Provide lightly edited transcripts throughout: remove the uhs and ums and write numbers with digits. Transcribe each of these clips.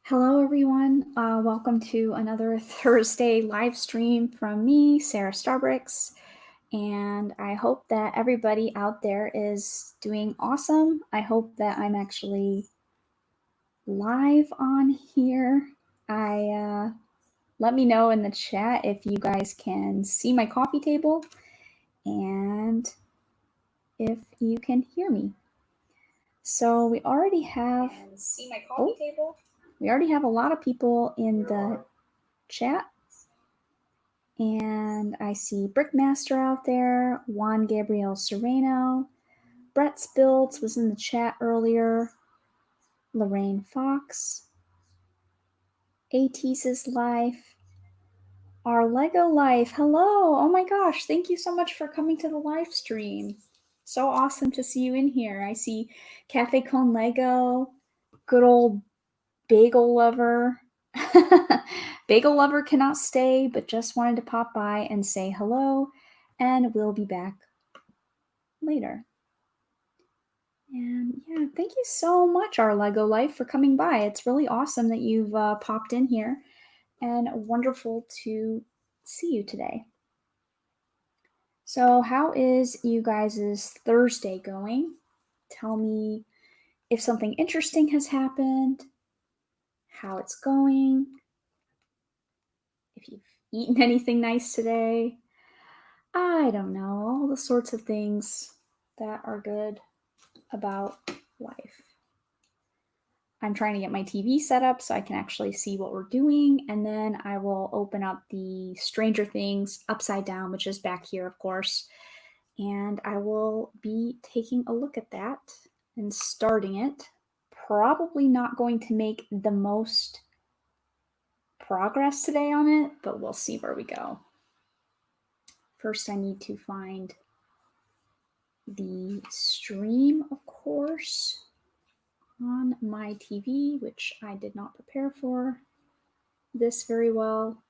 Hello, everyone. Welcome to another Thursday live stream from me, SaraStarBricks. And I hope that everybody out there is doing awesome. I hope that I'm actually live on here. Let me know in the chat if you guys can see my coffee table and if you can hear me. So we already have We already have a lot of people in the chat. And I see Brickmaster out there, Juan Gabriel Sereno, Brett's Builds was in the chat earlier, Lorraine Fox, AT's Life, Our Lego Life. Hello. Oh my gosh. Thank you so much for coming to the live stream. So awesome to see you in here. I see Cafe Cone Lego, good old Bagel Lover. Bagel Lover cannot stay, but just wanted to pop by and say hello, and we'll be back later. And yeah, thank you so much, Our Lego Life, for coming by. It's really awesome that you've popped in here, and wonderful to see you today. So how is you guys' Thursday going? Tell me if something interesting has happened, how it's going, if you've eaten anything nice today. I don't know, all the sorts of things that are good about life. I'm trying to get my TV set up so I can actually see what we're doing, and then I will open up the Stranger Things Upside Down, which is back here, of course, and I will be taking a look at that and starting it. Probably not going to make the most progress today on it, but we'll see where we go. First, I need to find the stream, of course, on my TV, which I did not prepare for this very well.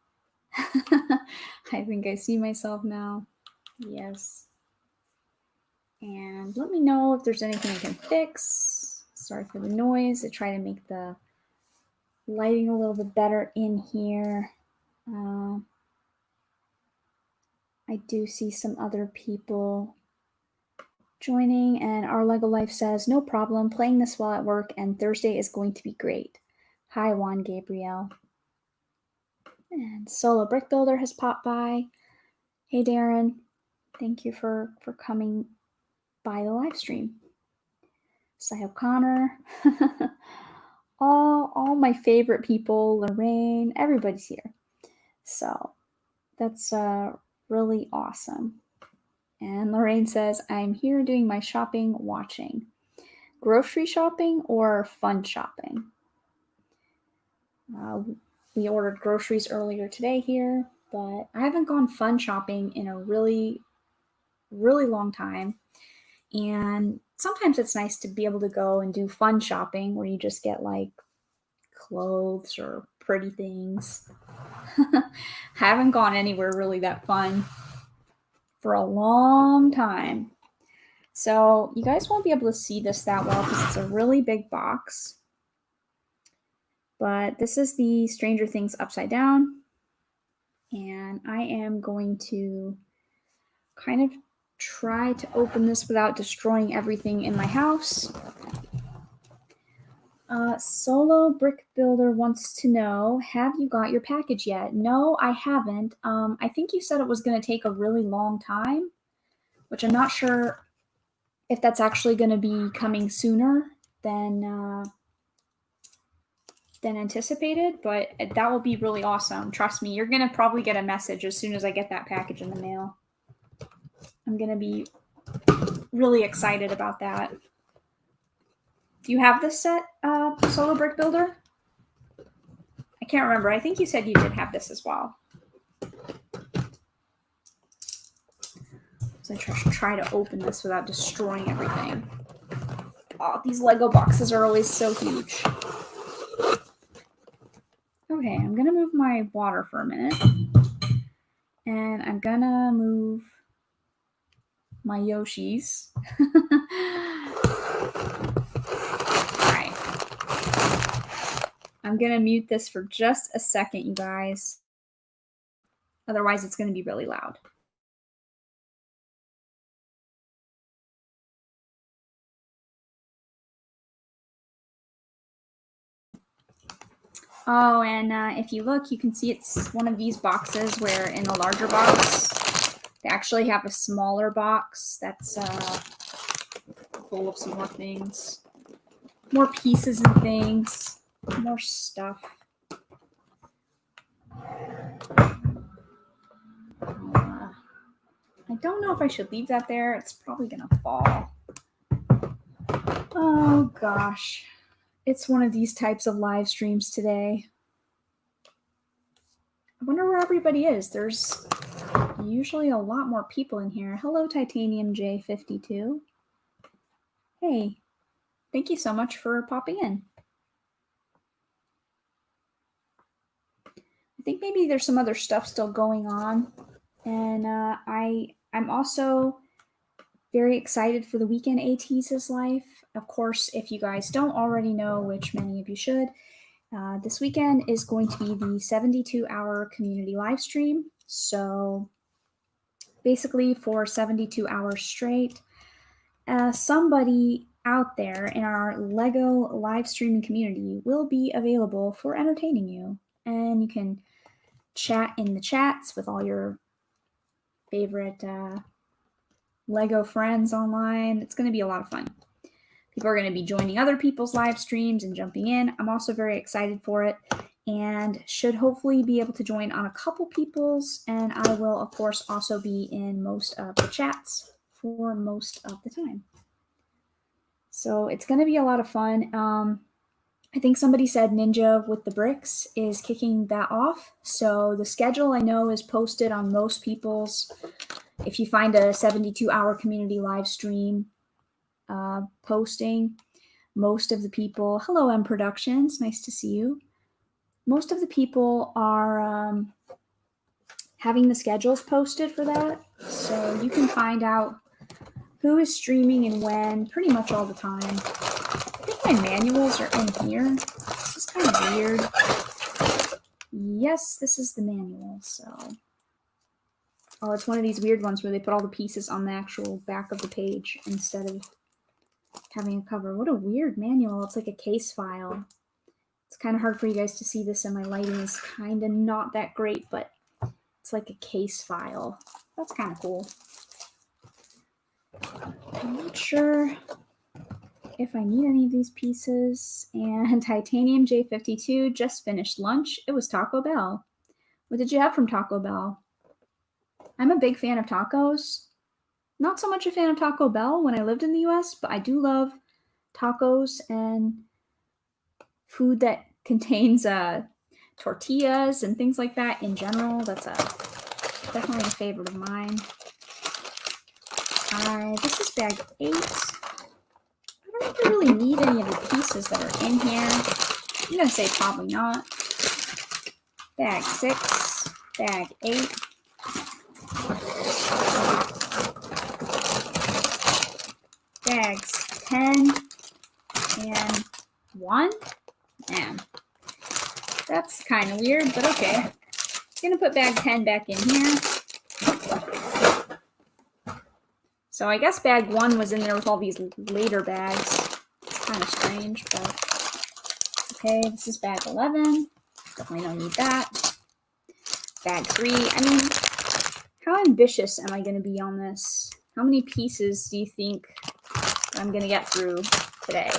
I think I see myself now. Yes. And let me know if there's anything I can fix. Sorry for the noise. I try to make the lighting a little bit better in here. I do see some other people joining, and Our Lego Life says, no problem, playing this while at work, and Thursday is going to be great. Hi, Juan Gabriel. And Solo Brick Builder has popped by. Hey, Darren. Thank you for coming by the live stream. Cy O'Connor. all my favorite people, Lorraine, everybody's here. So that's really awesome. And Lorraine says, I'm here doing my shopping, watching. Grocery shopping or fun shopping? We ordered groceries earlier today here, but I haven't gone fun shopping in a really, really long time. And sometimes it's nice to be able to go and do fun shopping where you just get like clothes or pretty things. Haven't gone anywhere really that fun for a long time. So you guys won't be able to see this that well because it's a really big box. But this is the Stranger Things Upside Down. And I am going to kind of try to open this without destroying everything in my house. Solo Brick Builder wants to know, have you got your package yet? No, I haven't. I think you said it was going to take a really long time, which I'm not sure if that's actually going to be coming sooner than anticipated, but that will be really awesome. Trust me, you're going to probably get a message as soon as I get that package in the mail. I'm going to be really excited about that. Do you have this set, Solo Brick Builder? I can't remember. I think you said you did have this as well. So I try to open this without destroying everything. Oh, these Lego boxes are always so huge. Okay, I'm going to move my water for a minute. And I'm going to move my Yoshis. Alright. I'm I'm going to mute this for just a second, you guys. Otherwise, it's going to be really loud. Oh, and if you look, you can see it's one of these boxes where in the larger box, they actually have a smaller box that's full of some more things. More pieces and things. More stuff. I don't know if I should leave that there. It's probably going to fall. Oh, gosh. It's one of these types of live streams today. I wonder where everybody is. There's usually a lot more people in here. Hello, Titanium J52. Hey, thank you so much for popping in. I think maybe there's some other stuff still going on. And I'm also very excited for the weekend ATEEZ's life. Of course, if you guys don't already know, which many of you should, this weekend is going to be the 72-hour community live stream. So basically for 72 hours straight, somebody out there in our Lego live streaming community will be available for entertaining you. And you can chat in the chats with all your favorite Lego friends online. It's going to be a lot of fun. People are going to be joining other people's live streams and jumping in. I'm also very excited for it and should hopefully be able to join on a couple people's. And I will, of course, also be in most of the chats for most of the time. So it's going to be a lot of fun. I think somebody said Ninja with the Bricks is kicking that off. So the schedule I know is posted on most people's. If you find a 72-hour community live stream posting, most of the people, hello M Productions, nice to see you. Most of the people are having the schedules posted for that. So you can find out who is streaming and when pretty much all the time. I think my manuals are in here. This is kind of weird. Yes, this is the manual, so. Oh, it's one of these weird ones where they put all the pieces on the actual back of the page instead of having a cover. What a weird manual. It's like a case file. It's kind of hard for you guys to see this, and my lighting is kind of not that great, but it's like a case file. That's kind of cool. I'm not sure if I need any of these pieces. And Titanium J52 just finished lunch. It was Taco Bell. What did you have from Taco Bell? I'm a big fan of tacos. Not so much a fan of Taco Bell when I lived in the US, but I do love tacos and food that contains tortillas and things like that in general. That's definitely a favorite of mine. This is bag 8. I don't know if I really need any of the pieces that are in here. I'm going to say probably not. Bag 6, bag 8. Bags 10 and 1. Man, that's kind of weird, but okay. I'm going to put bag 10 back in here. So I guess bag 1 was in there with all these later bags. It's kind of strange, but okay. This is bag 11. Definitely don't need that. Bag 3. I mean, how ambitious am I going to be on this? How many pieces do you think I'm going to get through today?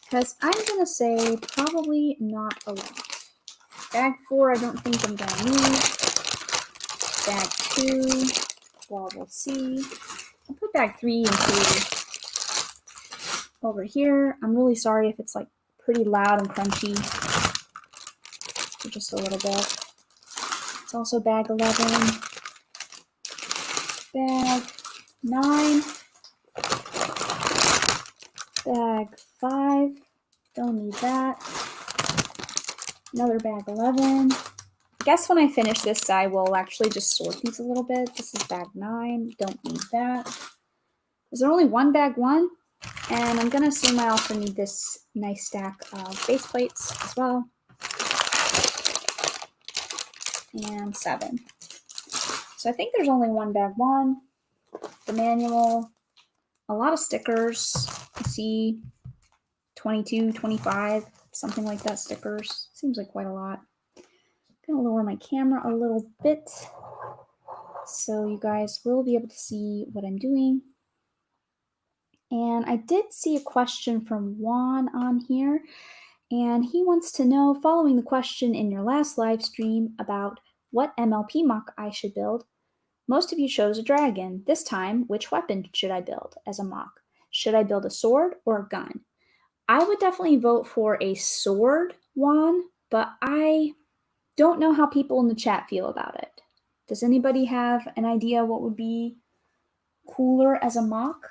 Because I'm going to say probably not a lot. Bag 4, I don't think I'm going to need. Bag 2, well, we'll see. I'll put bag 3 into over here. I'm really sorry if it's like pretty loud and crunchy. For just a little bit. It's also bag 11. Bag 9. Bag 5. Don't need that. Another bag 11. I guess when I finish this, I will actually just sort these a little bit. This is bag 9. Don't need that. Is there only one bag 1? And I'm going to assume I also need this nice stack of base plates as well. And 7. So I think there's only one bag. 1, the manual, a lot of stickers. You see 22, 25, something like that stickers. Seems like quite a lot. I'm going to lower my camera a little bit so you guys will be able to see what I'm doing. And I did see a question from Juan on here, and he wants to know, following the question in your last live stream about what MLP mock I should build, most of you chose a dragon. This time, which weapon should I build as a mock? Should I build a sword or a gun? I would definitely vote for a sword, Juan, but I don't know how people in the chat feel about it. Does anybody have an idea what would be cooler as a mock?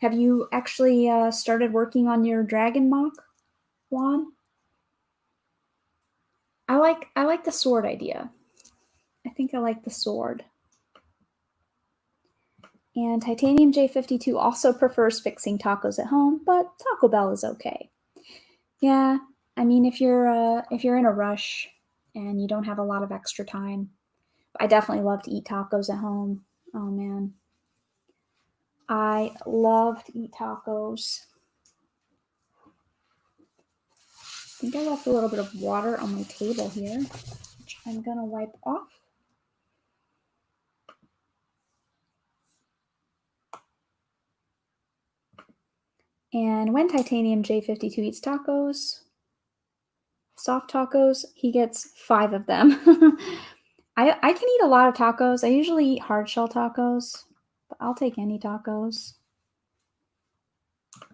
Have you actually started working on your dragon mock, Juan? I like the sword idea. I think I like the sword. And Titanium J52 also prefers fixing tacos at home, but Taco Bell is okay. Yeah, I mean, if you're in a rush and you don't have a lot of extra time, I definitely love to eat tacos at home. Oh man, I love to eat tacos. I think I left a little bit of water on my table here, which I'm gonna wipe off. And when Titanium J52 eats tacos, soft tacos, he gets 5 of them. I can eat a lot of tacos. I usually eat hard shell tacos, but I'll take any tacos.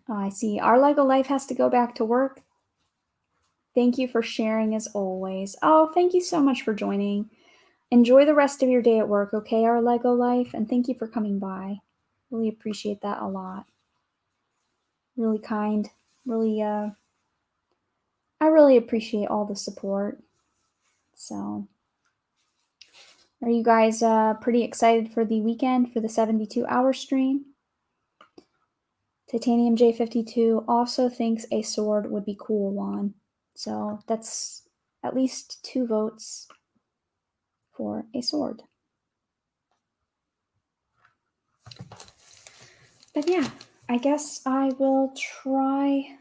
Oh, I see. Our Lego life has to go back to work. Thank you for sharing as always. Oh, thank you so much for joining. Enjoy the rest of your day at work, okay, Our Lego life? And thank you for coming by. Really appreciate that a lot. Really kind. Really, I really appreciate all the support. So, are you guys pretty excited for the weekend for the 72-hour stream? Titanium J52 also thinks a sword would be cool, Juan. So that's at least 2 votes for a sword. But yeah, I guess I will try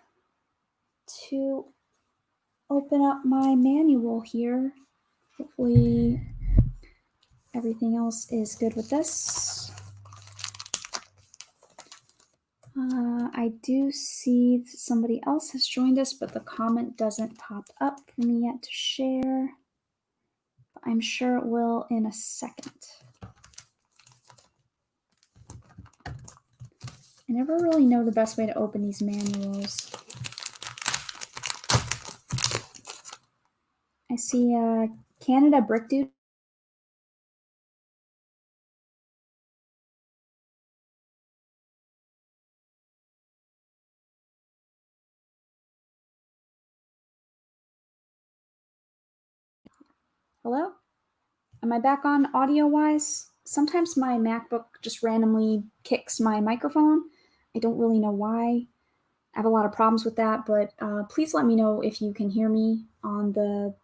to open up my manual here. Hopefully everything else is good with this. I do see somebody else has joined us, but the comment doesn't pop up for me yet to share. I'm sure it will in a second. I never really know the best way to open these manuals. I see Canada Brick Dude. Hello? Am I back on audio-wise? Sometimes my MacBook just randomly kicks my microphone. I don't really know why. I have a lot of problems with that, but please let me know if you can hear me on the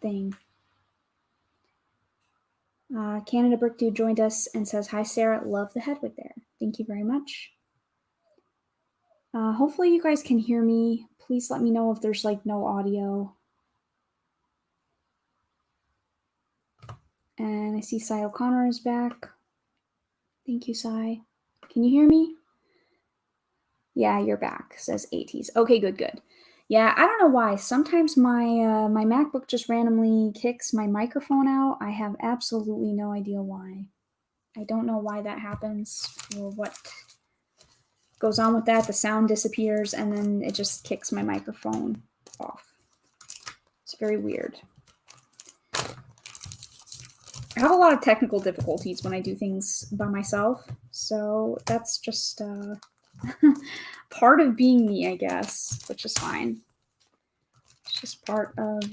thing. Canada Brick Dude joined us and says, "Hi Sarah, love the Hedwig there." Thank you very much. Hopefully you guys can hear me. Please let me know if there's like no audio. And I see Cy O'Connor is back. Thank you, Cy. Can you hear me? Yeah, you're back, says ATs. Okay, good. Yeah, I don't know why. Sometimes my my MacBook just randomly kicks my microphone out. I have absolutely no idea why. I don't know why that happens or what goes on with that. The sound disappears and then it just kicks my microphone off. It's very weird. I have a lot of technical difficulties when I do things by myself, so that's just part of being me, I guess, which is fine. It's just part of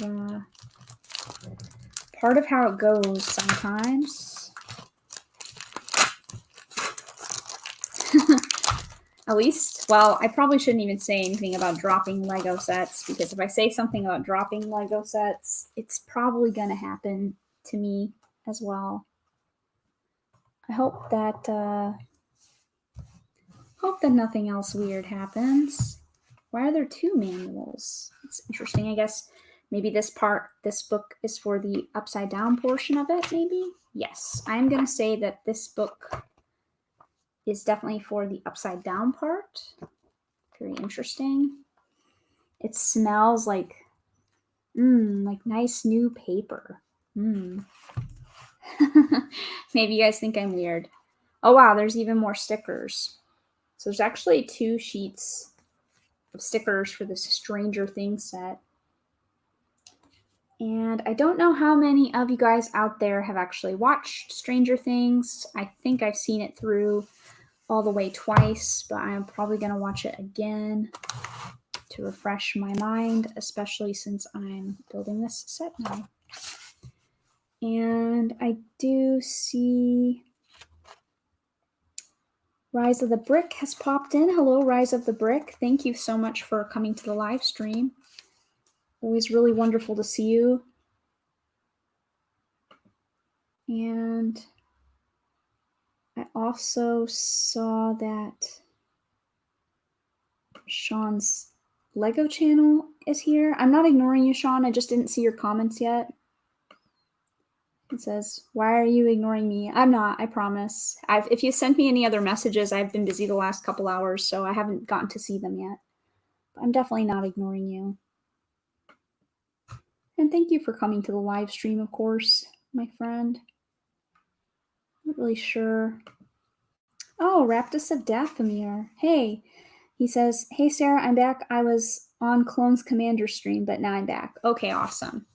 how it goes sometimes. At least, well, I probably shouldn't even say anything about dropping Lego sets, because if I say something about dropping Lego sets, it's probably going to happen to me as well. I hope that nothing else weird happens. Why are there 2 manuals? It's interesting. I guess maybe this book is for the upside down portion of it, maybe? Yes, I'm going to say that this book is definitely for the upside down part. Very interesting. It smells like nice new paper. Maybe you guys think I'm weird. Oh wow, there's even more stickers. So there's actually 2 sheets of stickers for this Stranger Things set. And I don't know how many of you guys out there have actually watched Stranger Things. I think I've seen it through all the way twice, but I'm probably going to watch it again to refresh my mind, especially since I'm building this set now. And I do see Rise of the Brick has popped in. Hello, Rise of the Brick. Thank you so much for coming to the live stream. Always really wonderful to see you. And I also saw that Sean's Lego channel is here. I'm not ignoring you, Sean. I just didn't see your comments yet. It says, why are you ignoring me? I'm not, I promise. If you sent me any other messages, I've been busy the last couple hours, so I haven't gotten to see them yet. But I'm definitely not ignoring you. And thank you for coming to the live stream, of course, my friend. Not really sure. Oh, Raptus of Dathomir. Hey. He says, hey, Sarah, I'm back. I was on Clones Commander stream, but now I'm back. Okay, awesome.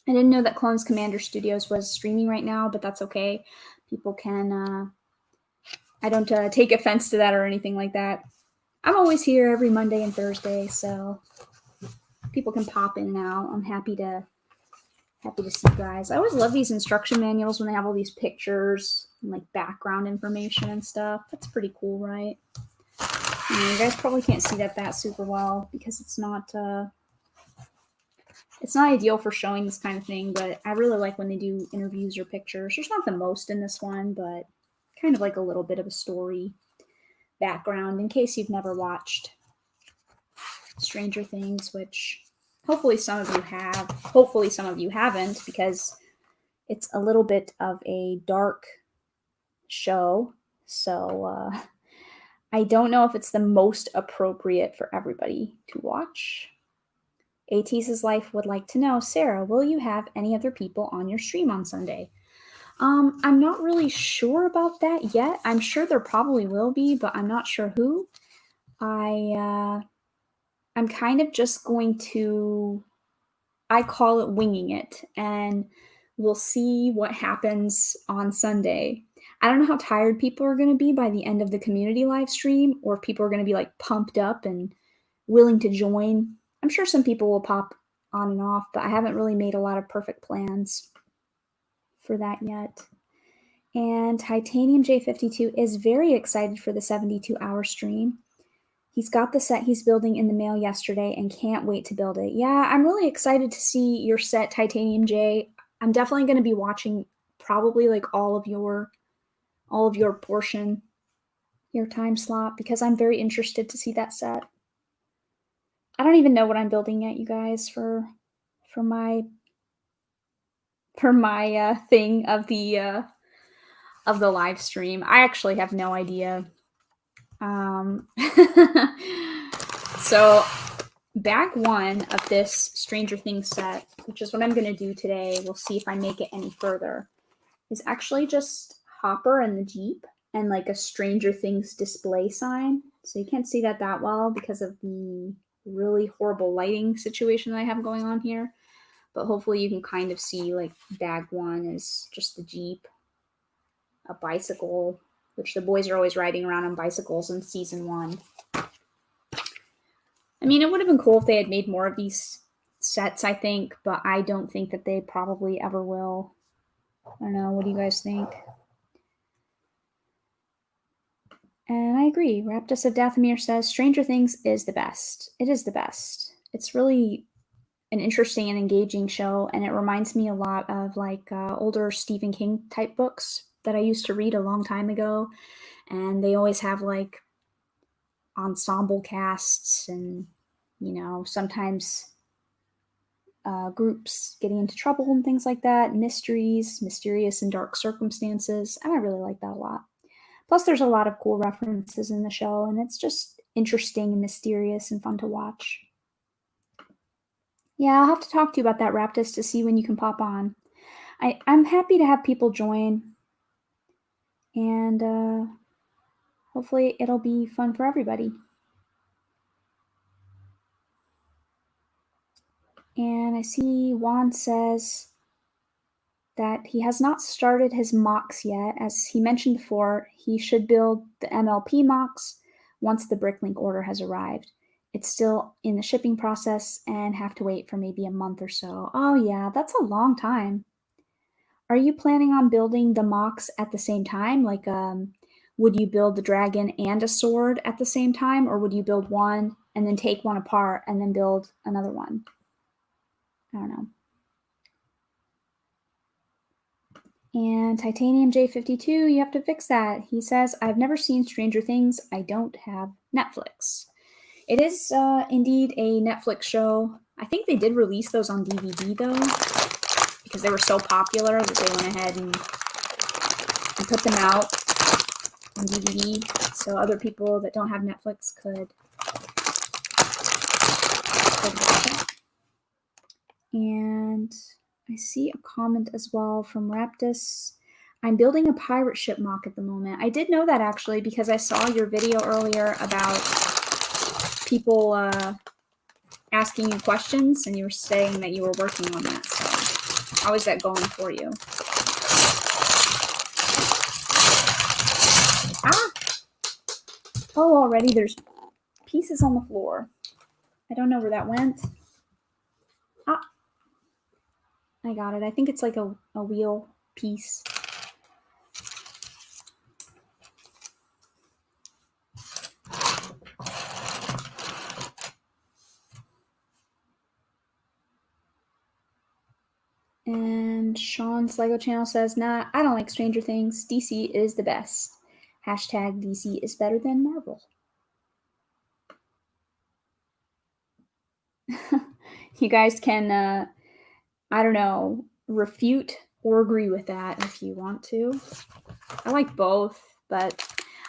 I didn't know that Clones Commander Studios was streaming right now, but that's okay. People can, I don't take offense to that or anything like that. I'm always here every Monday and Thursday, so people can pop in and out. I'm happy to see you guys. I always love these instruction manuals when they have all these pictures and like background information and stuff. That's pretty cool, right? You guys probably can't see that super well because it's not ideal for showing this kind of thing, but I really like when they do interviews or pictures. There's not the most in this one, but kind of like a little bit of a story background in case you've never watched Stranger Things, which hopefully some of you have. Hopefully some of you haven't, because it's a little bit of a dark show. So I don't know if it's the most appropriate for everybody to watch. AT's Life would like to know, Sarah, will you have any other people on your stream on Sunday? I'm not really sure about that yet. I'm sure there probably will be, but I'm not sure who. I'm kind of just going to, I call it winging it, and we'll see what happens on Sunday. I don't know how tired people are going to be by the end of the community live stream, or if people are going to be like pumped up and willing to join. I'm sure some people will pop on and off, but I haven't really made a lot of perfect plans for that yet. And Titanium J52 is very excited for the 72-hour stream. He's got the set he's building in the mail yesterday and can't wait to build it. Yeah, I'm really excited to see your set, Titanium J. I'm definitely going to be watching probably like all of your portion, your time slot, because I'm very interested to see that set. I don't even know what I'm building yet, you guys, for my thing of the live stream. I actually have no idea. So bag one of this Stranger Things set, which is what I'm going to do today, we'll see if I make it any further, is actually just Hopper and the Jeep and like a Stranger Things display sign. So you can't see that well because of the really horrible lighting situation that I have going on here. But hopefully you can kind of see like bag one is just the Jeep, a bicycle, which the boys are always riding around on bicycles in season 1. I mean, it would have been cool if they had made more of these sets, I think, but I don't think that they probably ever will. I don't know. What do you guys think? And I agree. Raptus of Dathomir says Stranger Things is the best. It is the best. It's really an interesting and engaging show, and it reminds me a lot of like older Stephen King type books that I used to read a long time ago. And they always have like ensemble casts and, you know, sometimes groups getting into trouble and things like that, mysteries, mysterious and dark circumstances. And I really like that a lot. Plus, there's a lot of cool references in the show, and it's just interesting and mysterious and fun to watch. Yeah, I'll have to talk to you about that, Raptus, to see when you can pop on. I'm happy to have people join, and hopefully it'll be fun for everybody. And I see Juan says that he has not started his mocks yet. As he mentioned before, he should build the MLP mocks once the Bricklink order has arrived. It's still in the shipping process and have to wait for maybe a month or so. Oh yeah, that's a long time. Are you planning on building the mocks at the same time? Like, would you build the dragon and a sword at the same time, or would you build one and then take one apart and then build another one? I don't know. And Titanium J52, you have to fix that. He says, I've never seen Stranger Things. I don't have Netflix. It is indeed a Netflix show. I think they did release those on DVD, though, because they were so popular that they went ahead and put them out on DVD so other people that don't have Netflix could watch it. And I see a comment as well from Raptus. I'm building a pirate ship mock at the moment. I did know that actually because I saw your video earlier about people asking you questions, and you were saying that you were working on that. So how is that going for you? Ah! Oh, already there's pieces on the floor. I don't know where that went. Ah! I got it. I think it's like a wheel piece. And Sean's Lego channel says, nah, I don't like Stranger Things. DC is the best. Hashtag DC is better than Marvel. You guys can, I don't know, refute or agree with that if you want to. I like both, but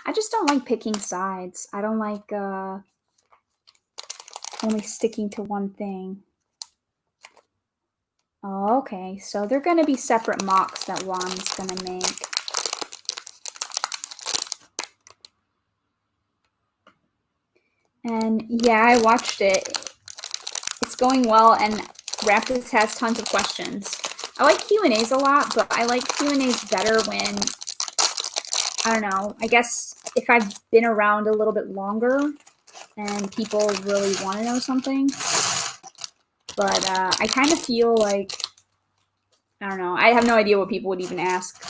I just don't like picking sides. I don't like only sticking to one thing. Oh, okay, so they're going to be separate mocks that Juan's going to make. And yeah, I watched it. It's going well, and Raptus has tons of questions. I like Q&As a lot, but I like Q&As better when, I don't know, I guess if I've been around a little bit longer and people really want to know something. But I kind of feel like, I don't know, I have no idea what people would even ask.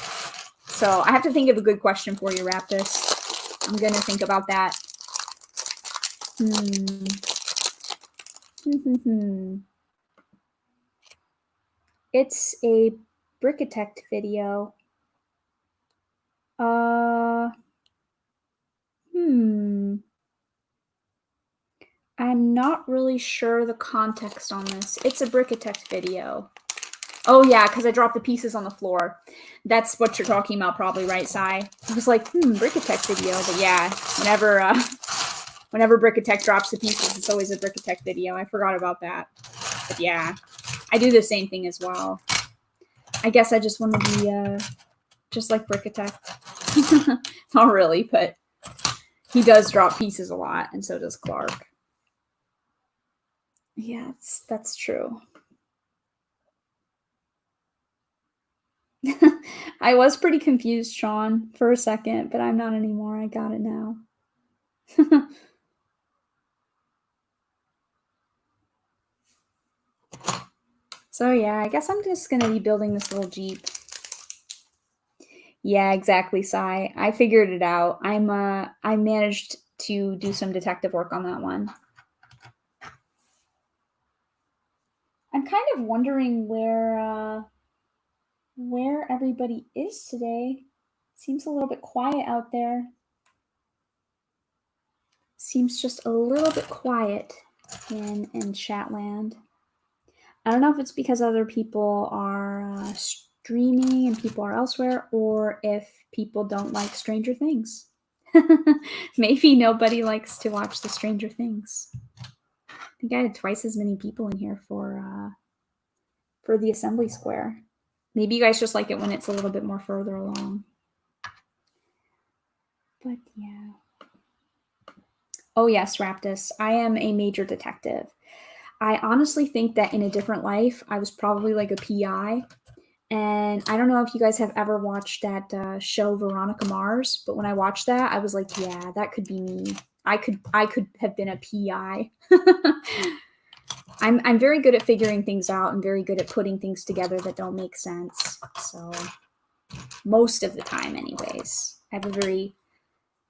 So I have to think of a good question for you, Raptus. I'm going to think about that. It's a Brickitect video. I'm not really sure the context on this. It's a Brickitect video. Oh yeah, because I dropped the pieces on the floor. That's what you're talking about probably, right, Sai? I was like, Brickitect video. But yeah, whenever Brickitect drops the pieces, it's always a Brickitect video. I forgot about that. But yeah, I do the same thing as well. I guess I just want to be just like Brickitect. Not really, but he does drop pieces a lot, and so does Clark. Yeah, that's true. I was pretty confused, Sean, for a second, but I'm not anymore. I got it now. So yeah, I guess I'm just going to be building this little Jeep. Yeah, exactly, Sai. I figured it out. I managed to do some detective work on that one. I'm kind of wondering where everybody is today. Seems a little bit quiet out there. Seems just a little bit quiet in Chatland. I don't know if it's because other people are streaming and people are elsewhere, or if people don't like Stranger Things. Maybe nobody likes to watch the Stranger Things. I think I had twice as many people in here for the Assembly Square. Maybe you guys just like it when it's a little bit more further along. But yeah. Oh yes, Raptus. I am a major detective. I honestly think that in a different life, I was probably like a PI. And I don't know if you guys have ever watched that show Veronica Mars, but when I watched that, I was like, yeah, that could be me. I could have been a PI. I'm very good at figuring things out. I'm very good at putting things together that don't make sense. So most of the time, anyways, I have a very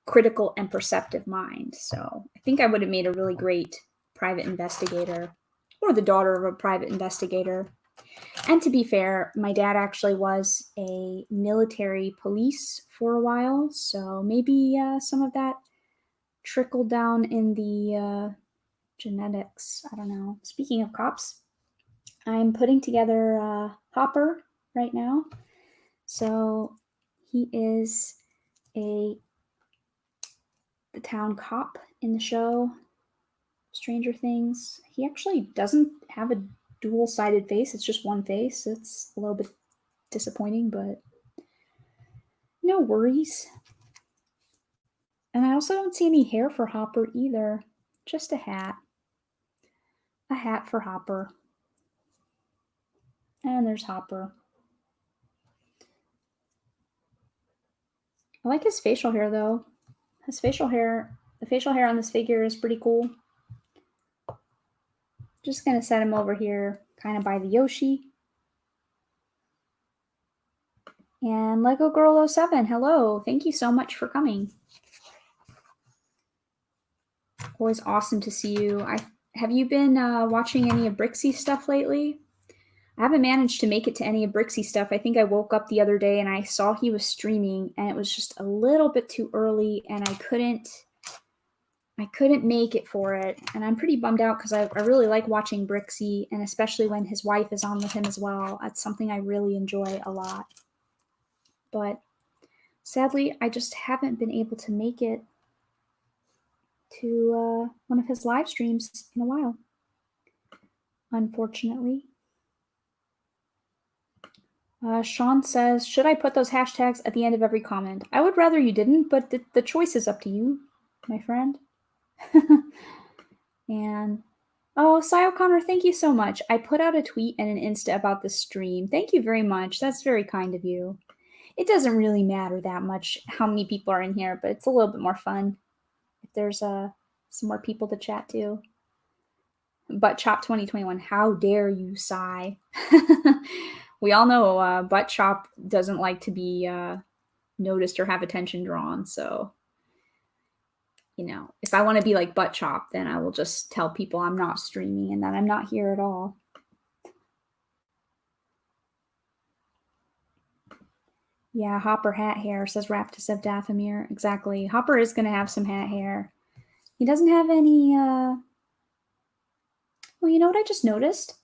critical and perceptive mind. So I think I would have made a really great private investigator, or the daughter of a private investigator. And to be fair, my dad actually was a military police for a while, so maybe some of that trickled down in the genetics. I don't know. Speaking of cops, I'm putting together Hopper right now. So he is the town cop in the show Stranger Things. He actually doesn't have a dual-sided face. It's just one face. It's a little bit disappointing, but no worries. And I also don't see any hair for Hopper either. Just a hat. A hat for Hopper. And there's Hopper. I like his facial hair though. The facial hair on this figure is pretty cool. Just gonna set him over here, kind of by the Yoshi. And Lego Girl 07, hello. Thank you so much for coming. Always awesome to see you. Have you been watching any of Brixie stuff lately? I haven't managed to make it to any of Brixie stuff. I think I woke up the other day and I saw he was streaming, and it was just a little bit too early, and I couldn't make it for it. And I'm pretty bummed out because I really like watching Brixie, and especially when his wife is on with him as well. That's something I really enjoy a lot. But sadly, I just haven't been able to make it to one of his live streams in a while, unfortunately. Sean says, should I put those hashtags at the end of every comment? I would rather you didn't, but the choice is up to you, my friend. And, oh, Cy O'Connor, thank you so much. I put out a tweet and an Insta about the stream. Thank you very much. That's very kind of you. It doesn't really matter that much how many people are in here, but it's a little bit more fun if there's some more people to chat to. Butt Chop 2021, how dare you, Cy? We all know Butt Chop doesn't like to be noticed or have attention drawn. So, you know, if I want to be like Butt Chop, then I will just tell people I'm not streaming and that I'm not here at all. Yeah, Hopper hat hair, says Raptus of Dathomir. Exactly. Hopper is going to have some hat hair. He doesn't have any... Well, you know what I just noticed?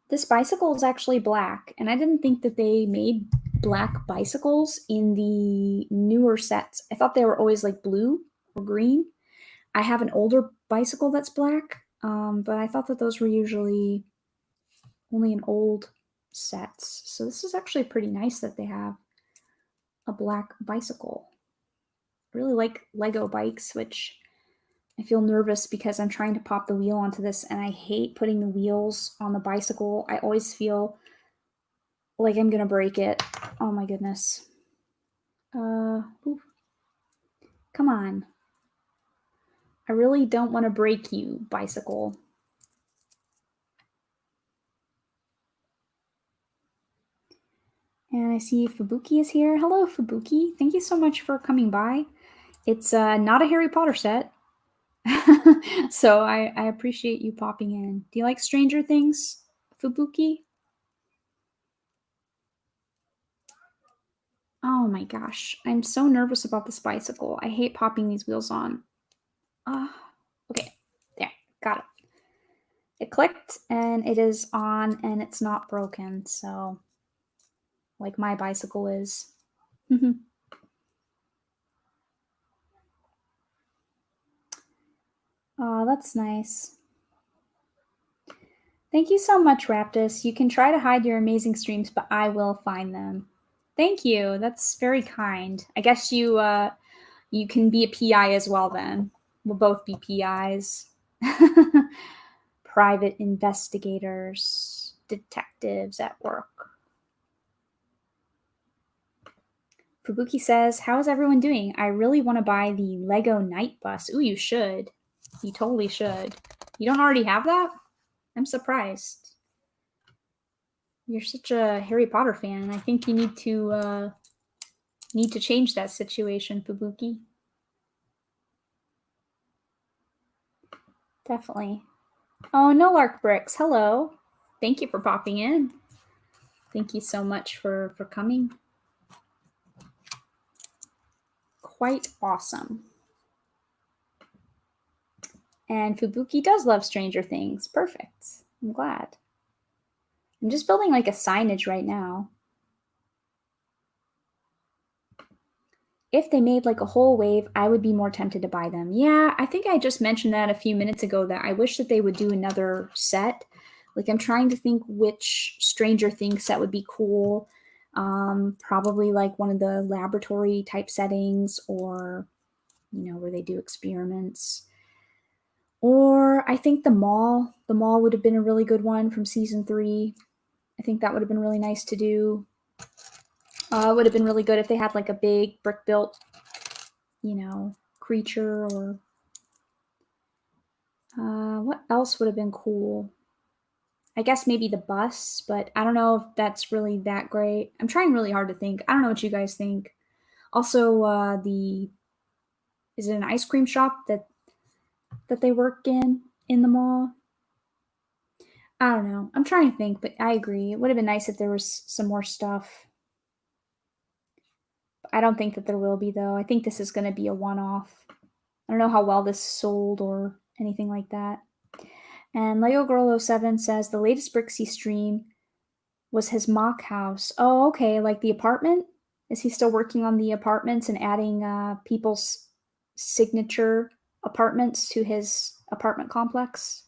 This bicycle is actually black, and I didn't think that they made black bicycles in the newer sets. I thought they were always like blue or green. I have an older bicycle that's black, but I thought that those were usually only in old sets. So this is actually pretty nice that they have a black bicycle. I really like Lego bikes, which I feel nervous because I'm trying to pop the wheel onto this, and I hate putting the wheels on the bicycle. I always feel like I'm gonna break it. Oh my goodness. Oof. Come on. I really don't want to break you, bicycle. And I see Fubuki is here. Hello, Fubuki. Thank you so much for coming by. It's not a Harry Potter set, so I appreciate you popping in. Do you like Stranger Things, Fubuki? Oh my gosh, I'm so nervous about this bicycle. I hate popping these wheels on. Okay, there, got it. It clicked and it is on and it's not broken, so like my bicycle is. Oh, that's nice. Thank you so much, Raptus. You can try to hide your amazing streams, but I will find them. Thank you. That's very kind. I guess you can be a PI as well then. We'll both be PIs. Private investigators, detectives at work. Fubuki says, "How's everyone doing? I really want to buy the Lego Night Bus." Ooh, you should. You totally should. You don't already have that? I'm surprised. You're such a Harry Potter fan. I think you need to change that situation, Fubuki. Definitely. Oh, no Lark Bricks. Hello. Thank you for popping in. Thank you so much for coming. Quite awesome. And Fubuki does love Stranger Things. Perfect. I'm glad. I'm just building like a signage right now. If they made like a whole wave, I would be more tempted to buy them. Yeah, I think I just mentioned that a few minutes ago that I wish that they would do another set. Like I'm trying to think which Stranger Things set would be cool. Probably like one of the laboratory type settings or, where they do experiments. Or I think the mall. The mall would have been a really good one from season 3. I think that would have been really nice to do. It would have been really good if they had like a big brick built, creature or what else would have been cool? I guess maybe the bus, but I don't know if that's really that great. I'm trying really hard to think. I don't know what you guys think. Also, is it an ice cream shop that they work in the mall? I don't know. I'm trying to think, but I agree. It would have been nice if there was some more stuff. I don't think that there will be though. I think this is going to be a one-off. I don't know how well this sold or anything like that. And Lego Girl 07 says the latest Brixie stream was his mock house. Oh, okay, like the apartment? Is he still working on the apartments and adding people's signature apartments to his apartment complex?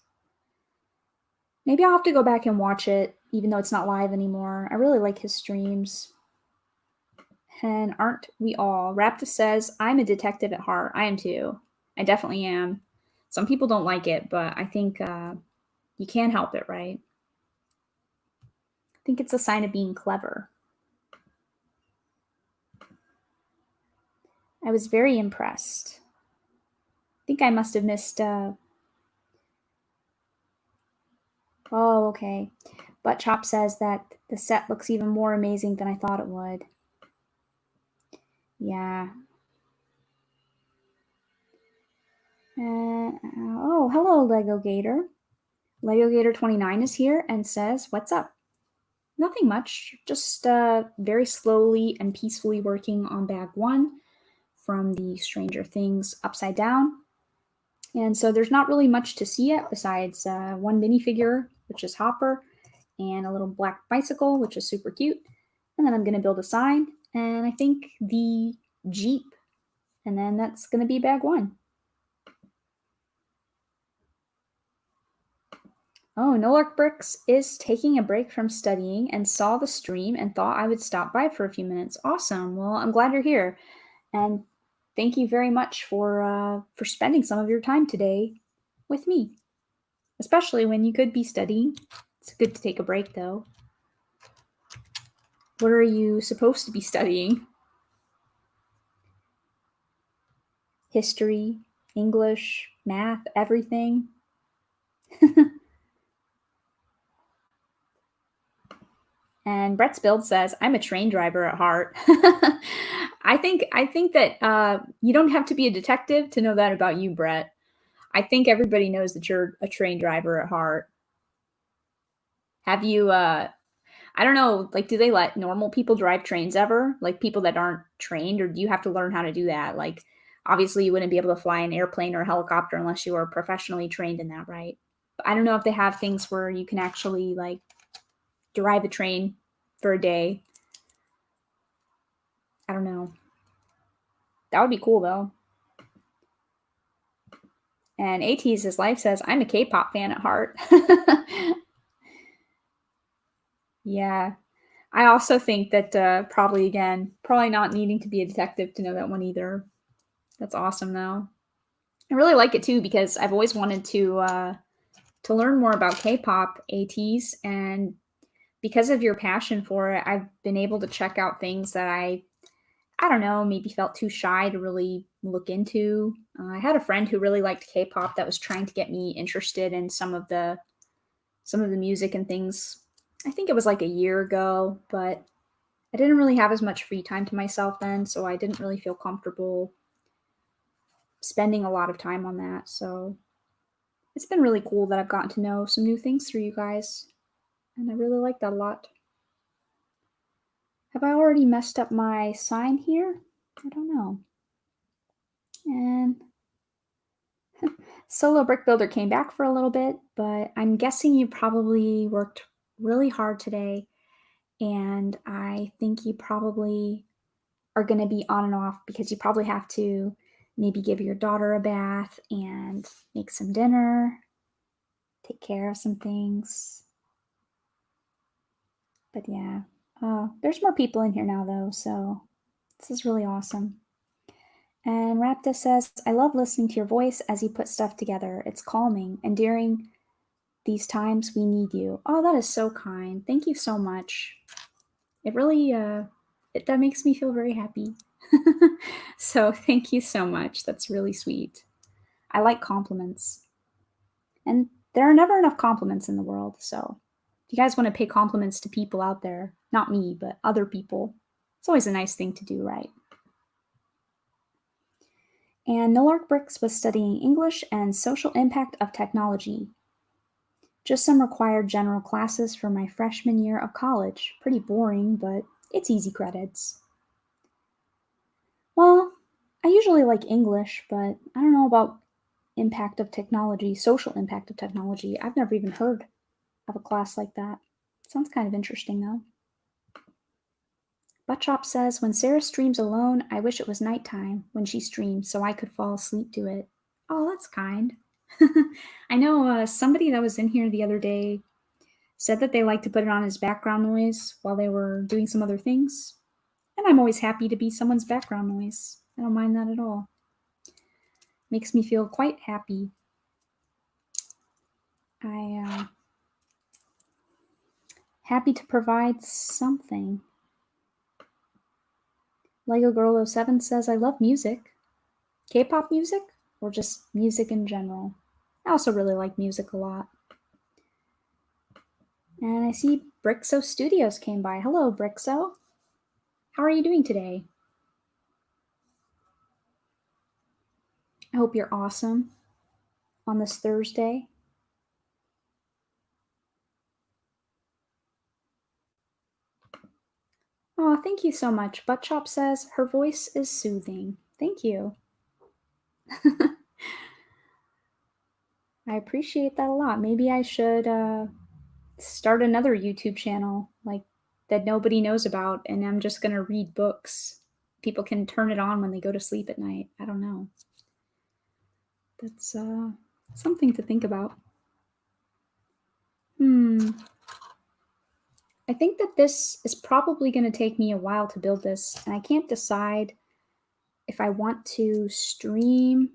Maybe I'll have to go back and watch it, even though it's not live anymore. I really like his streams. And aren't we all? Raptus says, I'm a detective at heart. I am too. I definitely am. Some people don't like it, but I think you can't help it, right? I think it's a sign of being clever. I was very impressed. I think I must have missed. Oh, okay. But Chop says that the set looks even more amazing than I thought it would. Yeah. Oh, hello, Lego Gator. Lego Gator 29 is here and says, "What's up?" Nothing much, just very slowly and peacefully working on bag 1 from the Stranger Things Upside Down. And so there's not really much to see yet besides one minifigure, which is Hopper, and a little black bicycle, which is super cute. And then I'm going to build a sign, and I think the Jeep. And then that's going to be bag 1. Oh, Nolark Bricks is taking a break from studying and saw the stream and thought I would stop by for a few minutes. Awesome. Well, I'm glad you're here. And thank you very much for spending some of your time today with me, especially when you could be studying. It's good to take a break, though. What are you supposed to be studying? History, English, math, everything? And Brett's Build says, I'm a train driver at heart. I think that you don't have to be a detective to know that about you, Brett. I think everybody knows that you're a train driver at heart. Have you I don't know, like, do they let normal people drive trains ever? Like, people that aren't trained, or do you have to learn how to do that? Like, obviously, you wouldn't be able to fly an airplane or a helicopter unless you were professionally trained in that, right? But I don't know if they have things where you can actually, like, drive a train for a day. I don't know. That would be cool, though. And AT's life says, I'm a K-pop fan at heart. Yeah. I also think that probably not needing to be a detective to know that one either. That's awesome, though. I really like it too because I've always wanted to learn more about K-pop ATs, and because of your passion for it, I've been able to check out things that I don't know, maybe felt too shy to really look into. I had a friend who really liked K-pop that was trying to get me interested in some of the music and things. I think it was like a year ago, but I didn't really have as much free time to myself then, so I didn't really feel comfortable spending a lot of time on that. So it's been really cool that I've gotten to know some new things through you guys, and I really like that a lot. Have I already messed up my sign here? I don't know. And Solo Brick Builder came back for a little bit, but I'm guessing you probably worked really hard today, and I think you probably are going to be on and off because you probably have to maybe give your daughter a bath and make some dinner, take care of some things. But yeah, there's more people in here now though, so this is really awesome. And Rapta says, I love listening to your voice as you put stuff together. It's calming, and during these times we need you. Oh, that is so kind. Thank you so much. It really that makes me feel very happy. So thank you so much. That's really sweet. I like compliments. And there are never enough compliments in the world, so if you guys want to pay compliments to people out there, not me, but other people, it's always a nice thing to do, right? And Nolark Bricks was studying English and social impact of technology. Just some required general classes for my freshman year of college. Pretty boring, but it's easy credits. Well, I usually like English, but I don't know about impact of technology, social impact of technology. I've never even heard of a class like that. Sounds kind of interesting, though. Buttchop says, when Sarah streams alone, I wish it was nighttime when she streams so I could fall asleep to it. Oh, that's kind. I know somebody that was in here the other day said that they like to put it on as background noise while they were doing some other things. And I'm always happy to be someone's background noise. I don't mind that at all. Makes me feel quite happy. Happy to provide something. Lego Girl 07 says, I love music. K-pop music or just music in general. I also really like music a lot. And I see Brixo Studios came by. Hello, Brixo. How are you doing today? I hope you're awesome on this Thursday. Oh, thank you so much. Buttchop says her voice is soothing. Thank you. I appreciate that a lot. Maybe I should start another YouTube channel like that nobody knows about, and I'm just gonna read books. People can turn it on when they go to sleep at night. I don't know. That's something to think about. I think that this is probably going to take me a while to build this, and I can't decide if I want to stream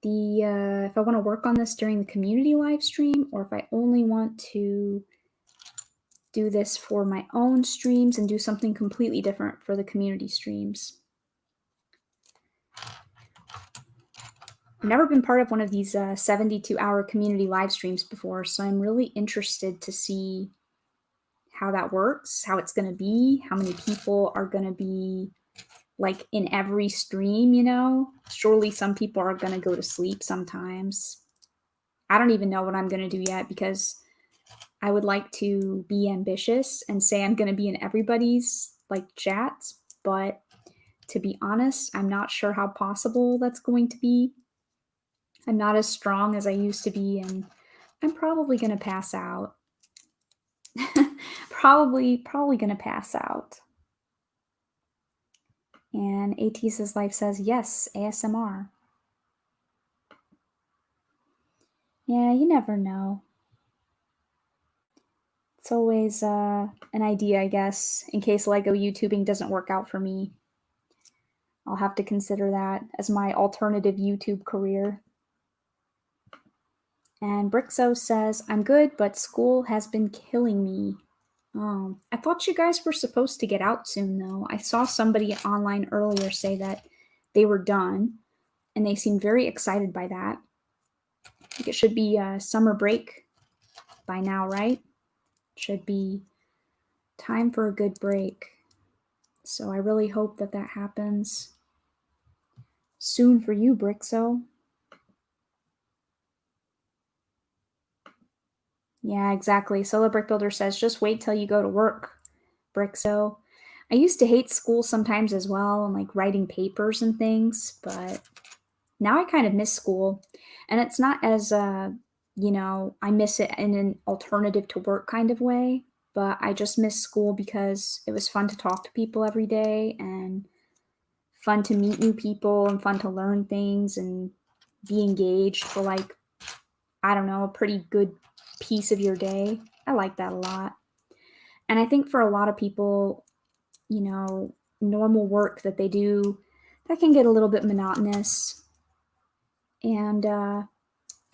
if I want to work on this during the community live stream, or if I only want to do this for my own streams and do something completely different for the community streams. I've never been part of one of these 72-hour community live streams before, so I'm really interested to see how that works, how it's going to be, how many people are going to be like in every stream, you know? Surely some people are going to go to sleep sometimes. I don't even know what I'm going to do yet because I would like to be ambitious and say I'm going to be in everybody's like chats, but to be honest, I'm not sure how possible that's going to be. I'm not as strong as I used to be, and I'm probably going to pass out. probably going to pass out. And AT's life says, yes, ASMR. Yeah, you never know. It's always an idea, I guess, in case Lego YouTubing doesn't work out for me. I'll have to consider that as my alternative YouTube career. And Brixo says, I'm good, but school has been killing me. I thought you guys were supposed to get out soon, though. I saw somebody online earlier say that they were done, and they seemed very excited by that. I think it should be summer break by now, right? Should be time for a good break. So I really hope that that happens soon for you, Brixo. Yeah, exactly. Solar Brick Builder says, just wait till you go to work, Brixo. I used to hate school sometimes as well, and like writing papers and things, but now I kind of miss school. And it's not as, you know, I miss it in an alternative to work kind of way, but I just miss school because it was fun to talk to people every day and fun to meet new people and fun to learn things and be engaged for like, I don't know, a pretty good piece of your day. I like that a lot. And I think for a lot of people, you know, normal work that they do, that can get a little bit monotonous. And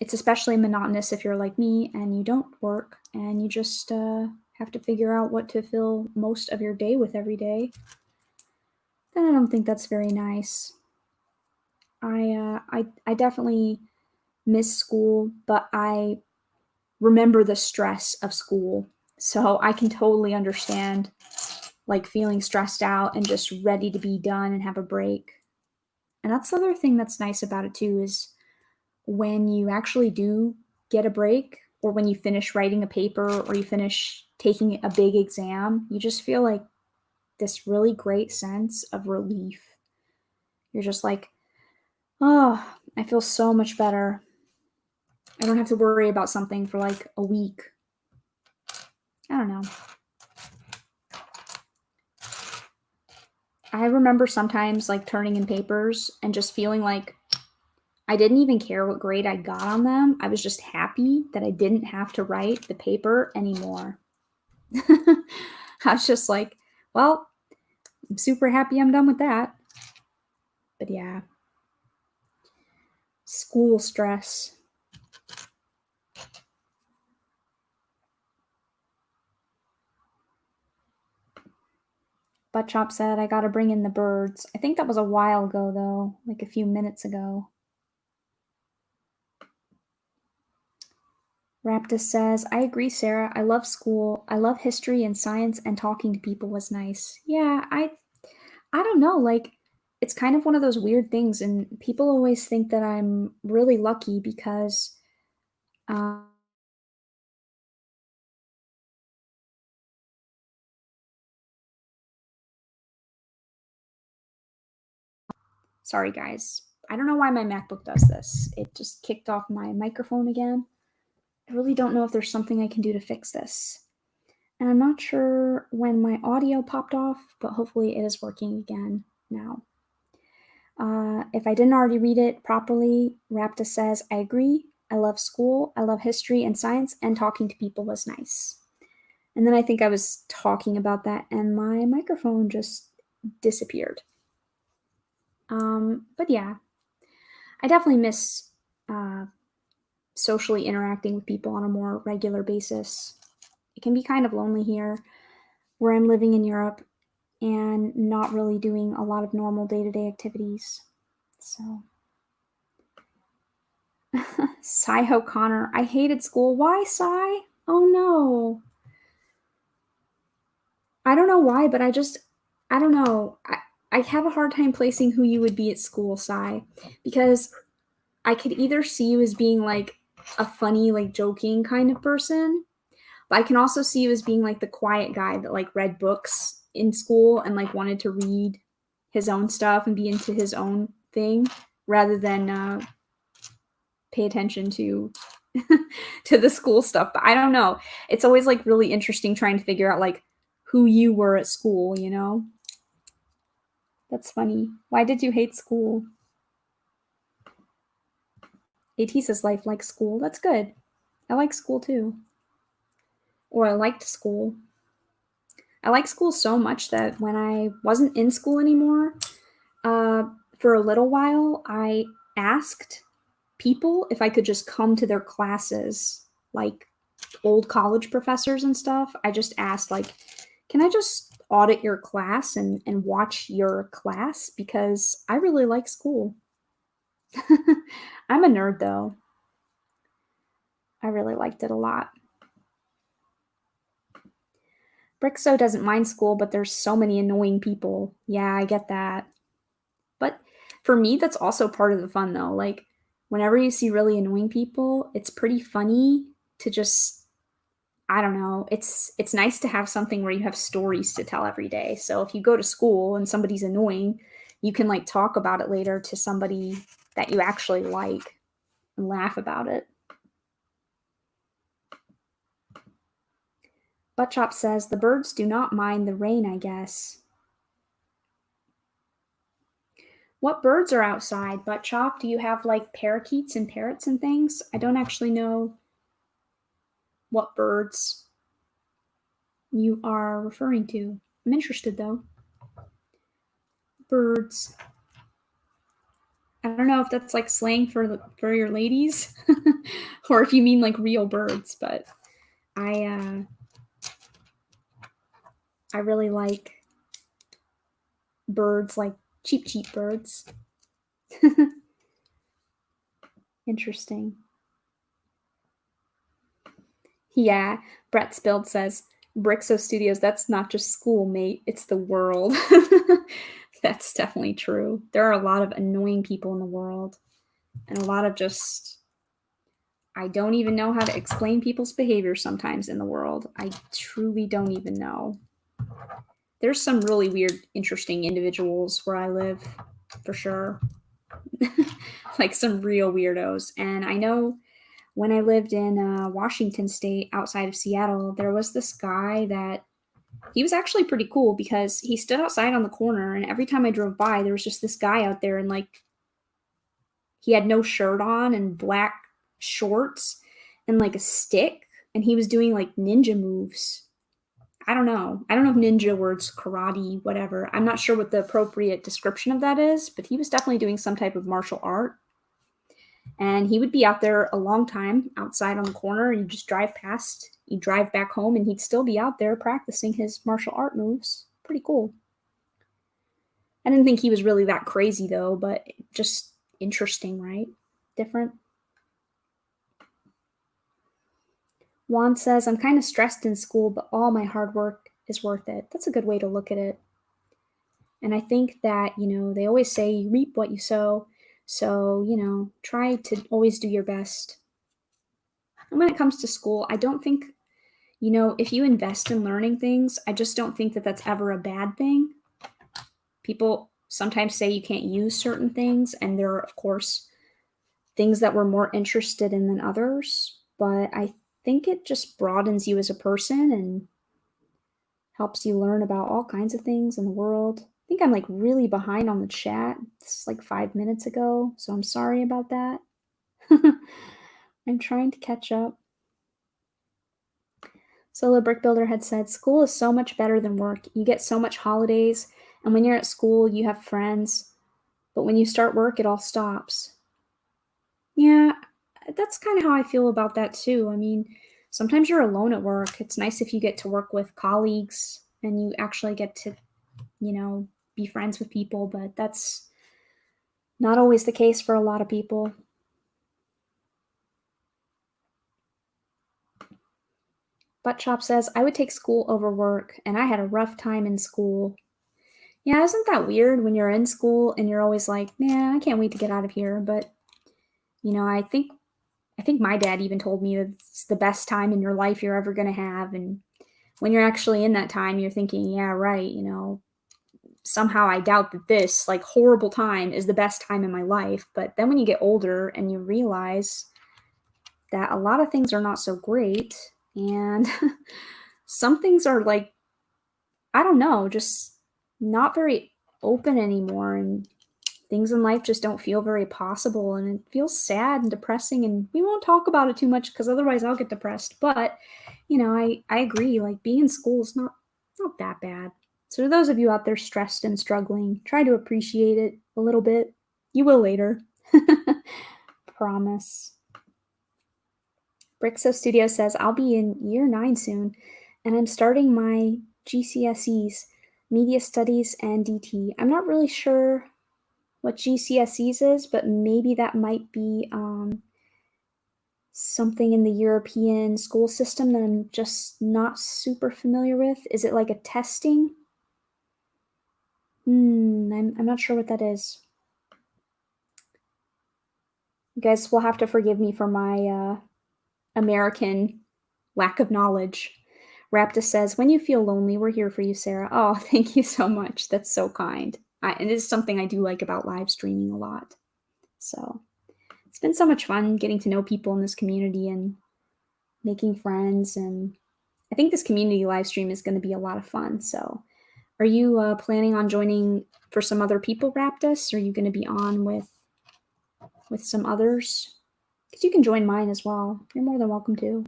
it's especially monotonous if you're like me and you don't work and you just have to figure out what to fill most of your day with every day. Then I don't think that's very nice. I definitely miss school, but I remember the stress of school. So I can totally understand like feeling stressed out and just ready to be done and have a break. And that's the other thing that's nice about it too is when you actually do get a break or when you finish writing a paper or you finish taking a big exam, you just feel like this really great sense of relief. You're just like, oh, I feel so much better. I don't have to worry about something for like a week. I don't know. I remember sometimes like turning in papers and just feeling like I didn't even care what grade I got on them. I was just happy that I didn't have to write the paper anymore. I was just like, well, I'm super happy I'm done with that. But yeah, school stress. Butt Chop said, I gotta bring in the birds. I think that was a while ago, though, like a few minutes ago. Raptus says, I agree, Sarah. I love school. I love history and science, and talking to people was nice. Yeah, I don't know, like it's kind of one of those weird things, and people always think that I'm really lucky because um, sorry guys. I don't know why my MacBook does this. It just kicked off my microphone again. I really don't know if there's something I can do to fix this. And I'm not sure when my audio popped off, but hopefully it is working again now. If I didn't already read it properly, Rapta says, I agree. I love school. I love history and science, and talking to people was nice. And then I think I was talking about that, and my microphone just disappeared. But yeah, I definitely miss socially interacting with people on a more regular basis. It can be kind of lonely here where I'm living in Europe and not really doing a lot of normal day-to-day activities. So, Cy O'Connor, I hated school. Why, Cy? Oh no. I don't know why, but I don't know. I have a hard time placing who you would be at school, Sai, because I could either see you as being like a funny, like joking kind of person, but I can also see you as being like the quiet guy that like read books in school and like wanted to read his own stuff and be into his own thing rather than pay attention to to the school stuff. But I don't know. It's always like really interesting trying to figure out like who you were at school, you know? That's funny. Why did you hate school? AT says life like school. That's good. I like school too. Or I liked school. I like school so much that when I wasn't in school anymore, uh, for a little while, I asked people if I could just come to their classes, like old college professors and stuff. I just asked, like, can I just audit your class and watch your class? Because I really like school. I'm a nerd though. I really liked it a lot. Brixo doesn't mind school, but there's so many annoying people. Yeah, I get that. But for me, that's also part of the fun though. Like, whenever you see really annoying people, it's pretty funny to just I don't know. It's nice to have something where you have stories to tell every day. So if you go to school and somebody's annoying, you can like talk about it later to somebody that you actually like and laugh about it. Buttchop says the birds do not mind the rain, I guess. What birds are outside, Buttchop? Do you have like parakeets and parrots and things? I don't actually know what birds you are referring to. I'm interested though. Birds. I don't know if that's like slang for your ladies, or if you mean like real birds. But I I really like birds, like cheap birds. Interesting. Yeah, Brett Spilled says Brixo Studios. That's not just school, mate. It's the world. That's definitely true. There are a lot of annoying people in the world, and a lot of just I don't even know how to explain people's behavior sometimes in the world. I truly don't even know. There's some really weird, interesting individuals where I live, for sure. Like some real weirdos. And I know when I lived in Washington State outside of Seattle, there was this guy that he was actually pretty cool because he stood outside on the corner, and every time I drove by, there was just this guy out there, and like he had no shirt on and black shorts and like a stick, and he was doing like ninja moves. I don't know. I don't know if ninja words, karate, whatever. I'm not sure what the appropriate description of that is, but he was definitely doing some type of martial art. And he would be out there a long time outside on the corner, and you just drive past, you drive back home, and he'd still be out there practicing his martial art moves. Pretty cool. I didn't think he was really that crazy though, but just interesting, right? Different. Juan says, I'm kind of stressed in school, but all my hard work is worth it. That's a good way to look at it. And I think that, they always say you reap what you sow. So, try to always do your best. And when it comes to school, I don't think, if you invest in learning things, I just don't think that that's ever a bad thing. People sometimes say you can't use certain things, and there are, of course, things that we're more interested in than others. But I think it just broadens you as a person and helps you learn about all kinds of things in the world. I think I'm like really behind on the chat. This is like 5 minutes ago, so I'm sorry about that. I'm trying to catch up. Solo Brick Builder had said, school is so much better than work. You get so much holidays, and when you're at school, you have friends. But when you start work, it all stops. Yeah, that's kind of how I feel about that too. I mean, sometimes you're alone at work. It's nice if you get to work with colleagues and you actually get to, be friends with people, but that's not always the case for a lot of people. Buttchop says, I would take school over work, and I had a rough time in school. Yeah, isn't that weird when you're in school and you're always like, man, I can't wait to get out of here. But, I think my dad even told me that it's the best time in your life you're ever going to have. And when you're actually in that time, you're thinking, yeah, right, somehow I doubt that this like horrible time is the best time in my life. But then when you get older and you realize that a lot of things are not so great, and some things are like, I don't know, just not very open anymore, and things in life just don't feel very possible, and it feels sad and depressing, and we won't talk about it too much because otherwise I'll get depressed. But I agree, like being in school is not that bad. So to those of you out there stressed and struggling, try to appreciate it a little bit. You will later. Promise. Brixo Studio says, I'll be in year 9 soon, and I'm starting my GCSEs, Media Studies and DT. I'm not really sure what GCSEs is, but maybe that might be something in the European school system that I'm just not super familiar with. Is it like a testing? I'm not sure what that is. You guys will have to forgive me for my American lack of knowledge. Raptus says, when you feel lonely, we're here for you, Sarah. Oh, thank you so much. That's so kind. It is something I do like about live streaming a lot. So it's been so much fun getting to know people in this community and making friends. And I think this community live stream is going to be a lot of fun. So are you planning on joining for some other people, Raptus? Or are you going to be on with some others? Because you can join mine as well. You're more than welcome to.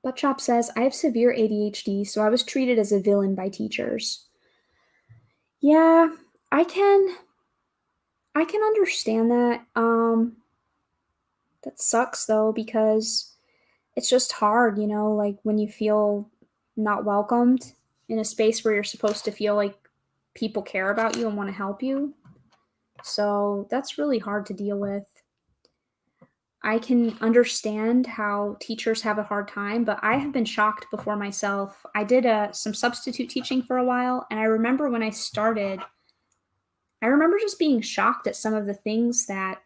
Buttchop says, I have severe ADHD, so I was treated as a villain by teachers. Yeah, I can understand that. That sucks though, because it's just hard, like when you feel not welcomed in a space where you're supposed to feel like people care about you and want to help you. So that's really hard to deal with. I can understand how teachers have a hard time, but I have been shocked before myself. I did some substitute teaching for a while, and I remember when I started, I remember just being shocked at some of the things that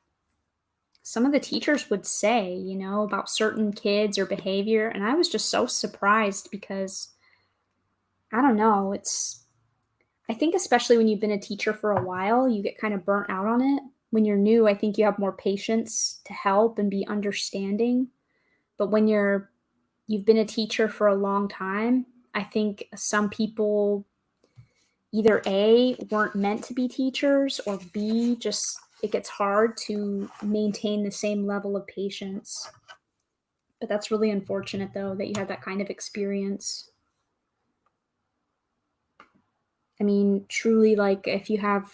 some of the teachers would say, about certain kids or behavior, and I was just so surprised because I don't know, I think especially when you've been a teacher for a while, you get kind of burnt out on it. When you're new, I think you have more patience to help and be understanding. But when you've been a teacher for a long time, I think some people either A, weren't meant to be teachers, or B, just it gets hard to maintain the same level of patience. But that's really unfortunate though that you had that kind of experience. I mean, truly, like if you have,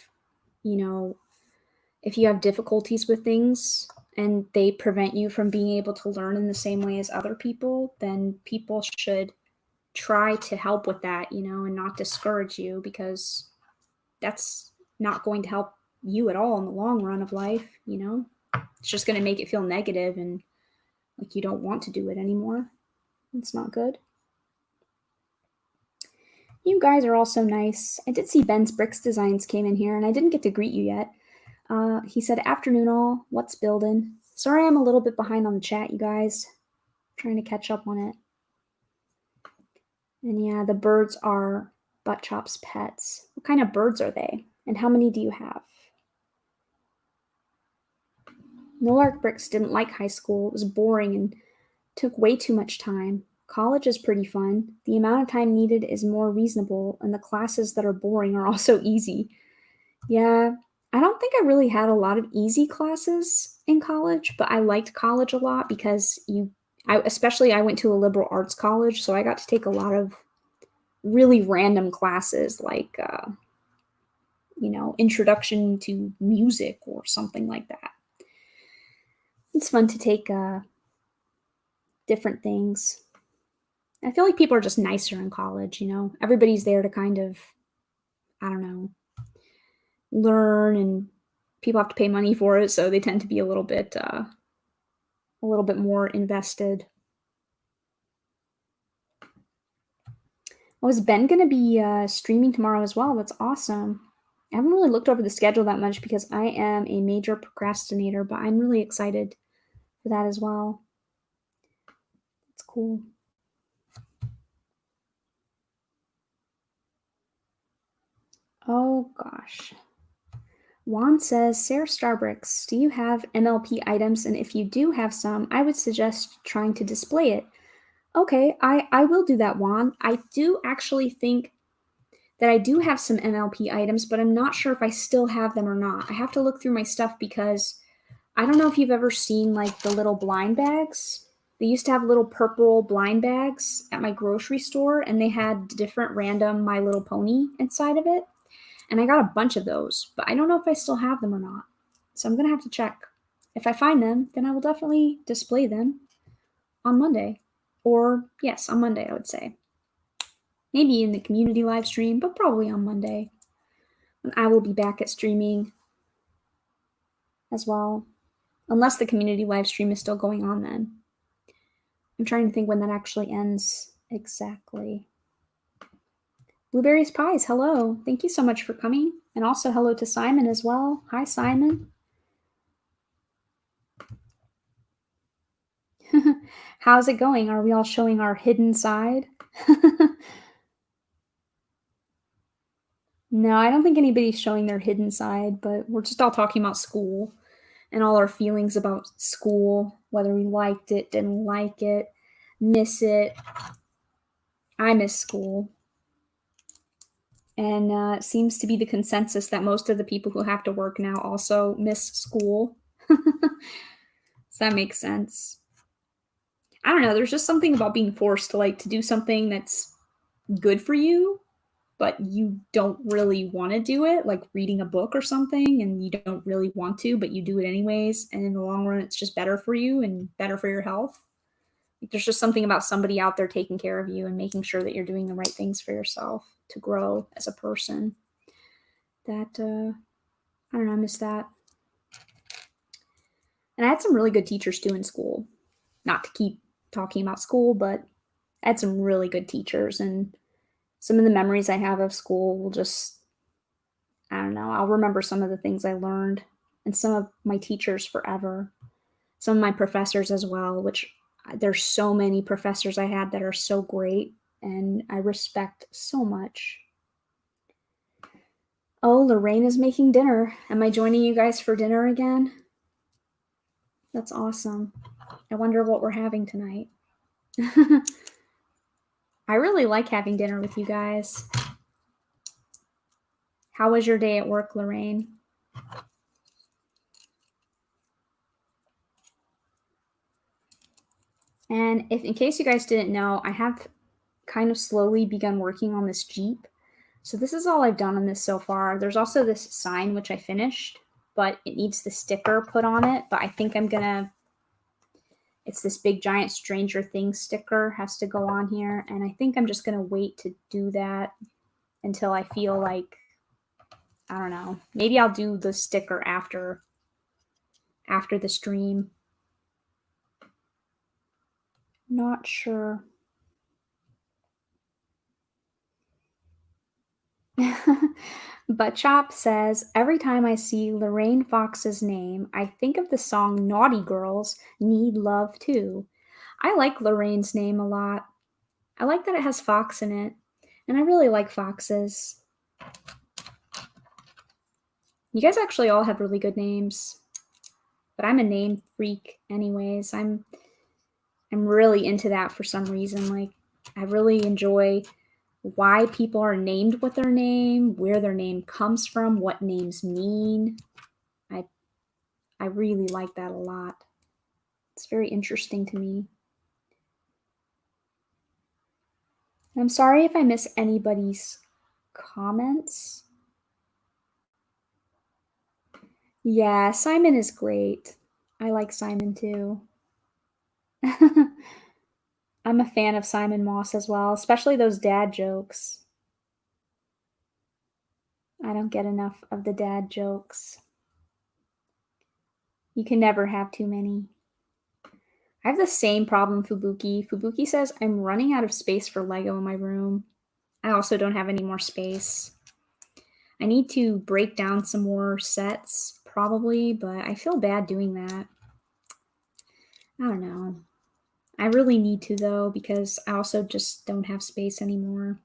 if you have difficulties with things and they prevent you from being able to learn in the same way as other people, then people should try to help with that, and not discourage you, because that's not going to help you at all in the long run of life. It's just going to make it feel negative and like you don't want to do it anymore. It's not good. You guys are all so nice. I did see Ben's Bricks Designs came in here, and I didn't get to greet you yet. He said, afternoon all, what's building? Sorry I'm a little bit behind on the chat, you guys. I'm trying to catch up on it. And yeah, the birds are Buttchop's pets. What kind of birds are they? And how many do you have? Millark Bricks didn't like high school. It was boring and took way too much time. College is pretty fun. The amount of time needed is more reasonable, and the classes that are boring are also easy. Yeah, I don't think I really had a lot of easy classes in college, but I liked college a lot because I went to a liberal arts college, so I got to take a lot of really random classes like, introduction to music or something like that. It's fun to take different things. I feel like people are just nicer in college, everybody's there to kind of, I don't know, learn, and people have to pay money for it, so they tend to be a little bit more invested. Oh, is Ben going to be streaming tomorrow as well? That's awesome. I haven't really looked over the schedule that much because I am a major procrastinator, but I'm really excited for that as well. It's cool. Oh gosh. Juan says, SaraStarBricks, do you have MLP items? And if you do have some, I would suggest trying to display it. Okay, I will do that, Juan. I do actually think that I do have some MLP items, but I'm not sure if I still have them or not. I have to look through my stuff because I don't know if you've ever seen like the little blind bags. They used to have little purple blind bags at my grocery store, and they had different random My Little Pony inside of it. And I got a bunch of those, but I don't know if I still have them or not. So I'm going to have to check. If I find them, then I will definitely display them on Monday. Or, yes, on Monday, I would say. Maybe in the community live stream, but probably on Monday. And I will be back at streaming as well. Unless the community live stream is still going on then. I'm trying to think when that actually ends exactly. Blueberries Pies, hello. Thank you so much for coming. And also hello to Simon as well. Hi, Simon. How's it going? Are we all showing our hidden side? No, I don't think anybody's showing their hidden side, but we're just all talking about school and all our feelings about school, whether we liked it, didn't like it, miss it. I miss school. And it seems to be the consensus that most of the people who have to work now also miss school. Does that make sense? I don't know. There's just something about being forced to do something that's good for you, but you don't really want to do it, like reading a book or something, and you don't really want to, but you do it anyways. And in the long run, it's just better for you and better for your health. There's just something about somebody out there taking care of you and making sure that you're doing the right things for yourself to grow as a person. That, I don't know, I miss that. And I had some really good teachers too in school. Not to keep talking about school, but I had some really good teachers, and some of the memories I have of school will just, I don't know, I'll remember some of the things I learned and some of my teachers forever. Some of my professors as well, which there's so many professors I had that are so great and I respect so much. Oh, Lorraine is making dinner. Am I joining you guys for dinner again? That's awesome. I wonder what we're having tonight. I really like having dinner with you guys. How was your day at work, Lorraine? And if, in case you guys didn't know, I have kind of slowly begun working on this Jeep. So this is all I've done on this so far. There's also this sign, which I finished, but it needs the sticker put on it. But I think I'm gonna, it's this big giant Stranger Things sticker has to go on here. And I think I'm just gonna wait to do that until I feel like, I don't know, maybe I'll do the sticker after the stream. Not sure. But Chop says, every time I see Lorraine Fox's name, I think of the song Naughty Girls Need Love Too. I like Lorraine's name a lot. I like that it has fox in it, and I really like foxes. You guys actually all have really good names, but I'm a name freak anyways. I'm really into that for some reason. Like, I really enjoy why people are named what their name, where their name comes from, what names mean. I really like that a lot. It's very interesting to me. I'm sorry if I miss anybody's comments. Yeah, Simon is great. I like Simon too. I'm a fan of Simon Moss as well, especially those dad jokes. I don't get enough of the dad jokes. You can never have too many. I have the same problem, Fubuki. Fubuki says, I'm running out of space for Lego in my room. I also don't have any more space. I need to break down some more sets, probably, but I feel bad doing that. I don't know. I really need to, though, because I also just don't have space anymore.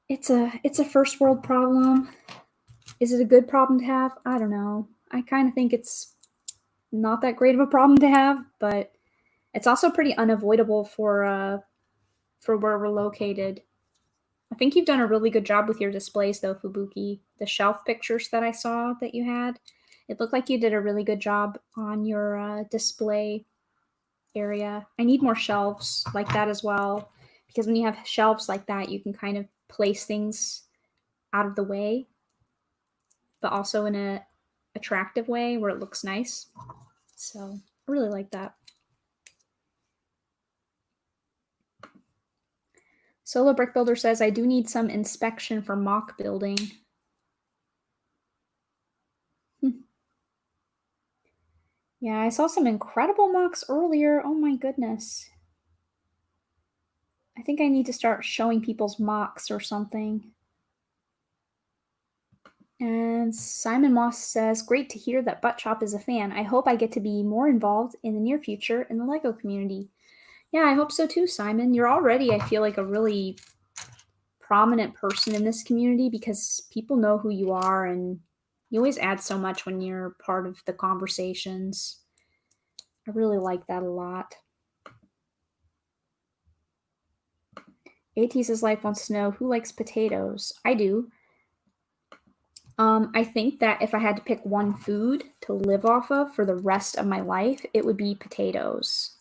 It's a first world problem. Is it a good problem to have? I don't know. I kind of think it's not that great of a problem to have, but it's also pretty unavoidable for where we're located. I think you've done a really good job with your displays, though, Fubuki. The shelf pictures that I saw that you had, it looked like you did a really good job on your display area. I need more shelves like that as well, because when you have shelves like that, you can kind of place things out of the way, but also in a attractive way where it looks nice. So I really like that. Solo Brick Builder says, I do need some inspection for mock building. Yeah, I saw some incredible mocks earlier. Oh my goodness. I think I need to start showing people's mocks or something. And Simon Moss says, great to hear that Butt Chop is a fan. I hope I get to be more involved in the near future in the Lego community. Yeah, I hope so too, Simon. You're already, I feel like, a really prominent person in this community because people know who you are and you always add so much when you're part of the conversations. I really like that a lot. AT's Life wants to know who likes potatoes. I do. I think that if I had to pick one food to live off of for the rest of my life, it would be potatoes.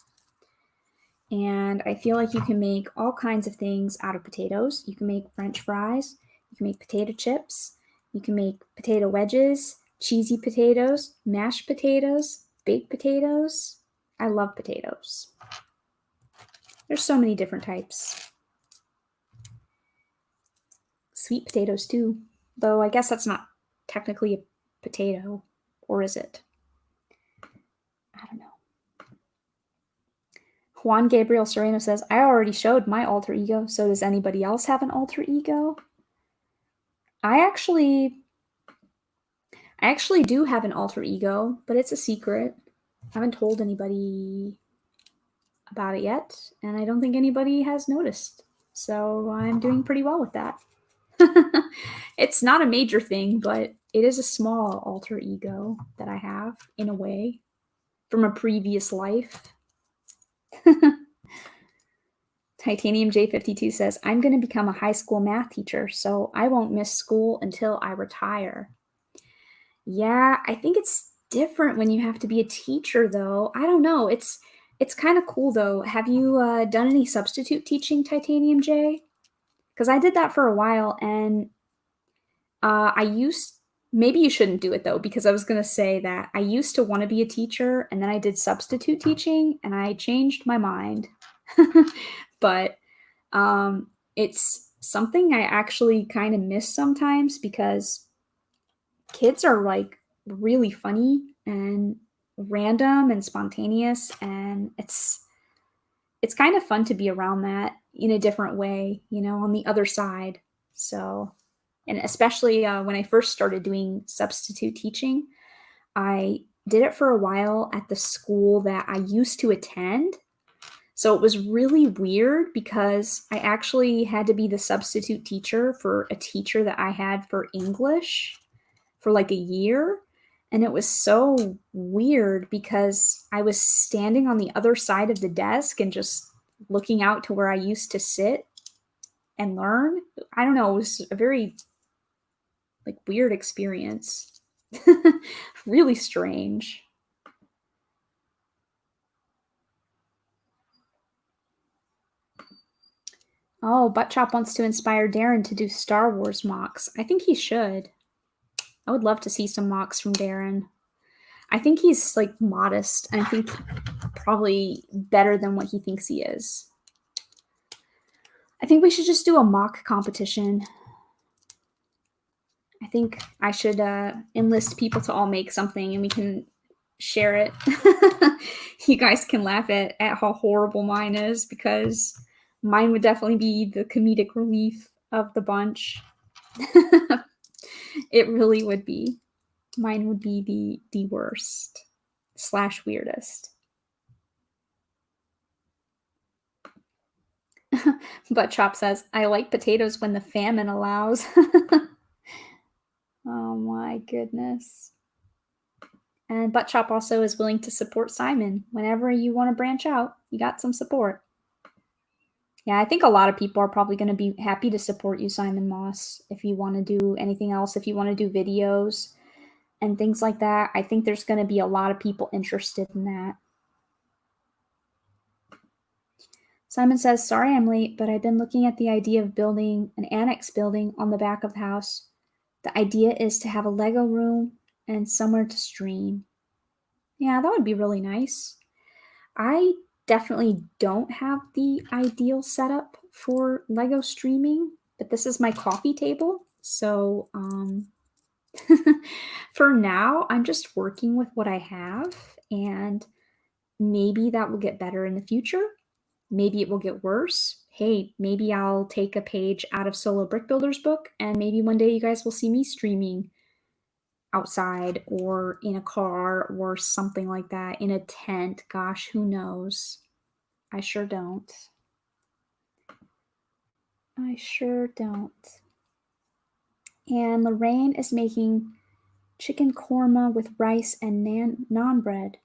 And I feel like you can make all kinds of things out of potatoes. You can make French fries, you can make potato chips, you can make potato wedges, cheesy potatoes, mashed potatoes, baked potatoes. I love potatoes. There's so many different types. Sweet potatoes too, though I guess that's not technically a potato, or is it? I don't know. Juan Gabriel Sereno says, I already showed my alter ego, so does anybody else have an alter ego? I actually do have an alter ego, but it's a secret. I haven't told anybody about it yet, and I don't think anybody has noticed. So I'm doing pretty well with that. It's not a major thing, but it is a small alter ego that I have, in a way, from a previous life. Titanium J52 says, I'm going to become a high school math teacher, so I won't miss school until I retire. Yeah, I think it's different when you have to be a teacher, though. I don't know. It's kind of cool, though. Have you done any substitute teaching, Titanium J? Because I did that for a while, and maybe you shouldn't do it, though, because I was going to say that I used to want to be a teacher, and then I did substitute teaching, and I changed my mind. But it's something I actually kind of miss sometimes because kids are like really funny and random and spontaneous, and it's kind of fun to be around that in a different way, on the other side. So, and especially when I first started doing substitute teaching, I did it for a while at the school that I used to attend. So it was really weird because I actually had to be the substitute teacher for a teacher that I had for English for like a year. And it was so weird because I was standing on the other side of the desk and just looking out to where I used to sit and learn. I don't know, it was a very weird experience. Really strange. Oh, Buttchop wants to inspire Darren to do Star Wars mocks. I think he should. I would love to see some mocks from Darren. I think he's modest, and I think probably better than what he thinks he is. I think we should just do a mock competition. I think I should enlist people to all make something, and we can share it. You guys can laugh at how horrible mine is because Mine would definitely be the comedic relief of the bunch. It really would be. Mine would be the worst / weirdest. But Chop says, I like potatoes when the famine allows. Oh my goodness. And Butt Chop also is willing to support Simon. Whenever you want to branch out, you got some support. Yeah, I think a lot of people are probably going to be happy to support you, Simon Moss, if you want to do anything else, if you want to do videos and things like that. I think there's going to be a lot of people interested in that. Simon says, sorry I'm late, but I've been looking at the idea of building an annex building on the back of the house. The idea is to have a Lego room and somewhere to stream. Yeah, that would be really nice. I definitely don't have the ideal setup for Lego streaming, but this is my coffee table. So for now, I'm just working with what I have, and maybe that will get better in the future. Maybe it will get worse. Hey, maybe I'll take a page out of Solo Brick Builder's book, and maybe one day you guys will see me streaming outside or in a car or something like that, in a tent. Gosh, who knows? I sure don't. I sure don't. And Lorraine is making chicken korma with rice and naan bread.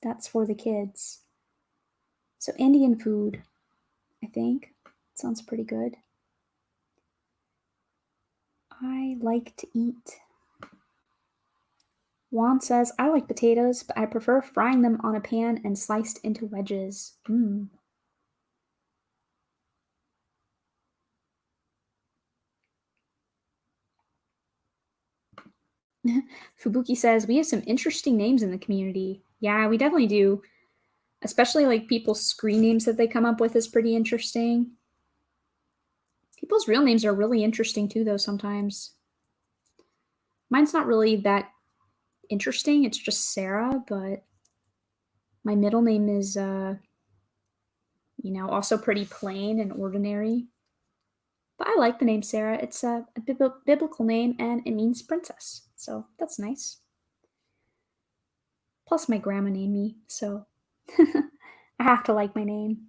That's for the kids. So Indian food, I think. Sounds pretty good. I like to eat. Juan says, I like potatoes, but I prefer frying them on a pan and sliced into wedges. Fubuki says, we have some interesting names in the community. Yeah, we definitely do. Especially like people's screen names that they come up with is pretty interesting. People's real names are really interesting too, though, sometimes. Mine's not really that interesting. It's just Sarah, but my middle name is, also pretty plain and ordinary. But I like the name Sarah. It's a biblical name and it means princess. So that's nice. Plus, my grandma named me, so I have to like my name.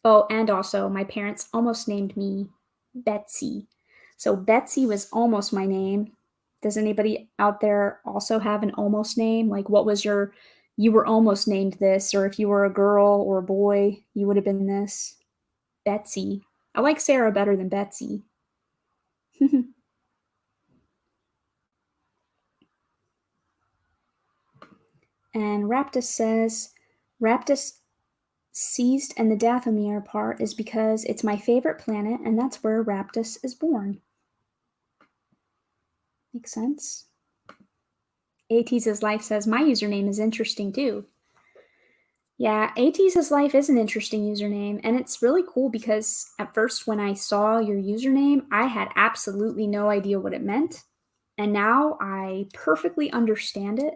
Oh, and also, my parents almost named me Betsy. So Betsy was almost my name. Does anybody out there also have an almost name? Like, what was you were almost named this, or if you were a girl or a boy, you would have been this? Betsy. I like Sarah better than Betsy. And Raptus says, Raptus seized and the Dathomir part is because it's my favorite planet and that's where Raptus is born. Makes sense. AT's Life says, my username is interesting too. Yeah, AT's Life is an interesting username, and it's really cool because at first when I saw your username, I had absolutely no idea what it meant, and now I perfectly understand it.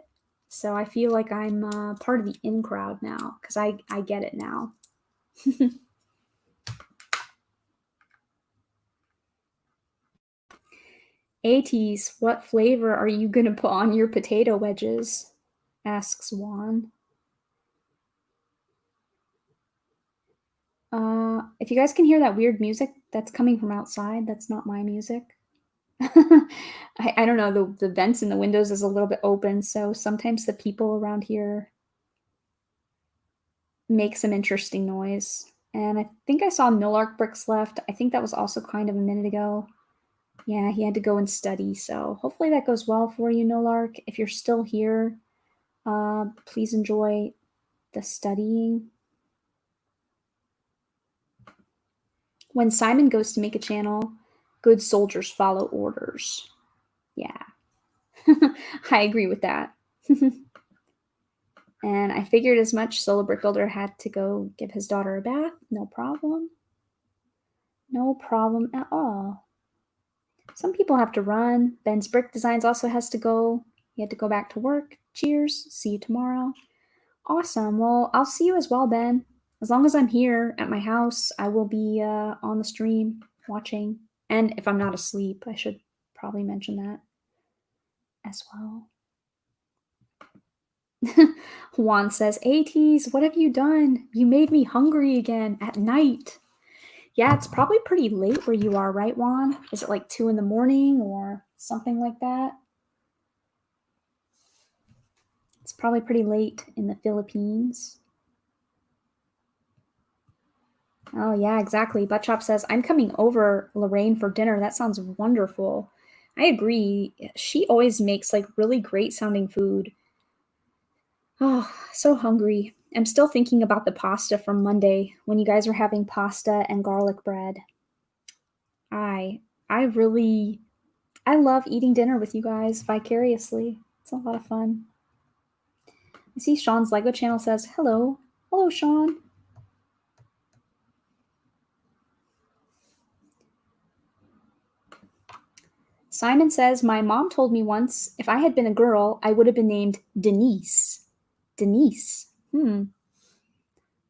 So I feel like I'm part of the in crowd now because I get it now. AT's, what flavor are you going to put on your potato wedges? Asks Juan. If you guys can hear that weird music that's coming from outside, that's not my music. I don't know, the vents in the windows is a little bit open, so sometimes the people around here make some interesting noise. And I think I saw Nolark Bricks left. I think that was also kind of a minute ago. Yeah, he had to go and study, so hopefully that goes well for you, Nolark. If you're still here, please enjoy the studying. When Simon goes to make a channel, good soldiers follow orders. Yeah, I agree with that. And I figured as much. Solo Brick Builder had to go give his daughter a bath. No problem. No problem at all. Some people have to run. Ben's Brick Designs also has to go. He had to go back to work. Cheers. See you tomorrow. Awesome. Well, I'll see you as well, Ben. As long as I'm here at my house, I will be on the stream watching. And if I'm not asleep, I should probably mention that as well. Juan says, "ATs, what have you done? You made me hungry again at night." Yeah, it's probably pretty late where you are, right, Juan? Is it like 2 in the morning or something like that? It's probably pretty late in the Philippines. Oh, yeah, exactly. Buttchop says, "I'm coming over, Lorraine, for dinner. That sounds wonderful." I agree. She always makes like really great sounding food. Oh, so hungry. I'm still thinking about the pasta from Monday when you guys were having pasta and garlic bread. I I really I love eating dinner with you guys vicariously. It's a lot of fun. I see Sean's Lego channel says, "Hello." Hello, Sean. Simon says, "My mom told me once if I had been a girl, I would have been named Denise." Denise.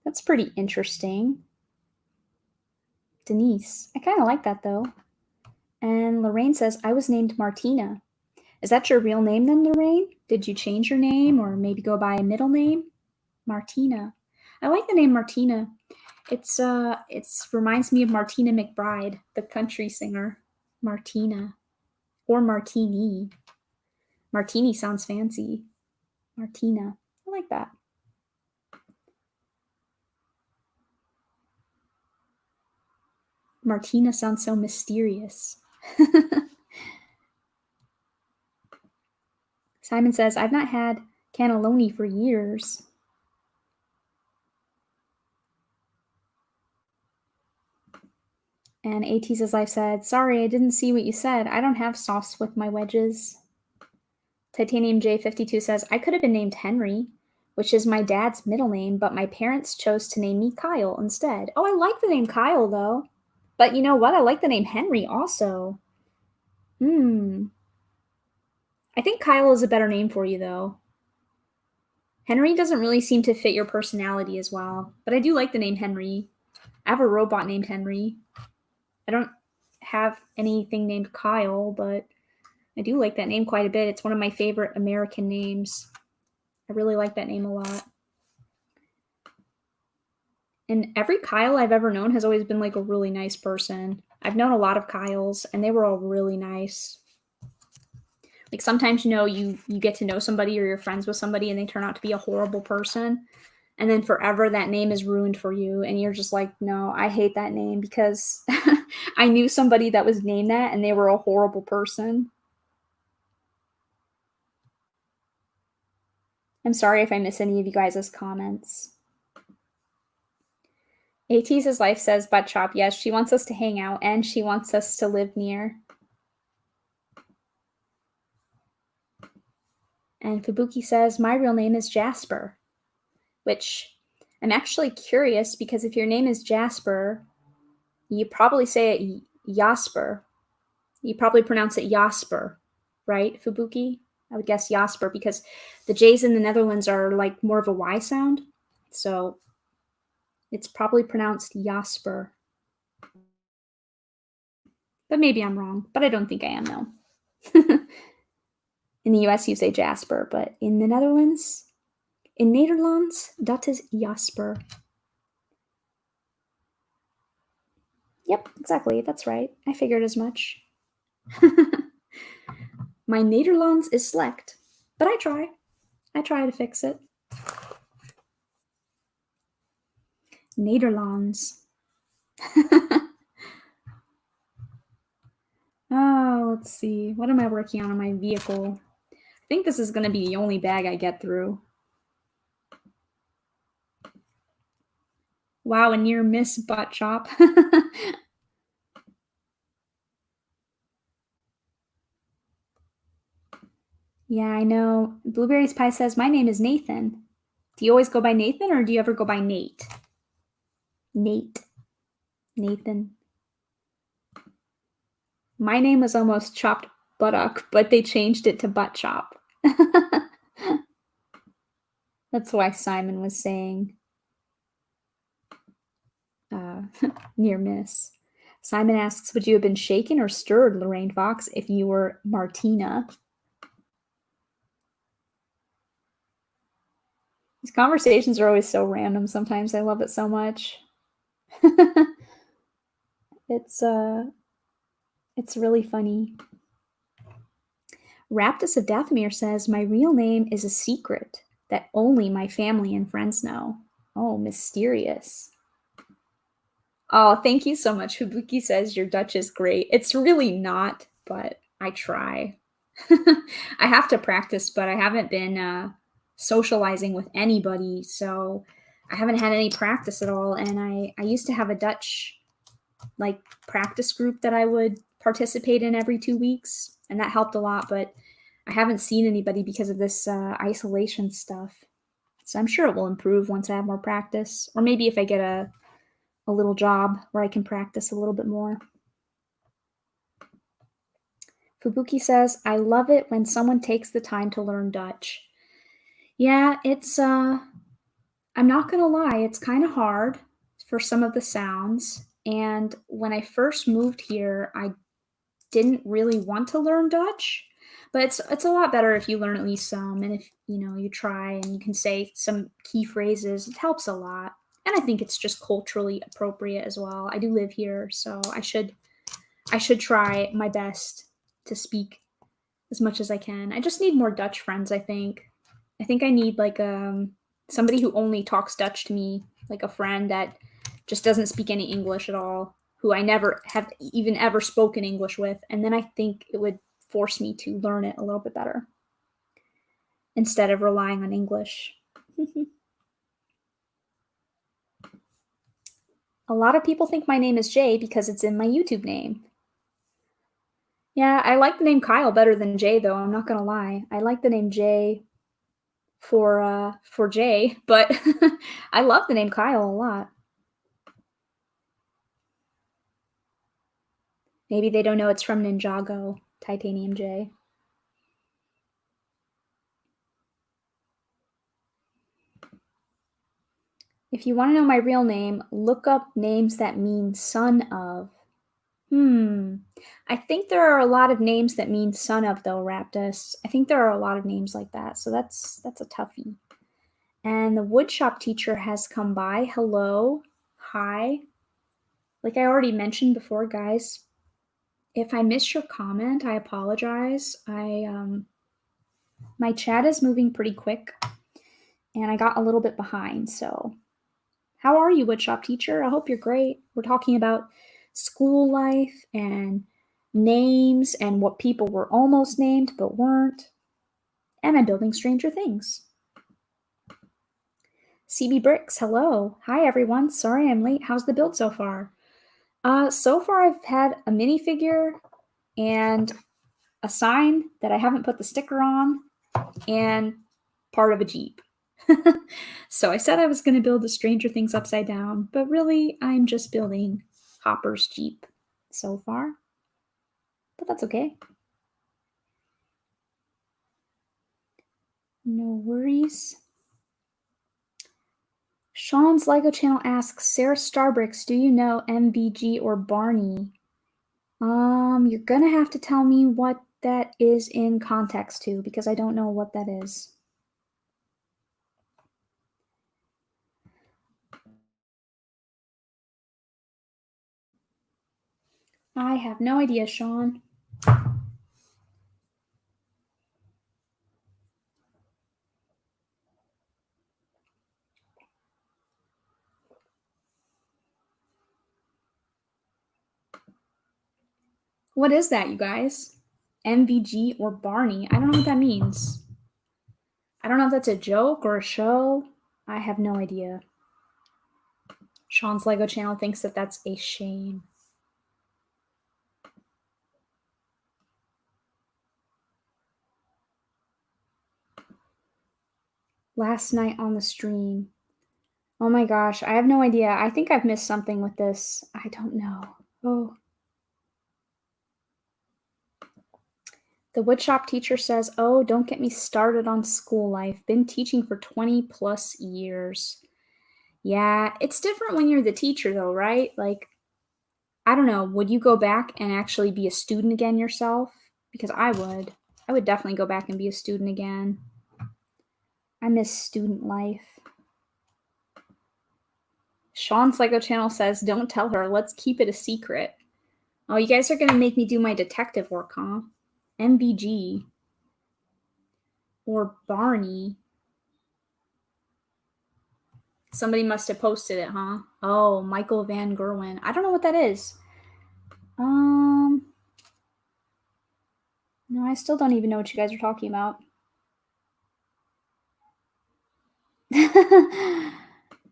That's pretty interesting. Denise. I kind of like that though. And Lorraine says, "I was named Martina." Is that your real name then, Lorraine? Did you change your name or maybe go by a middle name? Martina. I like the name Martina. It's reminds me of Martina McBride, the country singer. Martina. Or Martini. Martini sounds fancy. Martina. I like that. Martina sounds so mysterious. Simon says, "I've not had cannelloni for years." And AT says, "I said, sorry, I didn't see what you said. I don't have sauce with my wedges." Titanium J52 says, "I could have been named Henry, which is my dad's middle name, but my parents chose to name me Kyle instead." Oh, I like the name Kyle, though. But you know what? I like the name Henry also. I think Kyle is a better name for you, though. Henry doesn't really seem to fit your personality as well, but I do like the name Henry. I have a robot named Henry. I don't have anything named Kyle, but I do like that name quite a bit. It's one of my favorite American names. I really like that name a lot. And every Kyle I've ever known has always been like a really nice person. I've known a lot of Kyles and they were all really nice. Like sometimes you get to know somebody or you're friends with somebody and they turn out to be a horrible person. And then forever that name is ruined for you and you're just like, "No, I hate that name because I knew somebody that was named that and they were a horrible person." I'm sorry if I miss any of you guys' comments. AT's life says butt chop. Yes, she wants us to hang out and she wants us to live near. And Fubuki says, "My real name is Jasper," which I'm actually curious because if your name is Jasper, you probably say it Jasper. You probably pronounce it Jasper, right, Fubuki? I would guess Jasper because the J's in the Netherlands are like more of a Y sound. So it's probably pronounced Jasper. But maybe I'm wrong, but I don't think I am though. In the US, you say Jasper, but in the Netherlands, in Nederlands, dat is Jasper. Yep, exactly. That's right. I figured as much. My Nederlands is slecht, but I try. I try to fix it. Nederlands. Oh, let's see. What am I working on in my vehicle? I think this is going to be the only bag I get through. Wow, a near miss butt chop. Yeah, I know. Blueberries Pie says, "My name is Nathan." Do you always go by Nathan or do you ever go by Nate? Nate. Nathan. My name was almost Chopped Buttock, but they changed it to Butt Chop. That's why Simon was saying. Near miss. Simon asks, would you have been shaken or stirred, Lorraine Fox, if you were Martina? These conversations are always so random sometimes. I love it so much. It's really funny. Raptus of Dathomir says, my real name is a secret that only my family and friends know. Oh, mysterious. Oh, thank you so much. Fubuki says your Dutch is great. It's really not, but I try. I have to practice, but I haven't been socializing with anybody, so I haven't had any practice at all. And I used to have a Dutch like practice group that I would participate in every 2 weeks, and that helped a lot. But I haven't seen anybody because of this isolation stuff. So I'm sure it will improve once I have more practice, or maybe if I get a little job where I can practice a little bit more. Fubuki says, I love it when someone takes the time to learn Dutch. Yeah, it's, I'm not gonna lie, it's kind of hard for some of the sounds. And when I first moved here, I didn't really want to learn Dutch, but it's a lot better if you learn at least some, and if you try and you can say some key phrases, it helps a lot. And I think it's just culturally appropriate as well. I do live here, so I should try my best to speak as much as I can. I just need more Dutch friends, I think. I think I need like somebody who only talks Dutch to me, like a friend that just doesn't speak any English at all, who I never have even ever spoken English with, and then I think it would force me to learn it a little bit better instead of relying on English. A lot of people think my name is Jay because it's in my YouTube name. Yeah, I like the name Kyle better than Jay, though. I'm not gonna lie. I like the name Jay for Jay, but I love the name Kyle a lot. Maybe they don't know it's from Ninjago, Titanium J. If you want to know my real name, look up names that mean son of. I think there are a lot of names that mean son of, though, Raptus. I think there are a lot of names like that, so that's a toughie. And the woodshop teacher has come by. Hello. Hi. Like I already mentioned before, guys, if I missed your comment, I apologize. My chat is moving pretty quick, and I got a little bit behind, so how are you, woodshop teacher? I hope you're great. We're talking about school life and names and what people were almost named but weren't. And I'm building Stranger Things. CB Bricks, hello. Hi, everyone. Sorry I'm late. How's the build so far? So far I've had a minifigure and a sign that I haven't put the sticker on and part of a Jeep. So I said I was going to build the Stranger Things upside down, but really I'm just building Hopper's Jeep so far. But that's okay. No worries. Sean's Lego channel asks, SaraStarBricks, do you know MVG or Barney? You're gonna have to tell me what that is in context to, because I don't know what that is. I have no idea, Sean. What is that, you guys? MVG or Barney? I don't know what that means. I don't know if that's a joke or a show. I have no idea. Sean's Lego channel thinks that that's a shame. Last night on the stream. Oh my gosh, I have no idea. I think I've missed something with this. I don't know. Oh. The woodshop teacher says, oh, don't get me started on school life. Been teaching for 20 plus years. Yeah, it's different when you're the teacher though, right? Like, I don't know, would you go back and actually be a student again yourself? Because I would. I would definitely go back and be a student again. I miss student life. Sean's Lego channel says, don't tell her. Let's keep it a secret. Oh, you guys are going to make me do my detective work, huh? MVG. Or Barney. Somebody must have posted it, huh? Oh, Michael Van Gerwen. I don't know what that is. No, I still don't even know what you guys are talking about.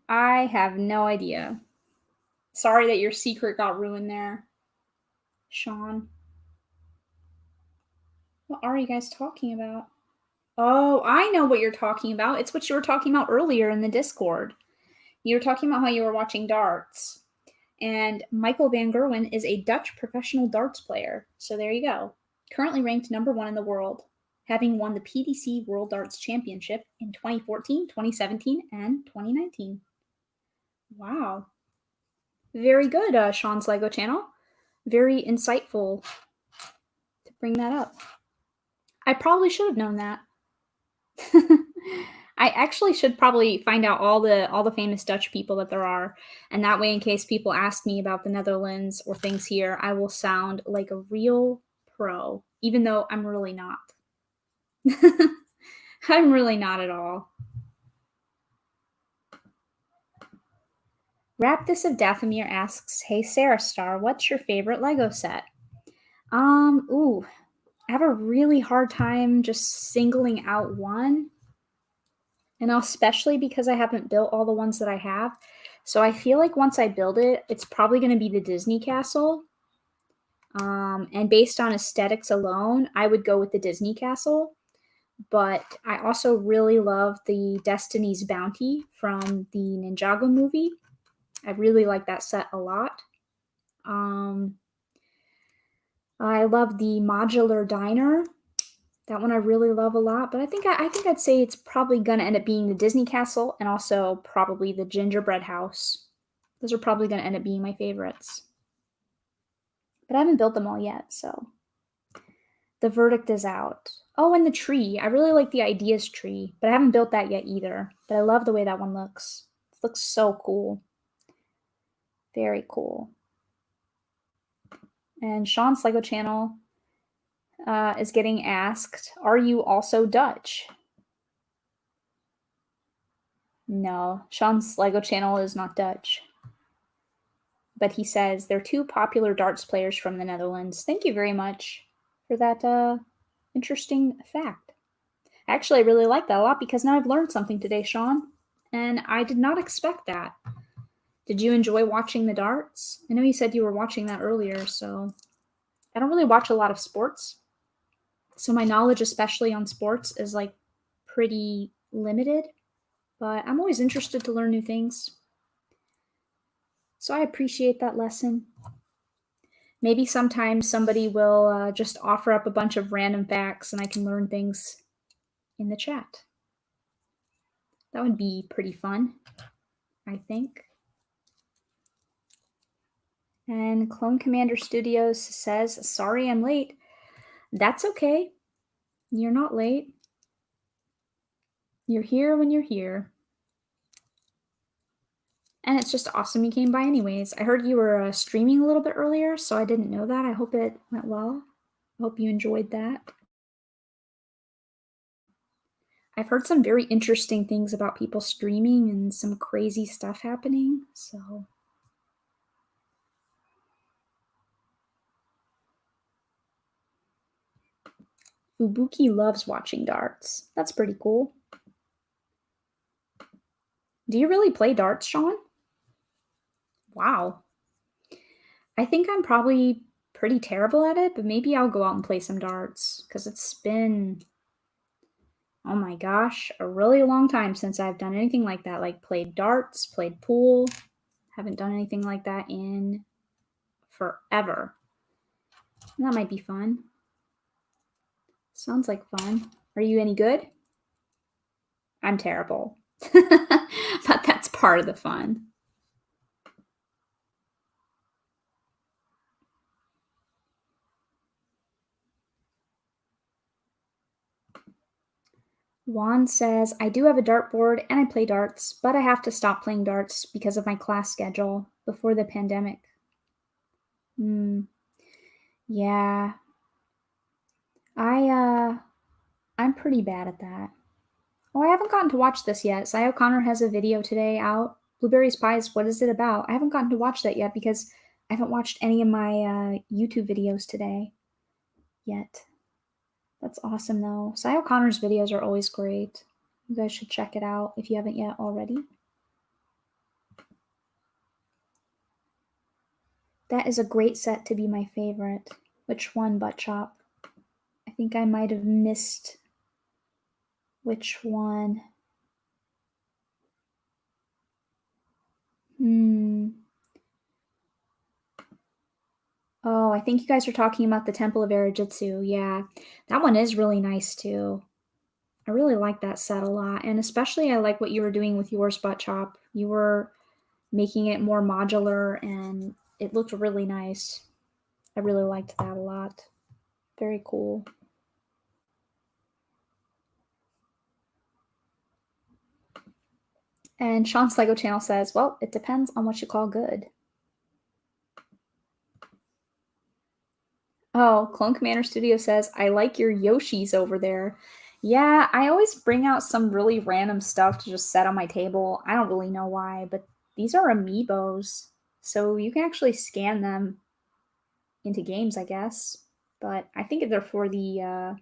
I have no idea. Sorry that your secret got ruined there, Sean. What are you guys talking about? Oh, I know what you're talking about. It's what you were talking about earlier in the Discord. You were talking about how you were watching darts. And Michael Van Gerwen is a Dutch professional darts player. So there you go. Currently ranked #1 in the world, having won the PDC World Darts Championship in 2014, 2017, and 2019. Wow. Very good, Sean's Lego channel. Very insightful to bring that up. I probably should have known that. I actually should probably find out all the famous Dutch people that there are, and that way, in case people ask me about the Netherlands or things here, I will sound like a real pro, even though I'm really not. I'm really not at all. Raptus of Dathomir asks, "Hey SaraStar, what's your favorite Lego set?" Ooh, I have a really hard time just singling out one. And especially because I haven't built all the ones that I have. So I feel like once I build it, it's probably going to be the Disney Castle. And based on aesthetics alone, I would go with the Disney Castle. But I also really love the Destiny's Bounty from the Ninjago movie. I really like that set a lot. I love the Modular Diner. That one I really love a lot, but I think I'd say it's probably gonna end up being the Disney Castle and also probably the Gingerbread House. Those are probably gonna end up being my favorites. But I haven't built them all yet, so the verdict is out. Oh, and the tree. I really like the Ideas tree, but I haven't built that yet either. But I love the way that one looks. It looks so cool. Very cool. And Sean's Lego channel is getting asked, "Are you also Dutch?" No, Sean's Lego channel is not Dutch. But he says they're two popular darts players from the Netherlands. Thank you very much for that interesting fact. Actually, I really like that a lot because now I've learned something today, Sean, and I did not expect that. Did you enjoy watching the darts? I know you said you were watching that earlier, so I don't really watch a lot of sports. So my knowledge, especially on sports, is like pretty limited, but I'm always interested to learn new things. So I appreciate that lesson. Maybe sometimes somebody will just offer up a bunch of random facts and I can learn things in the chat. That would be pretty fun, I think. And Clone Commander Studios says, "Sorry I'm late." That's okay. You're not late. You're here when you're here. And it's just awesome you came by anyways. I heard you were streaming a little bit earlier, so I didn't know that. I hope it went well. I hope you enjoyed that. I've heard some very interesting things about people streaming and some crazy stuff happening, so Fubuki loves watching darts. That's pretty cool. Do you really play darts, Sean? Wow. I think I'm probably pretty terrible at it, but maybe I'll go out and play some darts because it's been, oh my gosh, a really long time since I've done anything like that. Like played darts, played pool. Haven't done anything like that in forever. That might be fun. Sounds like fun. Are you any good? I'm terrible. But that's part of the fun. Juan says, I do have a dartboard and I play darts, but I have to stop playing darts because of my class schedule before the pandemic. Yeah. I'm pretty bad at that. Oh, I haven't gotten to watch this yet. Cy O'Connor has a video today out. Blueberries Pies, what is it about? I haven't gotten to watch that yet because I haven't watched any of my YouTube videos today yet. That's awesome, though. Cy O'Connor's videos are always great. You guys should check it out if you haven't yet already. That is a great set to be my favorite. Which one, Butt Chop? I think I might have missed which one. Oh, I think you guys are talking about the Temple of Erijitsu. Yeah, that one is really nice too. I really like that set a lot, and especially I like what you were doing with yours, Butt Chop. You were making it more modular, and it looked really nice. I really liked that a lot. Very cool. And Sean's Lego channel says, well, it depends on what you call good. Oh, Clone Commander Studio says, I like your Yoshis over there. Yeah, I always bring out some really random stuff to just set on my table. I don't really know why, but these are amiibos. So you can actually scan them into games, I guess. But I think they're for the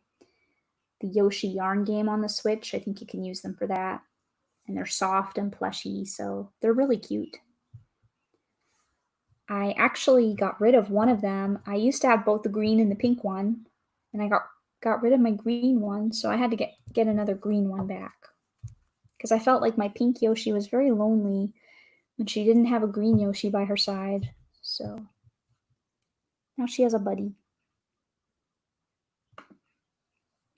Yoshi Yarn game on the Switch. I think you can use them for that. And they're soft and plushy, so they're really cute. I actually got rid of one of them. I used to have both the green and the pink one, and I got rid of my green one, so I had to get another green one back. Because I felt like my pink Yoshi was very lonely when she didn't have a green Yoshi by her side. So now she has a buddy.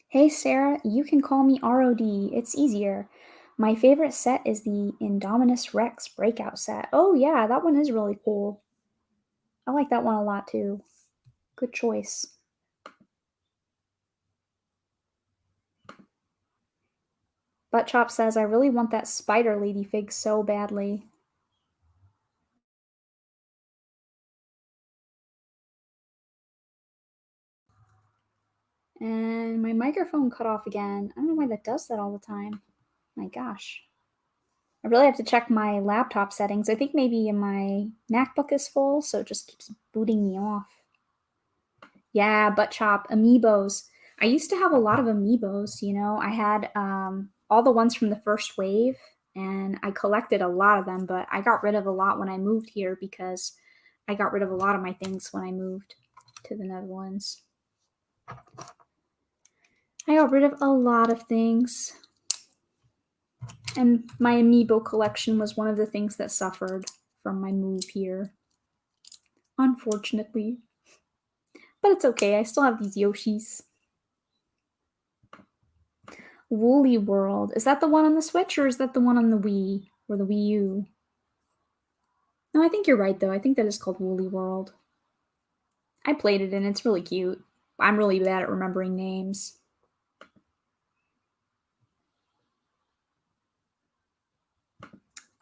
Hey Sarah, you can call me ROD. It's easier. My favorite set is the Indominus Rex Breakout set. Oh yeah, that one is really cool. I like that one a lot too. Good choice. Butt Chop says, I really want that spider lady fig so badly. And my microphone cut off again. I don't know why that does that all the time. My gosh. I really have to check my laptop settings. I think maybe my MacBook is full, so it just keeps booting me off. Yeah, Butt Chop, amiibos. I used to have a lot of amiibos, you know. I had all the ones from the first wave, and I collected a lot of them, but I got rid of a lot when I moved here because I got rid of a lot of my things when I moved to the Netherlands. I got rid of a lot of things. And my amiibo collection was one of the things that suffered from my move here. Unfortunately. But it's okay, I still have these Yoshis. Woolly World. Is that the one on the Switch or is that the one on the Wii or the Wii U? No, I think you're right though. I think that is called Woolly World. I played it and it's really cute. I'm really bad at remembering names.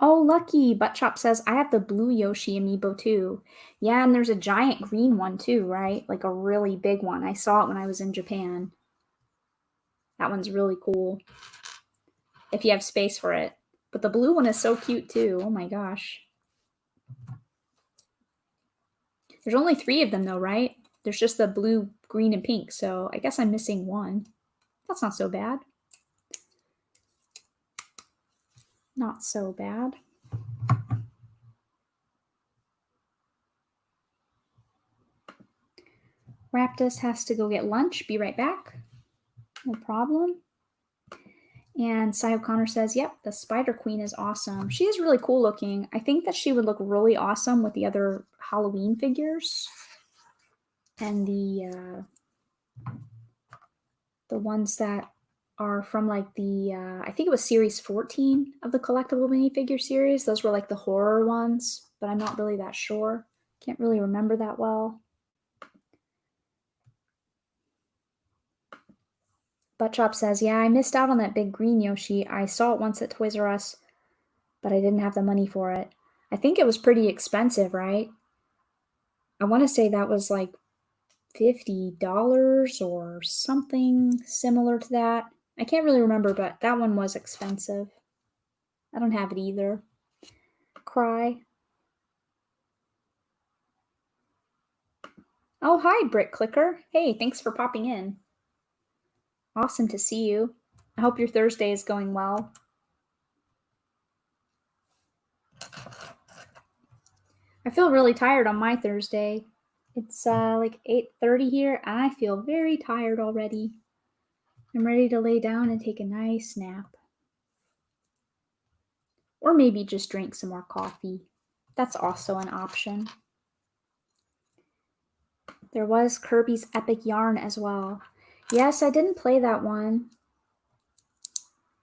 Oh, lucky. Butt Chop says, I have the blue Yoshi amiibo too. Yeah, and there's a giant green one too, right? Like a really big one. I saw it when I was in Japan. That one's really cool. If you have space for it. But the blue one is so cute too. Oh my gosh. There's only 3 of them though, right? There's just the blue, green, and pink, so I guess I'm missing one. That's not so bad. Not so bad. Raptus has to go get lunch. Be right back. No problem. And Cy O'Connor says, yep, the Spider Queen is awesome. She is really cool looking. I think that she would look really awesome with the other Halloween figures. And the ones that are from like the, I think it was series 14 of the collectible minifigure series. Those were like the horror ones, but I'm not really that sure. Can't really remember that well. Buttchop says, yeah, I missed out on that big green Yoshi. I saw it once at Toys R Us, but I didn't have the money for it. I think it was pretty expensive, right? I want to say that was like $50 or something similar to that. I can't really remember, but that one was expensive. I don't have it either. Cry. Oh, hi, Brick Clicker. Hey, thanks for popping in. Awesome to see you. I hope your Thursday is going well. I feel really tired on my Thursday. It's like 8:30 here, and I feel very tired already. I'm ready to lay down and take a nice nap. Or maybe just drink some more coffee. That's also an option. There was Kirby's Epic Yarn as well. Yes, I didn't play that one.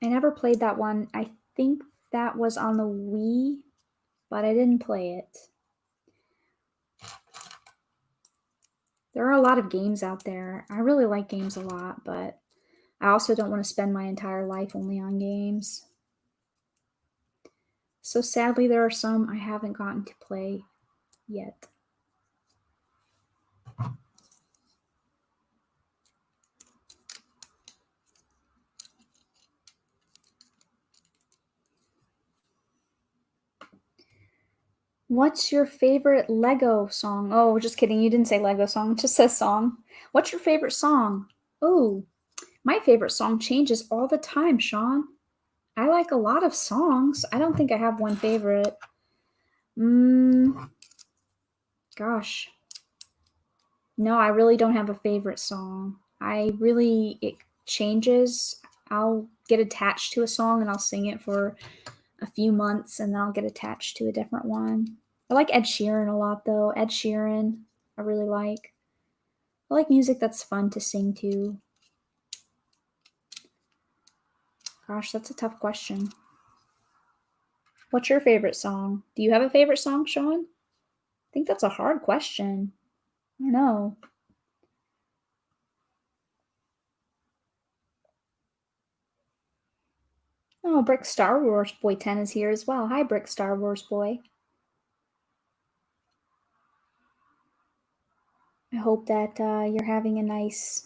I never played that one. I think that was on the Wii, but I didn't play it. There are a lot of games out there. I really like games a lot, but I also don't want to spend my entire life only on games. So sadly, there are some I haven't gotten to play yet. What's your favorite Lego song? Oh, just kidding. You didn't say Lego song. It just says song. What's your favorite song? Oh, my favorite song changes all the time, Sean. I like a lot of songs. I don't think I have one favorite. Gosh. No, I really don't have a favorite song. It changes. I'll get attached to a song and I'll sing it for a few months and then I'll get attached to a different one. I like Ed Sheeran a lot though. Ed Sheeran, I really like. I like music that's fun to sing to. Gosh, that's a tough question. What's your favorite song? Do you have a favorite song, Sean? I think that's a hard question. I don't know. Oh, Brick Star Wars Boy 10 is here as well. Hi, Brick Star Wars Boy. I hope that you're having a nice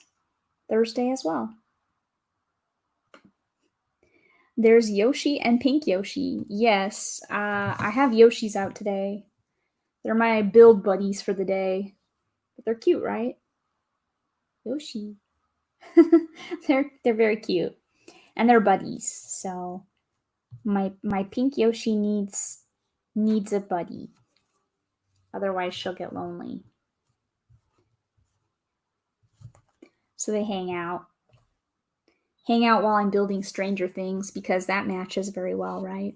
Thursday as well. There's Yoshi and Pink Yoshi. Yes, I have Yoshis out today. They're my build buddies for the day. But they're cute, right? Yoshi. they're very cute. And they're buddies. So my Pink Yoshi needs a buddy. Otherwise she'll get lonely. So they hang out. Hang out while I'm building Stranger Things because that matches very well, right?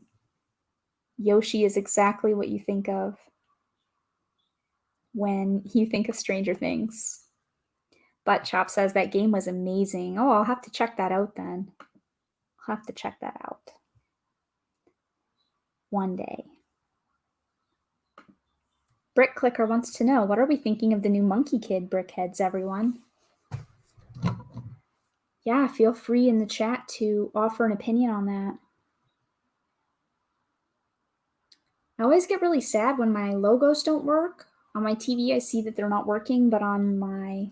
Yoshi is exactly what you think of when you think of Stranger Things. But Chop says that game was amazing. Oh, I'll have to check that out then. I'll have to check that out one day. Brick Clicker wants to know, what are we thinking of the new Monkey Kid Brickheads, everyone? Yeah, feel free in the chat to offer an opinion on that. I always get really sad when my logos don't work. On my TV, I see that they're not working, but on my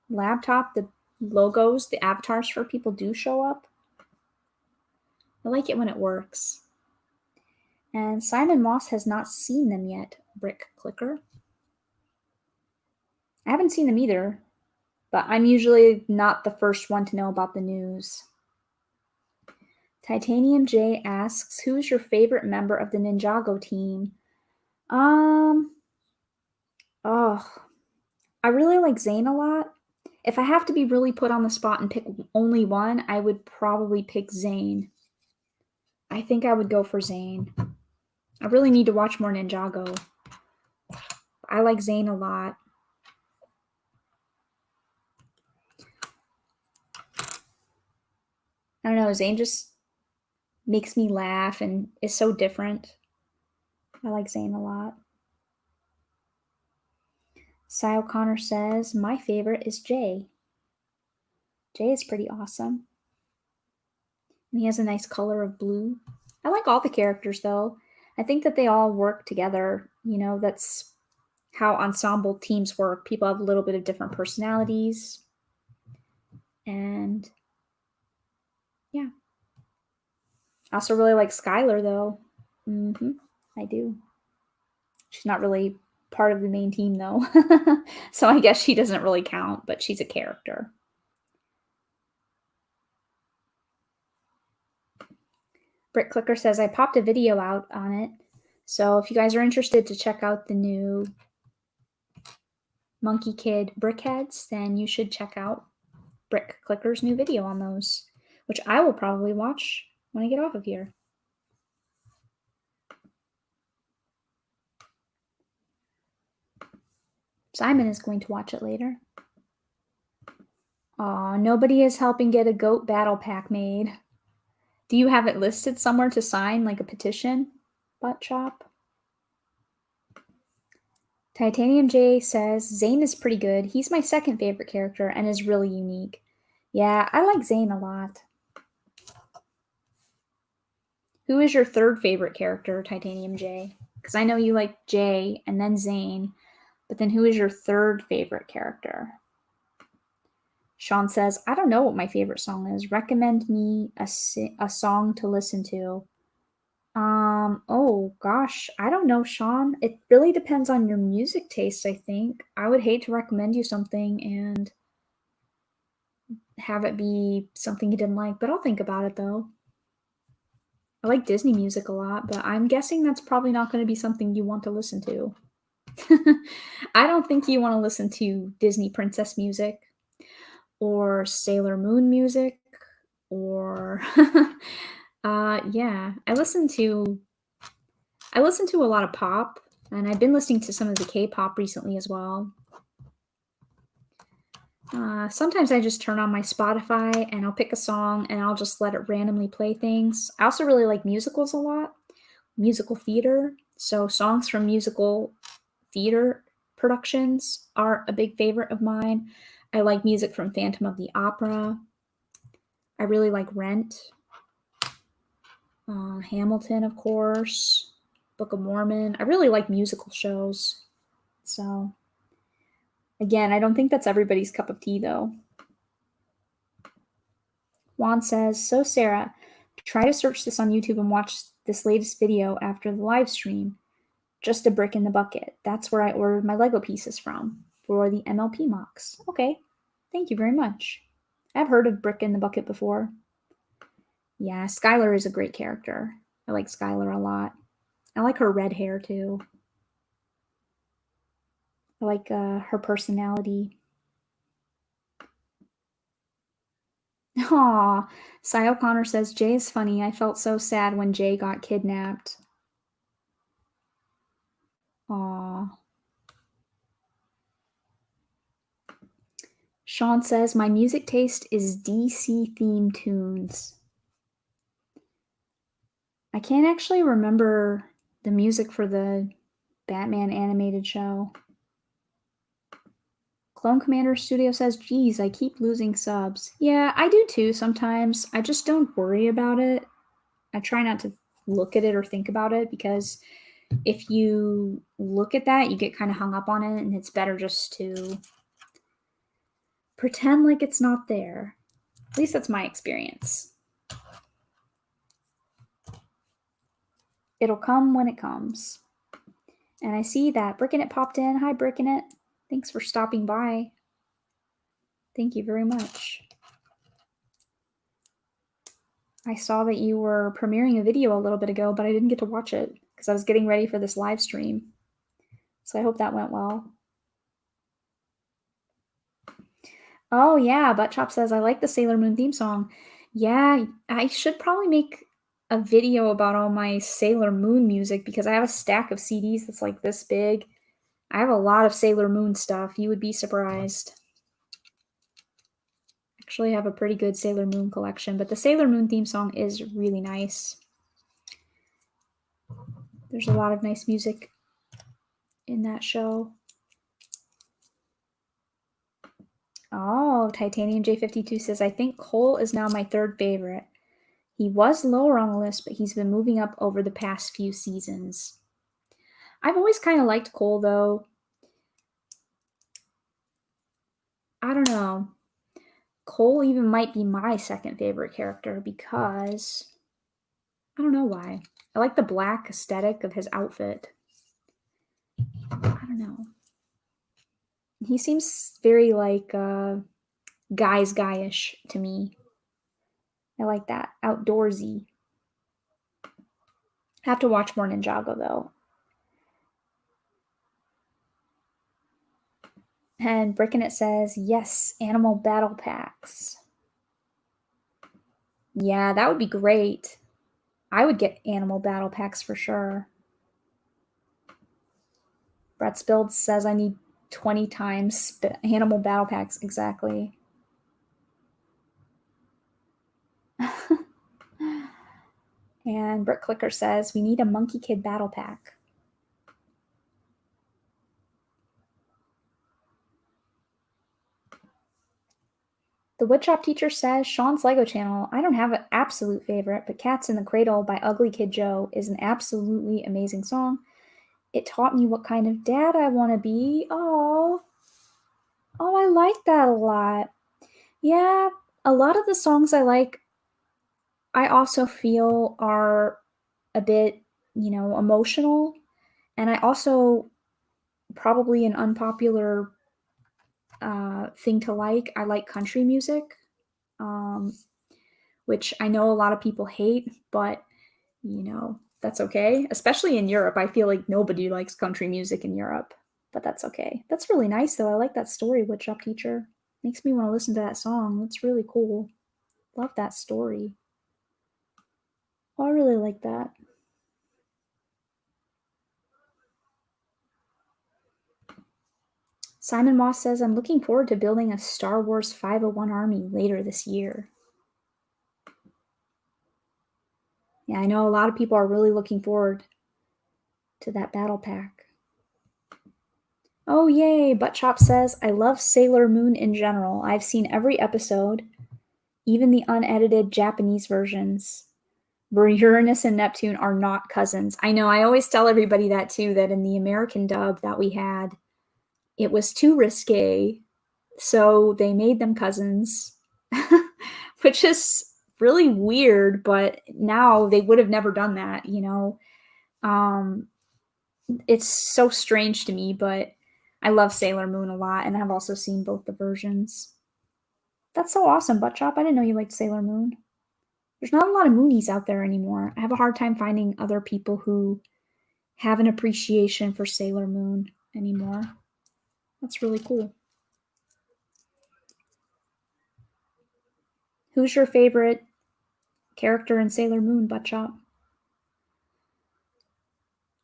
laptop, the logos, the avatars for people do show up. I like it when it works. And Simon Moss has not seen them yet, Brick Clicker. I haven't seen them either, but I'm usually not the first one to know about the news. Titanium J asks, who's your favorite member of the Ninjago team? I really like Zane a lot. If I have to be really put on the spot and pick only one, I would probably pick Zane. I think I would go for Zane. I really need to watch more Ninjago. I like Zane a lot. I don't know, Zane just makes me laugh and is so different. I like Zane a lot. Cy O'Connor says, my favorite is Jay. Jay is pretty awesome. And he has a nice color of blue. I like all the characters, though. I think that they all work together. You know, that's how ensemble teams work. People have a little bit of different personalities. And yeah. I also really like Skylar, though. I do. She's not really part of the main team, though. So I guess she doesn't really count, but she's a character. Brick Clicker says, I popped a video out on it. So if you guys are interested to check out the new Monkey Kid Brickheads, then you should check out Brick Clicker's new video on those, which I will probably watch when I get off of here. Simon is going to watch it later. Aw, nobody is helping get a goat battle pack made. Do you have it listed somewhere to sign, like a petition, Butt Chop? Titanium J says, Zane is pretty good. He's my second favorite character and is really unique. Yeah, I like Zane a lot. Who is your third favorite character, Titanium J? Because I know you like Jay and then Zane, but then who is your third favorite character? Sean says, I don't know what my favorite song is. Recommend me a song to listen to. Oh gosh, I don't know, Sean. It really depends on your music taste, I think. I would hate to recommend you something and have it be something you didn't like, but I'll think about it though. I like Disney music a lot, but I'm guessing that's probably not going to be something you want to listen to. I don't think you want to listen to Disney princess music or Sailor Moon music or yeah, I listen to a lot of pop, and I've been listening to some of the K-pop recently as well. Sometimes I just turn on my Spotify and I'll pick a song and I'll just let it randomly play things. I also really like musicals a lot, musical theater. So songs from musical theater productions are a big favorite of mine. I like music from Phantom of the Opera. I really like Rent. Hamilton, of course. Book of Mormon. I really like musical shows. So, again, I don't think that's everybody's cup of tea, though. Juan says, so Sarah, try to search this on YouTube and watch this latest video after the live stream. Just a brick in the bucket. That's where I ordered my Lego pieces from for the MLP mocks. Okay, thank you very much. I've heard of Brick in the Bucket before. Yeah, Skylar is a great character. I like Skylar a lot. I like her red hair too. I like her personality. Aw, Cy O'Connor says, Jay is funny. I felt so sad when Jay got kidnapped. Aw. Sean says, my music taste is DC theme tunes. I can't actually remember the music for the Batman animated show. Clone Commander Studio says, geez, I keep losing subs. Yeah, I do too sometimes. I just don't worry about it. I try not to look at it or think about it, because if you look at that, you get kind of hung up on it, and it's better just to pretend like it's not there. At least that's my experience. It'll come when it comes. And I see that Brickin' It popped in. Hi, Brickin' It. Thanks for stopping by. Thank you very much. I saw that you were premiering a video a little bit ago, but I didn't get to watch it because I was getting ready for this live stream. So I hope that went well. Oh yeah, Buttchop says, I like the Sailor Moon theme song. Yeah, I should probably make a video about all my Sailor Moon music, because I have a stack of CDs that's like this big. I have a lot of Sailor Moon stuff. You would be surprised. Actually have a pretty good Sailor Moon collection, but the Sailor Moon theme song is really nice. There's a lot of nice music in that show. Oh, Titanium J52 says, I think Cole is now my third favorite. He was lower on the list, but he's been moving up over the past few seasons. I've always kind of liked Cole, though. I don't know. Cole even might be my second favorite character because I don't know why. I like the black aesthetic of his outfit. I don't know. He seems very like guyish to me. I like that. Outdoorsy. I have to watch more Ninjago though. And Brickinet says, yes, animal battle packs. Yeah, that would be great. I would get animal battle packs for sure. Brett's Build says I need 20 times animal battle packs. Exactly. And Brick Clicker says we need a Monkey Kid battle pack. The Woodshop Teacher says Sean's Lego channel. I don't have an absolute favorite, but Cats in the Cradle by Ugly Kid Joe is an absolutely amazing song. It taught me what kind of dad I want to be. Oh, I like that a lot. Yeah, a lot of the songs I like, I also feel are a bit, emotional. And I also, probably an unpopular thing to like, I like country music, which I know a lot of people hate, but, that's okay. Especially in Europe. I feel like nobody likes country music in Europe, but that's okay. That's really nice, though. I like that story, Woodshop Teacher. Makes me want to listen to that song. That's really cool. Love that story. Oh, I really like that. Simon Moss says, I'm looking forward to building a Star Wars 501 army later this year. Yeah, I know a lot of people are really looking forward to that battle pack. Oh, yay! Buttchop says, I love Sailor Moon in general. I've seen every episode, even the unedited Japanese versions, where Uranus and Neptune are not cousins. I know, I always tell everybody that too, that in the American dub that we had, it was too risque, so they made them cousins, which is really weird, but now they would have never done that, It's so strange to me, but I love Sailor Moon a lot, and I've also seen both the versions. That's so awesome, Buttchop. I didn't know you liked Sailor Moon. There's not a lot of Moonies out there anymore. I have a hard time finding other people who have an appreciation for Sailor Moon anymore. That's really cool. Who's your favorite character in Sailor Moon, Buttchop?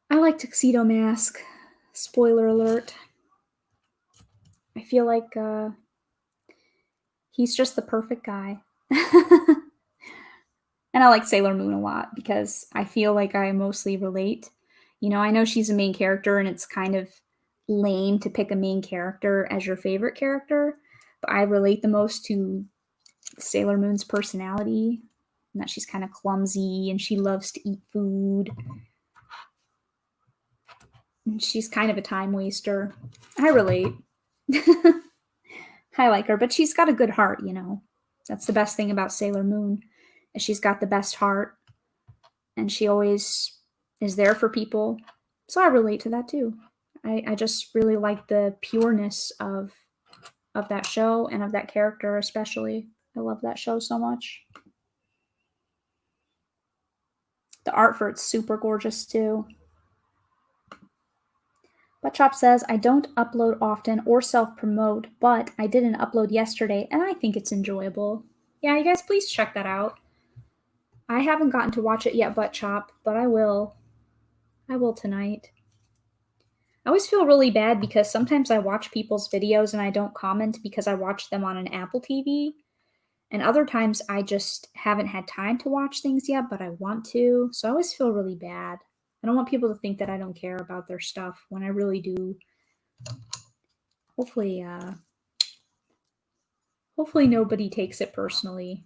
I like Tuxedo Mask. Spoiler alert. I feel like he's just the perfect guy. And I like Sailor Moon a lot because I feel like I mostly relate. I know she's a main character and it's kind of lame to pick a main character as your favorite character, but I relate the most to Sailor Moon's personality and that she's kind of clumsy and she loves to eat food. And she's kind of a time waster. I relate. I like her, but she's got a good heart, That's the best thing about Sailor Moon. Is she's got the best heart and she always is there for people. So I relate to that too. I just really like the pureness of that show and of that character especially. I love that show so much. The art for it's super gorgeous too. Buttchop says, I don't upload often or self-promote, but I did an upload yesterday and I think it's enjoyable. Yeah, you guys please check that out. I haven't gotten to watch it yet, Buttchop, but I will. I will tonight. I always feel really bad because sometimes I watch people's videos and I don't comment because I watch them on an Apple TV. And other times I just haven't had time to watch things yet, but I want to. So I always feel really bad. I don't want people to think that I don't care about their stuff when I really do. Hopefully, hopefully nobody takes it personally.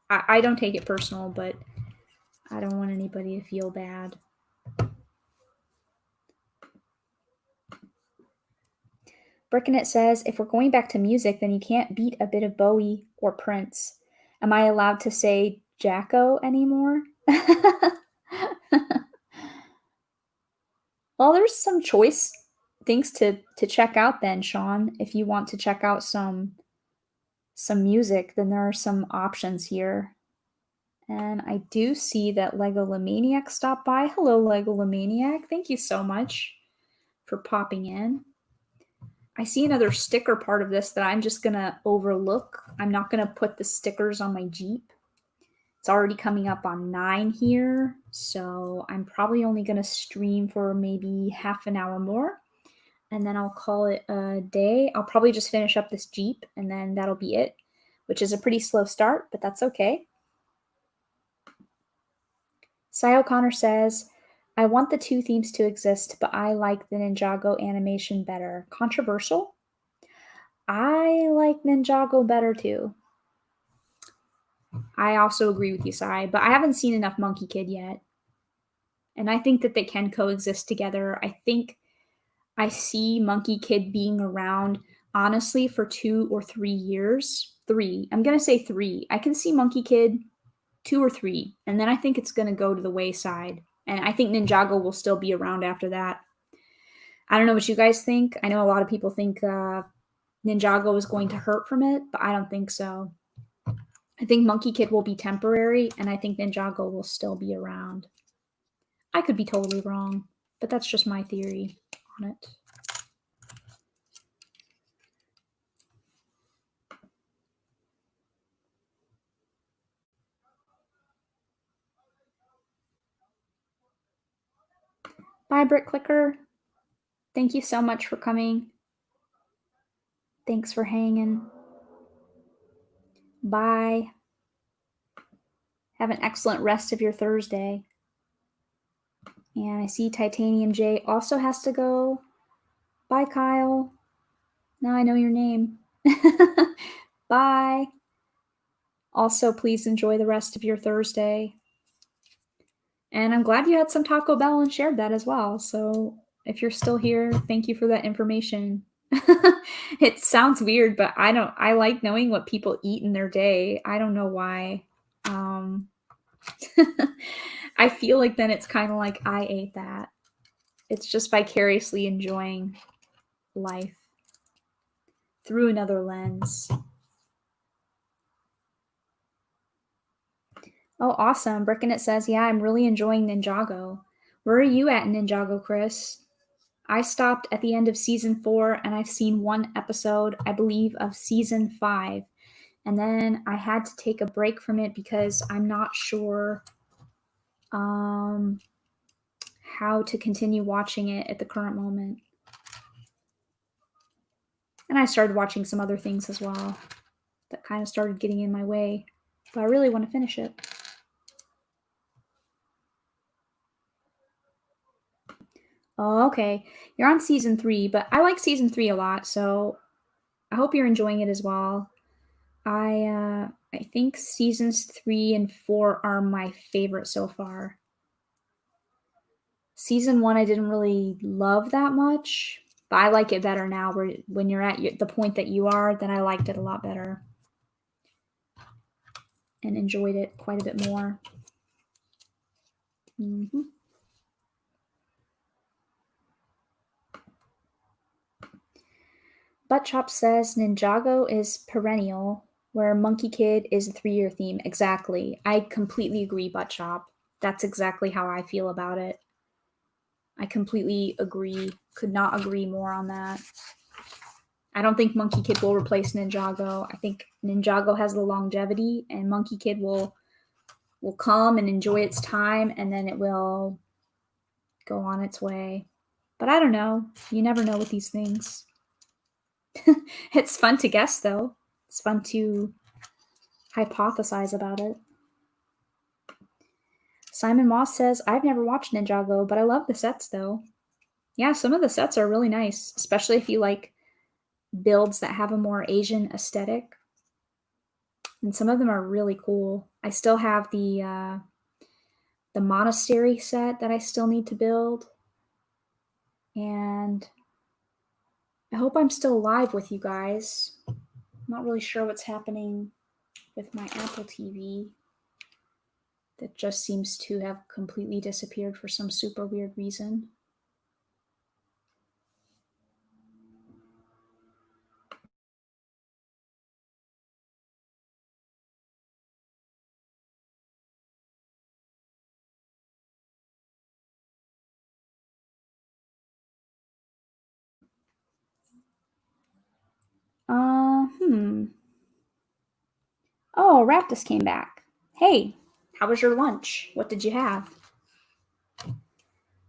I don't take it personal, but I don't want anybody to feel bad. Brickinet says, if we're going back to music, then you can't beat a bit of Bowie or Prince. Am I allowed to say Jacko anymore? Well, there's some choice things to check out then, Sean. If you want to check out some music, then there are some options here. And I do see that Legolomaniac stopped by. Hello, Legolomaniac. Thank you so much for popping in. I see another sticker part of this that I'm just going to overlook. I'm not going to put the stickers on my Jeep. It's already coming up on 9 here, so I'm probably only going to stream for maybe half an hour more, and then I'll call it a day. I'll probably just finish up this Jeep, and then that'll be it, which is a pretty slow start, but that's okay. Cy O'Connor says, I want the two themes to exist, but I like the Ninjago animation better. Controversial? I like Ninjago better too. I also agree with you, Sai, but I haven't seen enough Monkey Kid yet. And I think that they can coexist together. I think I see Monkey Kid being around, honestly, for 2 or 3 years. 3. I'm going to say 3. I can see Monkey Kid 2 or 3, and then I think it's going to go to the wayside. And I think Ninjago will still be around after that. I don't know what you guys think. I know a lot of people think Ninjago is going to hurt from it, but I don't think so. I think Monkey Kid will be temporary, and I think Ninjago will still be around. I could be totally wrong, but that's just my theory on it. Bye, Brick Clicker. Thank you so much for coming. Thanks for hanging. Bye. Have an excellent rest of your Thursday. And I see Titanium J also has to go. Bye, Kyle. Now I know your name. Bye. Also, please enjoy the rest of your Thursday. And I'm glad you had some Taco Bell and shared that as well. So if you're still here, thank you for that information. It sounds weird, but I like knowing what people eat in their day. I don't know why. I feel like then it's kind of like I ate that. It's just vicariously enjoying life through another lens. Oh, awesome. Brickinet says, yeah, I'm really enjoying Ninjago. Where are you at in Ninjago, Chris? I stopped at the end of season 4, and I've seen 1 episode, I believe, of season 5. And then I had to take a break from it because I'm not sure how to continue watching it at the current moment. And I started watching some other things as well that kind of started getting in my way. But I really want to finish it. Oh, okay. You're on season 3, but I like season 3 a lot, so I hope you're enjoying it as well. I think seasons 3 and 4 are my favorite so far. Season 1 I didn't really love that much, but I like it better now. When you're at the point that you are, then I liked it a lot better and enjoyed it quite a bit more. Mm-hmm. Buttchop says Ninjago is perennial, where Monkey Kid is a 3-year theme. Exactly. I completely agree, Buttchop. That's exactly how I feel about it. I completely agree. Could not agree more on that. I don't think Monkey Kid will replace Ninjago. I think Ninjago has the longevity, and Monkey Kid will come and enjoy its time, and then it will go on its way. But I don't know. You never know with these things. It's fun to guess, though. It's fun to hypothesize about it. Simon Moss says, I've never watched Ninjago, but I love the sets though. Yeah, some of the sets are really nice, especially if you like builds that have a more Asian aesthetic. And some of them are really cool. I still have the monastery set that I still need to build. And I hope I'm still live with you guys. I'm not really sure what's happening with my Apple TV. That just seems to have completely disappeared for some super weird reason. Oh, Raptus came back. Hey, how was your lunch? What did you have?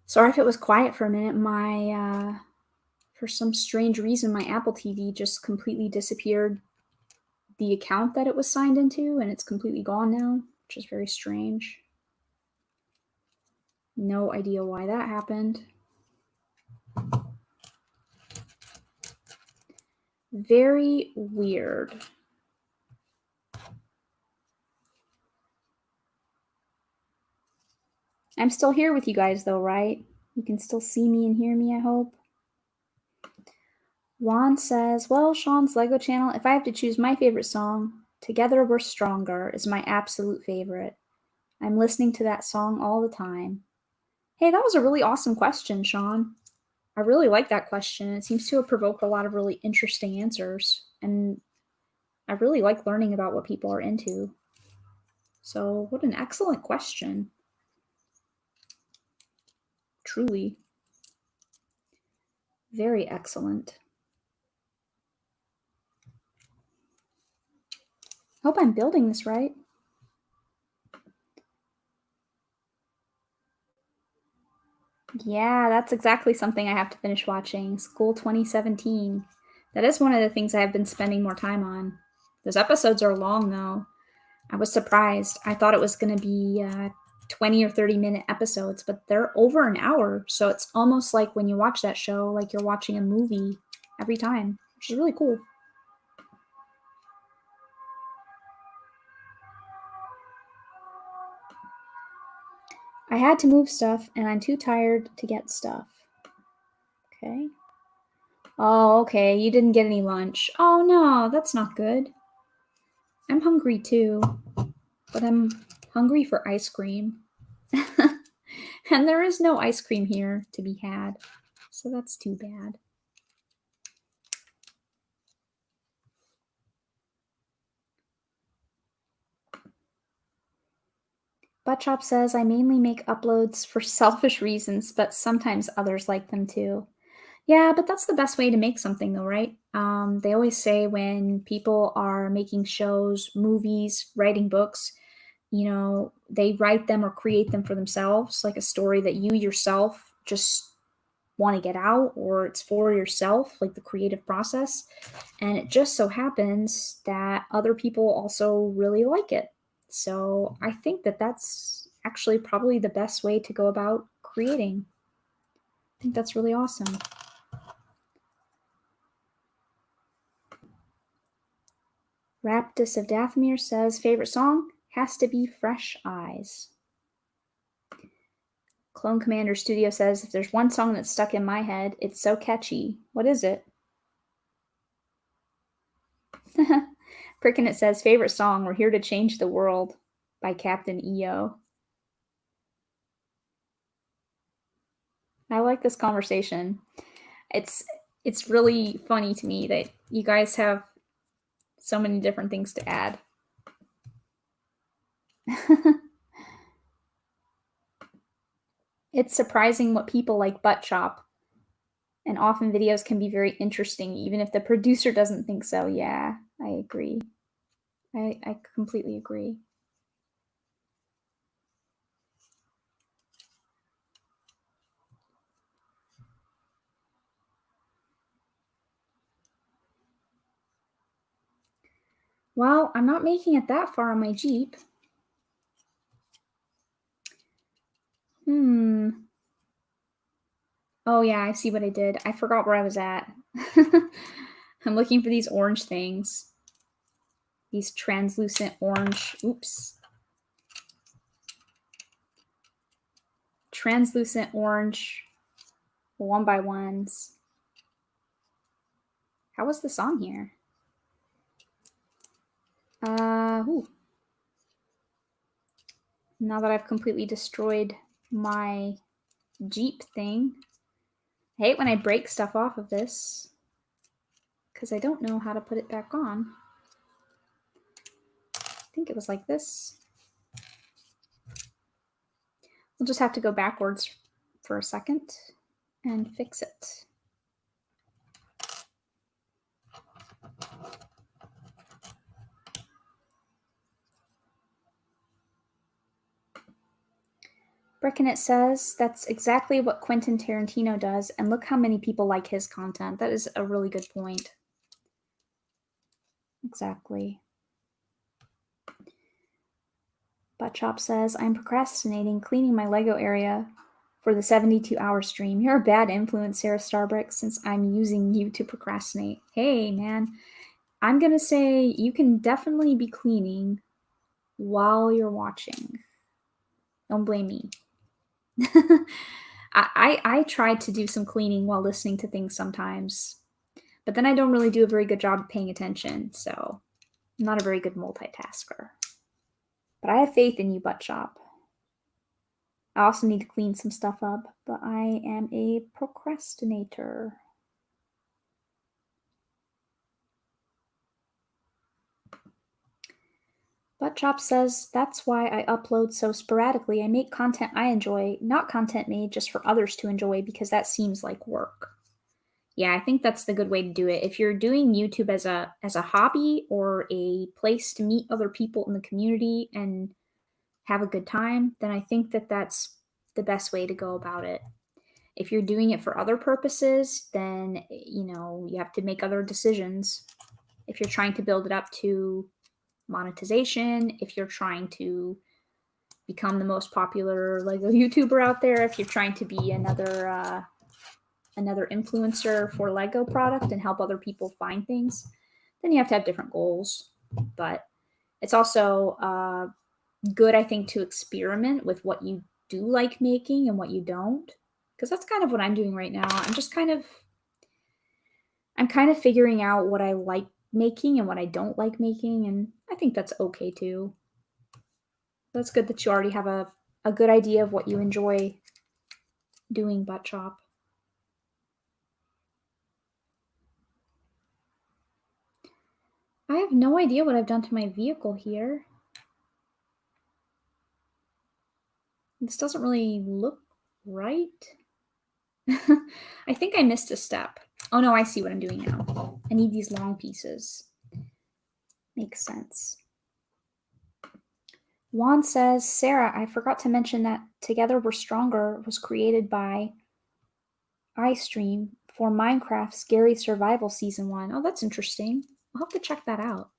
Sorry if it was quiet for a minute. For some strange reason, my Apple TV just completely disappeared the account that it was signed into, and it's completely gone now, which is very strange. No idea why that happened. Very weird. I'm still here with you guys though, right? You can still see me and hear me, I hope. Juan says, well, Sean's Lego channel, if I have to choose my favorite song, Together We're Stronger is my absolute favorite. I'm listening to that song all the time. Hey, that was a really awesome question, Sean. I really like that question. It seems to have provoked a lot of really interesting answers. And I really like learning about what people are into. So, what an excellent question. Truly. Very excellent. Hope I'm building this right. Yeah, that's exactly something I have to finish watching. School 2017. That is one of the things I have been spending more time on. Those episodes are long, though. I was surprised. I thought it was going to be 20 or 30-minute episodes, but they're over an hour. So it's almost like when you watch that show, like you're watching a movie every time, which is really cool. I had to move stuff, and I'm too tired to get stuff. Okay. Oh, okay. You didn't get any lunch. Oh, no, that's not good. I'm hungry too, but I'm hungry for ice cream. And there is no ice cream here to be had, so that's too bad. Buttchop says, I mainly make uploads for selfish reasons, but sometimes others like them too. Yeah, but that's the best way to make something though, right? They always say when people are making shows, movies, writing books, they write them or create them for themselves, like a story that you yourself just want to get out, or it's for yourself, like the creative process. And it just so happens that other people also really like it. So I think that that's actually probably the best way to go about creating. I think that's really awesome. Raptus of Dathomir says, favorite song has to be Fresh Eyes. Clone Commander Studio says, if there's one song that's stuck in my head, it's so catchy. What is it? Prickin' It says, favorite song, We're Here to Change the World by Captain EO. I like this conversation. It's really funny to me that you guys have so many different things to add. It's surprising what people like butt chop. And often videos can be very interesting, even if the producer doesn't think so. Yeah, I agree. I completely agree. Well, I'm not making it that far on my Jeep. Oh yeah, I see what I did. I forgot where I was at. I'm looking for these orange things. These translucent orange, translucent orange 1x1s. How was this on here? Now that I've completely destroyed my Jeep thing. I hate when I break stuff off of this because I don't know how to put it back on. I think it was like this. We'll just have to go backwards for a second and fix it. Brickinet says that's exactly what Quentin Tarantino does, and look how many people like his content. That is a really good point. Exactly. Buttchop says, I'm procrastinating cleaning my Lego area for the 72-hour stream. You're a bad influence, SaraStarBricks, since I'm using you to procrastinate. Hey, man. I'm going to say you can definitely be cleaning while you're watching. Don't blame me. I try to do some cleaning while listening to things sometimes, but then I don't really do a very good job of paying attention, so I'm not a very good multitasker. But I have faith in you, Buttshop. I also need to clean some stuff up, but I am a procrastinator. Buttchop says, that's why I upload so sporadically. I make content I enjoy, not content made just for others to enjoy, because that seems like work. Yeah, I think that's the good way to do it. If you're doing YouTube as a hobby or a place to meet other people in the community and have a good time, then I think that that's the best way to go about it. If you're doing it for other purposes, then you have to make other decisions. If you're trying to build it up to monetization, if you're trying to become the most popular Lego YouTuber out there, if you're trying to be another influencer for Lego product and help other people find things, then you have to have different goals. But it's also good, I think, to experiment with what you do like making and what you don't, because that's kind of what I'm doing right now. I'm kind of figuring out what I like making and what I don't like making, and I think that's okay too. That's good that you already have a good idea of what you enjoy doing, Buttchop. I have no idea what I've done to my vehicle here. This doesn't really look right. I think I missed a step. Oh no, I see what I'm doing now. I need these long pieces. Makes sense. Juan says, Sarah, I forgot to mention that Together We're Stronger was created by iStream for Minecraft Scary Survival Season 1. Oh, that's interesting. I'll have to check that out.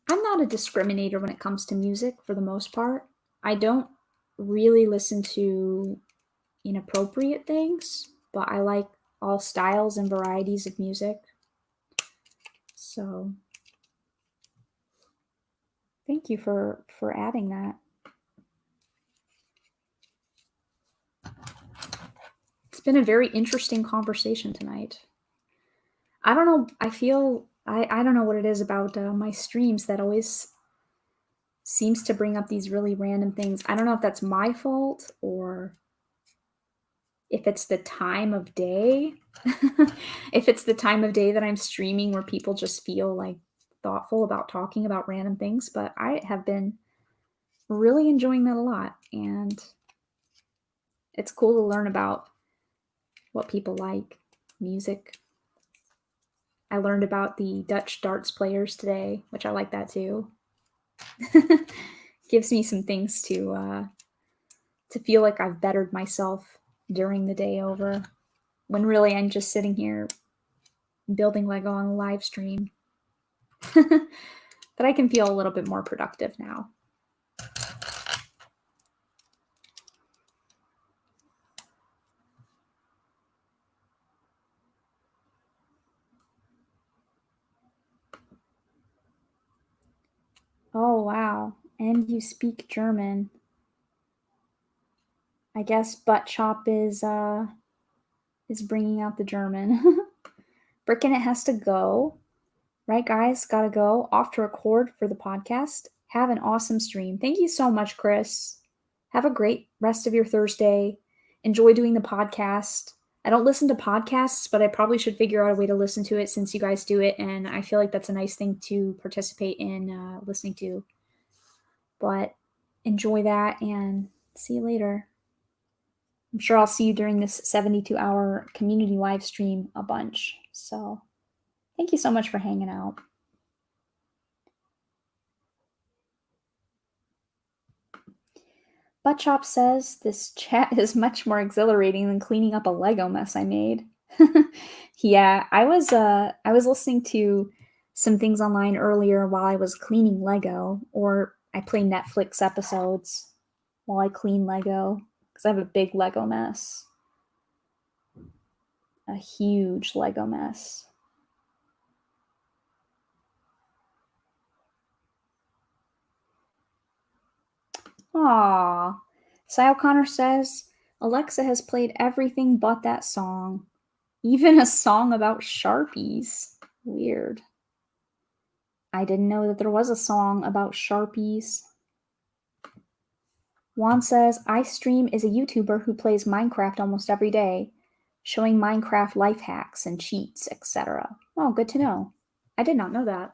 I'm not a discriminator when it comes to music for the most part. I don't really listen to inappropriate things, but I like all styles and varieties of music. So thank you for adding that. It's been a very interesting conversation tonight. I don't know. I feel I don't know what it is about my streams that always seems to bring up these really random things. I don't know if that's my fault or if it's the time of day. If it's the time of day that I'm streaming where people just feel like thoughtful about talking about random things, but I have been really enjoying that a lot, and it's cool to learn about what people like, music. I learned about the Dutch darts players today, which I like that too. Gives me some things to feel like I've bettered myself during the day over, when really I'm just sitting here building Lego on a live stream. but I can feel a little bit more productive now. Oh, wow. And you speak German. I guess Butt Chop is bringing out the German. Brick and It has to go. Right, guys? Gotta go. Off to record for the podcast. Have an awesome stream. Thank you so much, Chris. Have a great rest of your Thursday. Enjoy doing the podcast. I don't listen to podcasts, but I probably should figure out a way to listen to it since you guys do it, and I feel like that's a nice thing to participate in listening to. But enjoy that, and see you later. I'm sure I'll see you during this 72-hour community live stream a bunch. So thank you so much for hanging out. Buttchop says this chat is much more exhilarating than cleaning up a Lego mess I made. Yeah, I was listening to some things online earlier while I was cleaning Lego, or I play Netflix episodes while I clean Lego because I have a big Lego mess. A huge Lego mess. Aww. Cy O'Connor says, Alexa has played everything but that song. Even a song about Sharpies. Weird. I didn't know that there was a song about Sharpies. Juan says, iStream is a YouTuber who plays Minecraft almost every day, showing Minecraft life hacks and cheats, etc. Oh, good to know. I did not know that.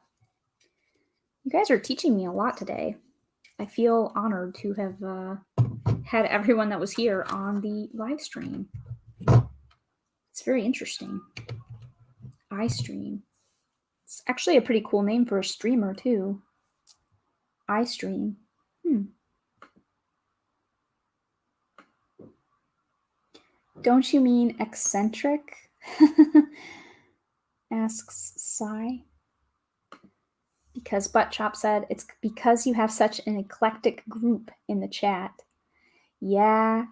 You guys are teaching me a lot today. I feel honored to have had everyone that was here on the live stream. It's very interesting. iStream. It's actually a pretty cool name for a streamer, too. iStream. Don't you mean eccentric? Asks Sai. Because Buttchop said, it's because you have such an eclectic group in the chat. Yeah,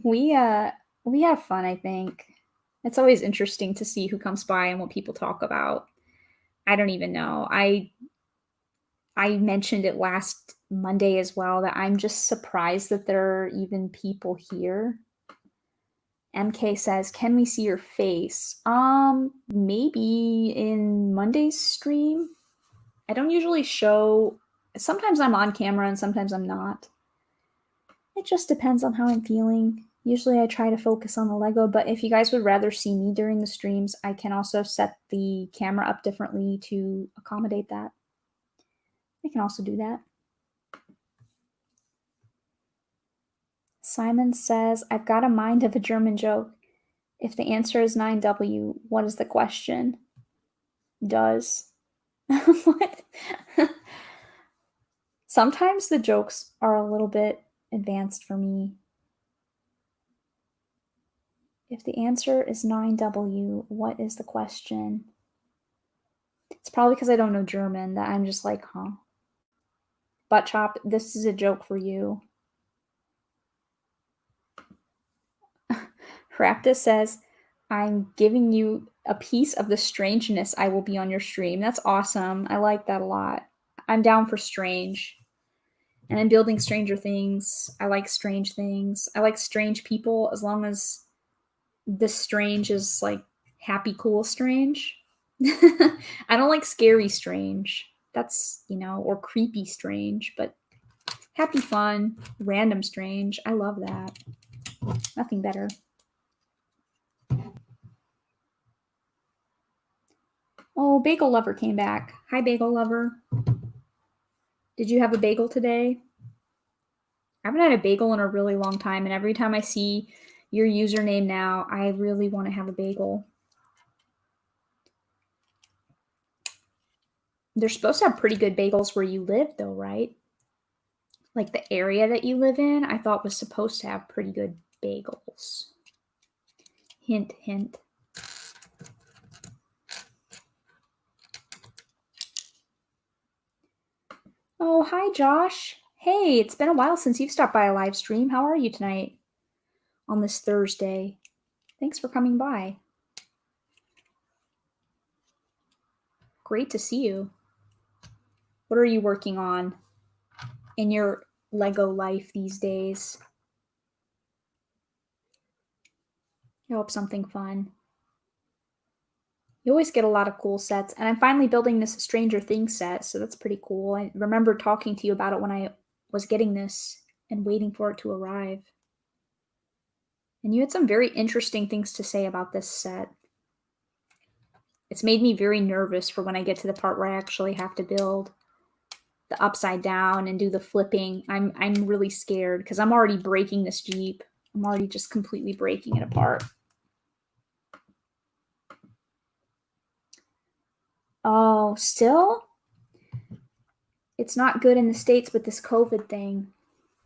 we have fun, I think. It's always interesting to see who comes by and what people talk about. I don't even know. I mentioned it last Monday as well that I'm just surprised that there are even people here. MK says, can we see your face? Maybe in Monday's stream. I don't usually show. Sometimes I'm on camera and sometimes I'm not. It just depends on how I'm feeling. Usually I try to focus on the Lego, but if you guys would rather see me during the streams, I can also set the camera up differently to accommodate that. I can also do that. Simon says, I've got a mind of a German joke. If the answer is 9W, what is the question? Does. What? Sometimes the jokes are a little bit advanced for me. If the answer is 9W, what is the question? It's probably because I don't know German that I'm just like, huh. Buttchop, this is a joke for you. Raptus says, I'm giving you a piece of the strangeness I will be on your stream. That's awesome. I like that a lot. I'm down for strange. And I'm building stranger things. I like strange things. I like strange people as long as this strange is like happy, cool strange. I don't like scary strange. That's, or creepy strange, but happy, fun, random strange. I love that. Nothing better. Oh, Bagel Lover came back. Hi, Bagel Lover. Did you have a bagel today? I haven't had a bagel in a really long time, and every time I see your username now, I really want to have a bagel. They're supposed to have pretty good bagels where you live, though, right? Like the area that you live in, I thought was supposed to have pretty good bagels. Hint, hint. Oh, hi, Josh. Hey, it's been a while since you've stopped by a live stream. How are you tonight on this Thursday? Thanks for coming by. Great to see you. What are you working on in your Lego life these days? I hope something fun. You always get a lot of cool sets, and I'm finally building this Stranger Things set, so that's pretty cool. I remember talking to you about it when I was getting this and waiting for it to arrive. And you had some very interesting things to say about this set. It's made me very nervous for when I get to the part where I actually have to build the upside down and do the flipping. I'm really scared because I'm already breaking this Jeep. I'm already just completely breaking it apart. Oh, still? It's not good in the States with this COVID thing.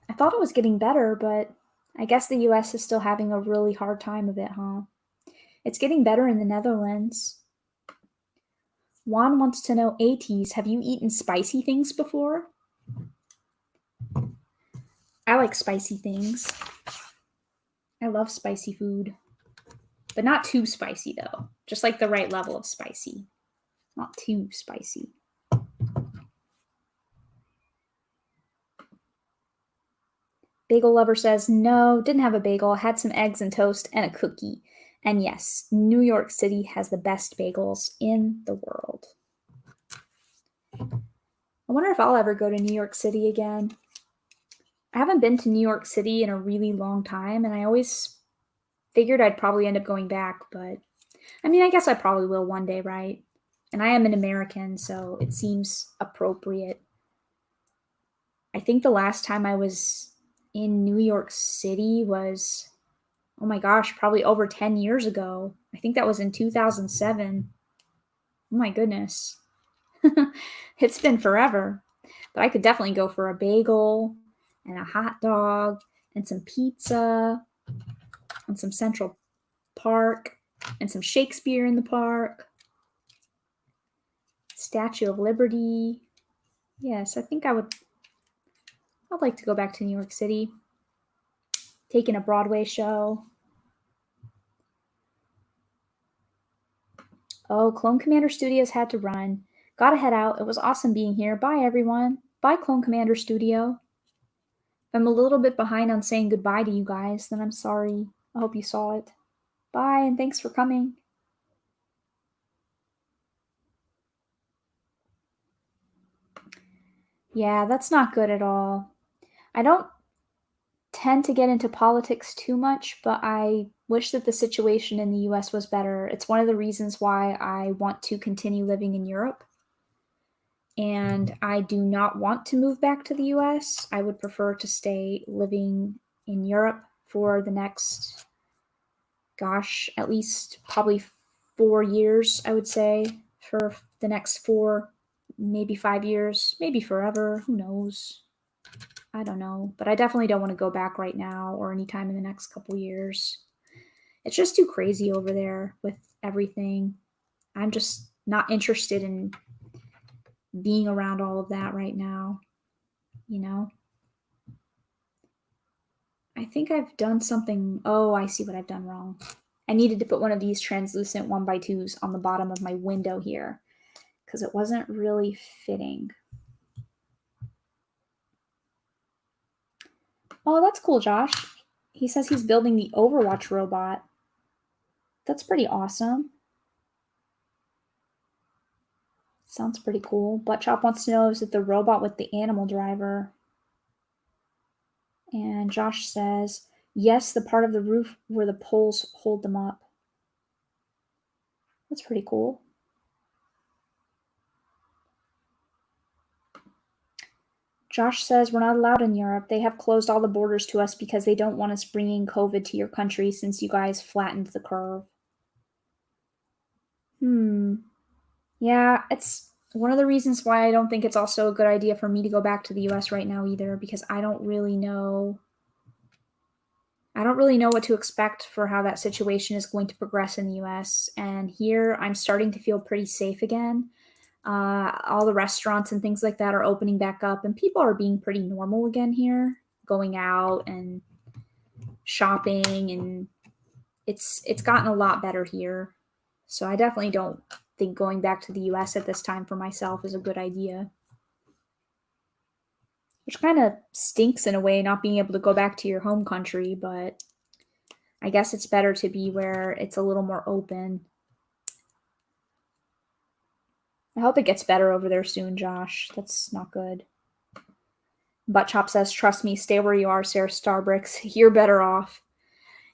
I thought it was getting better, but I guess the US is still having a really hard time of it, huh? It's getting better in the Netherlands. Juan wants to know, ATs, have you eaten spicy things before? I like spicy things. I love spicy food. But not too spicy, though. Just like the right level of spicy. Not too spicy. Bagel Lover says, no, didn't have a bagel. Had some eggs and toast and a cookie. And yes, New York City has the best bagels in the world. I wonder if I'll ever go to New York City again. I haven't been to New York City in a really long time, and I always figured I'd probably end up going back, but I mean, I guess I probably will one day, right? And I am an American, so it seems appropriate. I think the last time I was in New York City was, oh my gosh, probably over 10 years ago. I think that was in 2007. Oh my goodness. It's been forever. But I could definitely go for a bagel and a hot dog and some pizza and some Central Park and some Shakespeare in the park. Statue of Liberty. Yes, I think I'd like to go back to New York City. Taking a Broadway show. Oh, Clone Commander Studios had to run. Gotta head out. It was awesome being here. Bye, everyone. Bye, Clone Commander Studio. If I'm a little bit behind on saying goodbye to you guys, then I'm sorry. I hope you saw it. Bye, and thanks for coming. Yeah, that's not good at all. I don't tend to get into politics too much, but I wish that the situation in the US was better. It's one of the reasons why I want to continue living in Europe. And I do not want to move back to the US. I would prefer to stay living in Europe for the next, gosh, at least probably 4 years, I would say, for the next 4, maybe 5 years, maybe forever. Who knows? I don't know. But I definitely don't want to go back right now or anytime in the next couple years. It's just too crazy over there with everything. I'm just not interested in being around all of that right now, you know? I think I've done something. Oh, I see what I've done wrong. I needed to put one of these translucent 1x2s on the bottom of my window here because it wasn't really fitting. Oh, that's cool, Josh. He says he's building the Overwatch robot. That's pretty awesome. Sounds pretty cool. Buttchop wants to know, is it the robot with the animal driver? And Josh says, yes, the part of the roof where the poles hold them up. That's pretty cool. Josh says, we're not allowed in Europe. They have closed all the borders to us because they don't want us bringing COVID to your country since you guys flattened the curve. Yeah, it's one of the reasons why I don't think it's also a good idea for me to go back to the US right now either, because I don't really know what to expect for how that situation is going to progress in the US. And here I'm starting to feel pretty safe again. All the restaurants and things like that are opening back up, and people are being pretty normal again here, going out and shopping, and it's gotten a lot better here. So I definitely don't think going back to the US at this time for myself is a good idea. Which kind of stinks in a way, not being able to go back to your home country, but I guess it's better to be where it's a little more open. I hope it gets better over there soon, Josh. That's not good. Buttchop says, trust me, stay where you are, SaraStarBricks. You're better off.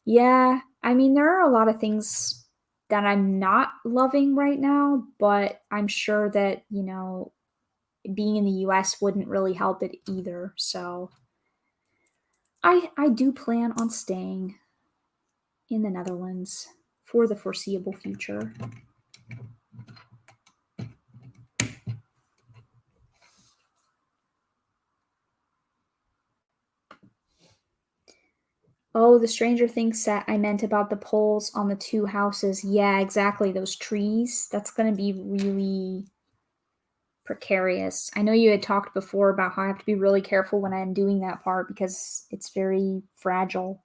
Yeah, I mean, there are a lot of things that I'm not loving right now, but I'm sure that, being in the US wouldn't really help it either. So I do plan on staying in the Netherlands for the foreseeable future. Oh, the Stranger Things set I meant about the poles on the two houses. Yeah, exactly. Those trees. That's going to be really precarious. I know you had talked before about how I have to be really careful when I'm doing that part because it's very fragile.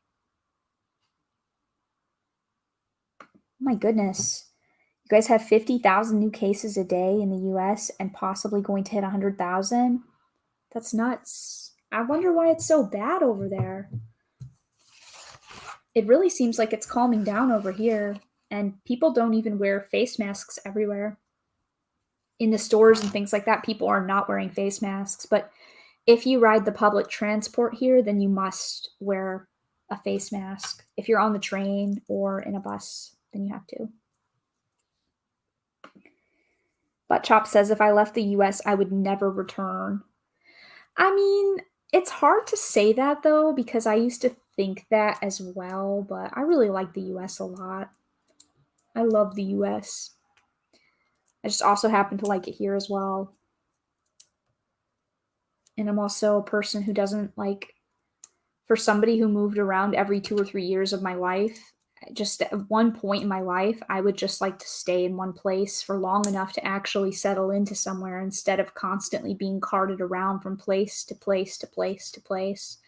Oh my goodness. You guys have 50,000 new cases a day in the US and possibly going to hit 100,000? That's nuts. I wonder why it's so bad over there. It really seems like it's calming down over here, and people don't even wear face masks everywhere. In the stores and things like that, people are not wearing face masks. But if you ride the public transport here, then you must wear a face mask. If you're on the train or in a bus, then you have to. But Chop says if I left the US, I would never return. I mean, it's hard to say that though, because I used to think that as well, but I really like the US a lot. I love the US. I just also happen to like it here as well. And I'm also a person who doesn't like, for somebody who moved around every 2 or 3 years of my life, just at one point in my life, I would just like to stay in one place for long enough to actually settle into somewhere instead of constantly being carted around from place to place to place to place.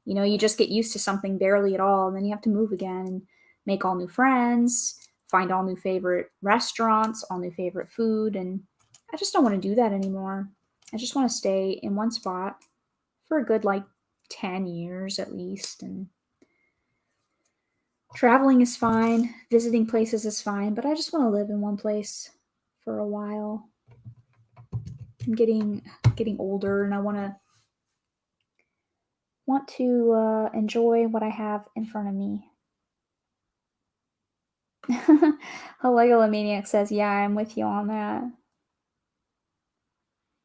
You just get used to something barely at all, and then you have to move again and make all new friends, find all new favorite restaurants, all new favorite food, and I just don't want to do that anymore. I just want to stay in one spot for a good 10 years at least, and traveling is fine, visiting places is fine, but I just want to live in one place for a while. I'm getting older, and I want to enjoy what I have in front of me. Lego Maniac says, yeah, I'm with you on that.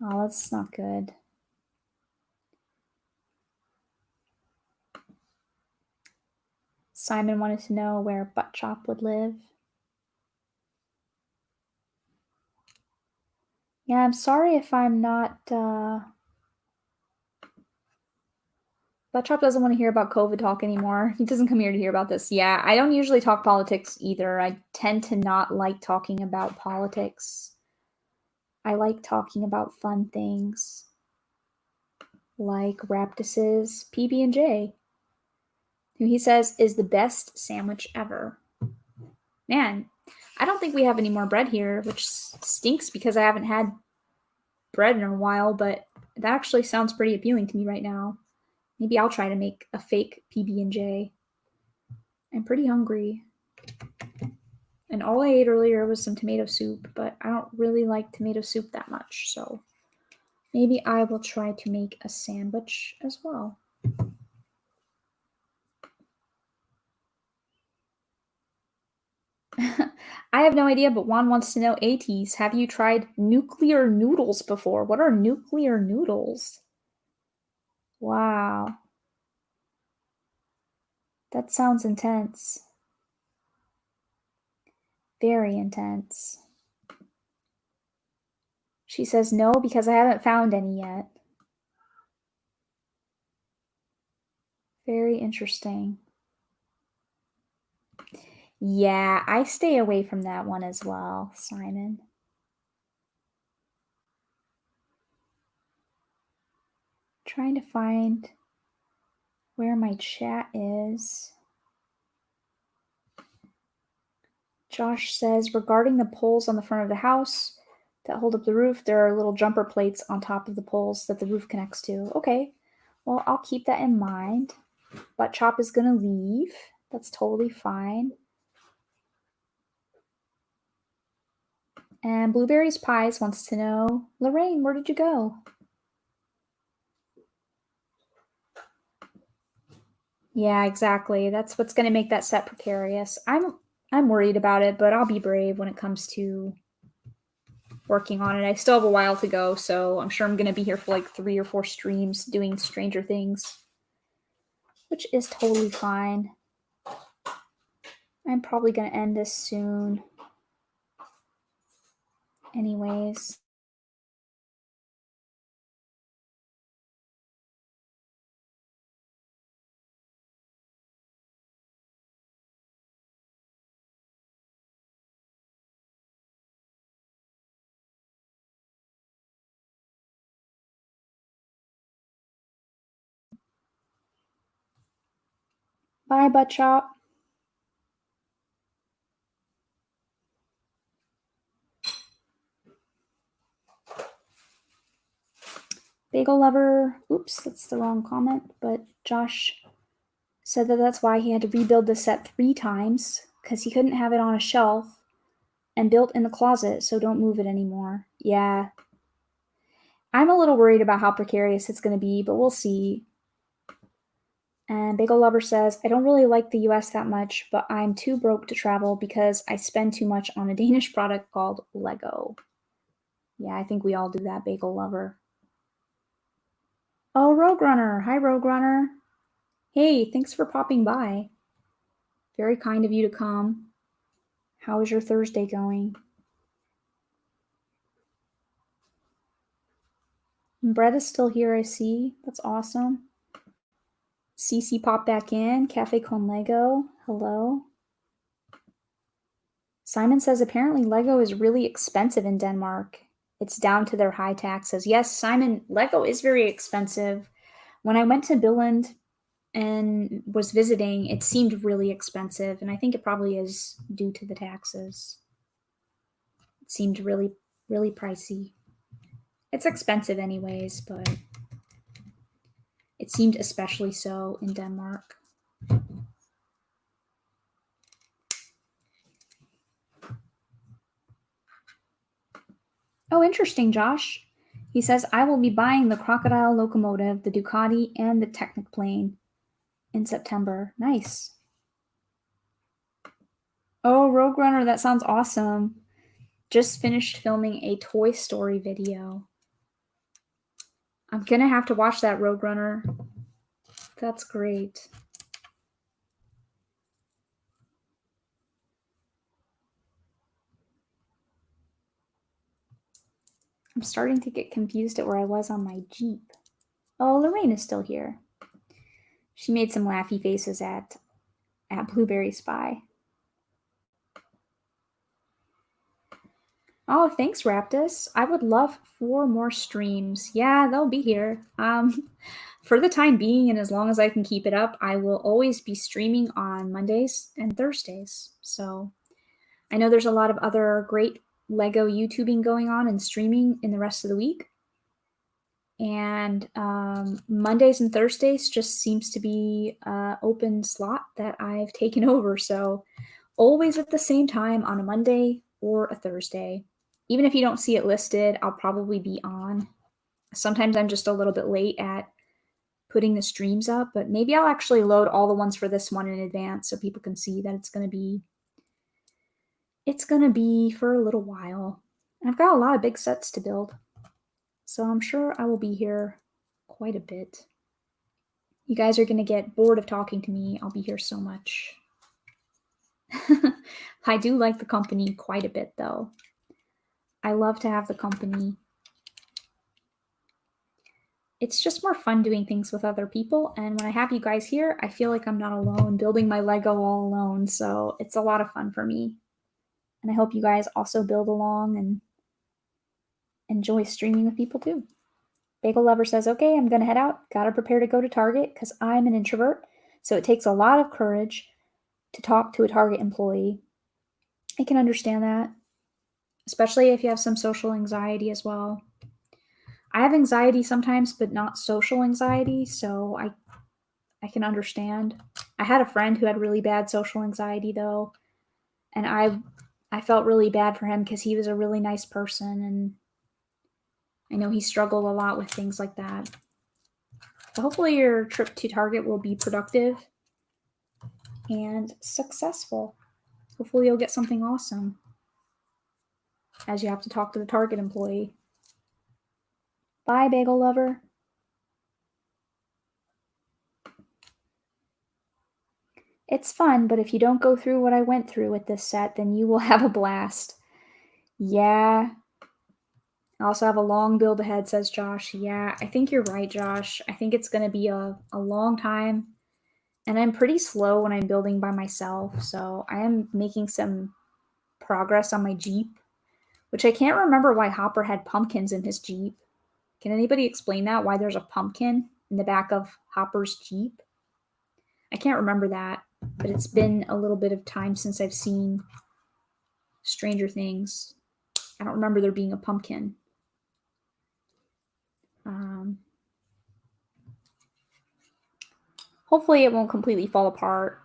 Oh, that's not good. Simon wanted to know where Buttchop would live. Yeah, I'm sorry if I'm not... Buttchop doesn't want to hear about COVID talk anymore. He doesn't come here to hear about this. Yeah, I don't usually talk politics either. I tend to not like talking about politics. I like talking about fun things. Like Raptus's PB&J, who he says is the best sandwich ever. Man, I don't think we have any more bread here, which stinks because I haven't had bread in a while, but that actually sounds pretty appealing to me right now. Maybe I'll try to make a fake PB&J. I'm pretty hungry. And all I ate earlier was some tomato soup, but I don't really like tomato soup that much, so maybe I will try to make a sandwich as well. I have no idea, but Juan wants to know, ATs, have you tried nuclear noodles before? What are nuclear noodles? Wow. That sounds intense. Very intense. She says no because I haven't found any yet. Very interesting. Yeah, I stay away from that one as well, Simon. Trying to find where my chat is. Josh says, regarding the poles on the front of the house that hold up the roof, there are little jumper plates on top of the poles that the roof connects to. Okay, well, I'll keep that in mind. But Chop is going to leave. That's totally fine. And Blueberry's Pies wants to know, Lorraine, where did you go? Yeah, exactly. That's what's going to make that set precarious. I'm worried about it, but I'll be brave when it comes to working on it. I still have a while to go, so I'm sure I'm going to be here for like 3 or 4 streams doing Stranger Things, which is totally fine. I'm probably going to end this soon. Anyways. Bye, Butt Chop. Bagel Lover, oops, that's the wrong comment, but Josh said that that's why he had to rebuild the set 3 times, because he couldn't have it on a shelf and built in the closet, so don't move it anymore. Yeah. I'm a little worried about how precarious it's going to be, but we'll see. And Bagel Lover says, I don't really like the US that much, but I'm too broke to travel because I spend too much on a Danish product called Lego. Yeah, I think we all do that, Bagel Lover. Oh, Rogue Runner. Hi, Rogue Runner. Hey, thanks for popping by. Very kind of you to come. How is your Thursday going? And Brett is still here, I see. That's awesome. Cece popped back in. Cafe Con Lego. Hello. Simon says apparently Lego is really expensive in Denmark. It's down to their high taxes. Yes, Simon, Lego is very expensive. When I went to Billund and was visiting, it seemed really expensive, and I think it probably is due to the taxes. It seemed really, really pricey. It's expensive anyways, but it seemed especially so in Denmark. Oh, interesting, Josh. He says, I will be buying the Crocodile locomotive, the Ducati, and the Technic plane in September. Nice. Oh, Rogue Runner, that sounds awesome. Just finished filming a Toy Story video. I'm gonna have to watch that, Rogue Runner. That's great. I'm starting to get confused at where I was on my Jeep. Oh, Lorraine is still here. She made some laughy faces at Blueberry Spy. Oh, thanks, Raptus. I would love 4 more streams. Yeah, they'll be here. For the time being, and as long as I can keep it up, I will always be streaming on Mondays and Thursdays. So I know there's a lot of other great Lego YouTubing going on and streaming in the rest of the week. And Mondays and Thursdays just seems to be an open slot that I've taken over. So always at the same time on a Monday or a Thursday. Even if you don't see it listed, I'll probably be on. Sometimes I'm just a little bit late at putting the streams up, but maybe I'll actually load all the ones for this one in advance so people can see that it's going to be for a little while. And I've got a lot of big sets to build. So I'm sure I will be here quite a bit. You guys are going to get bored of talking to me. I'll be here so much. I do like the company quite a bit, though. I love to have the company. It's just more fun doing things with other people. And when I have you guys here, I feel like I'm not alone building my Lego all alone. So it's a lot of fun for me. And I hope you guys also build along and enjoy streaming with people too. Bagel Lover says, okay, I'm going to head out. Got to prepare to go to Target because I'm an introvert. So it takes a lot of courage to talk to a Target employee. I can understand that, especially if you have some social anxiety as well. I have anxiety sometimes, but not social anxiety, so I can understand. I had a friend who had really bad social anxiety though, and I felt really bad for him because he was a really nice person, and I know he struggled a lot with things like that. So hopefully your trip to Target will be productive and successful. Hopefully you'll get something awesome as you have to talk to the Target employee. Bye, Bagel Lover. It's fun, but if you don't go through what I went through with this set, then you will have a blast. Yeah. I also have a long build ahead, says Josh. Yeah, I think you're right, Josh. I think it's going to be a long time. And I'm pretty slow when I'm building by myself, so I am making some progress on my Jeep, which I can't remember why Hopper had pumpkins in his Jeep. Can anybody explain that? Why there's a pumpkin in the back of Hopper's Jeep? I can't remember that, but it's been a little bit of time since I've seen Stranger Things. I don't remember there being a pumpkin. Hopefully it won't completely fall apart.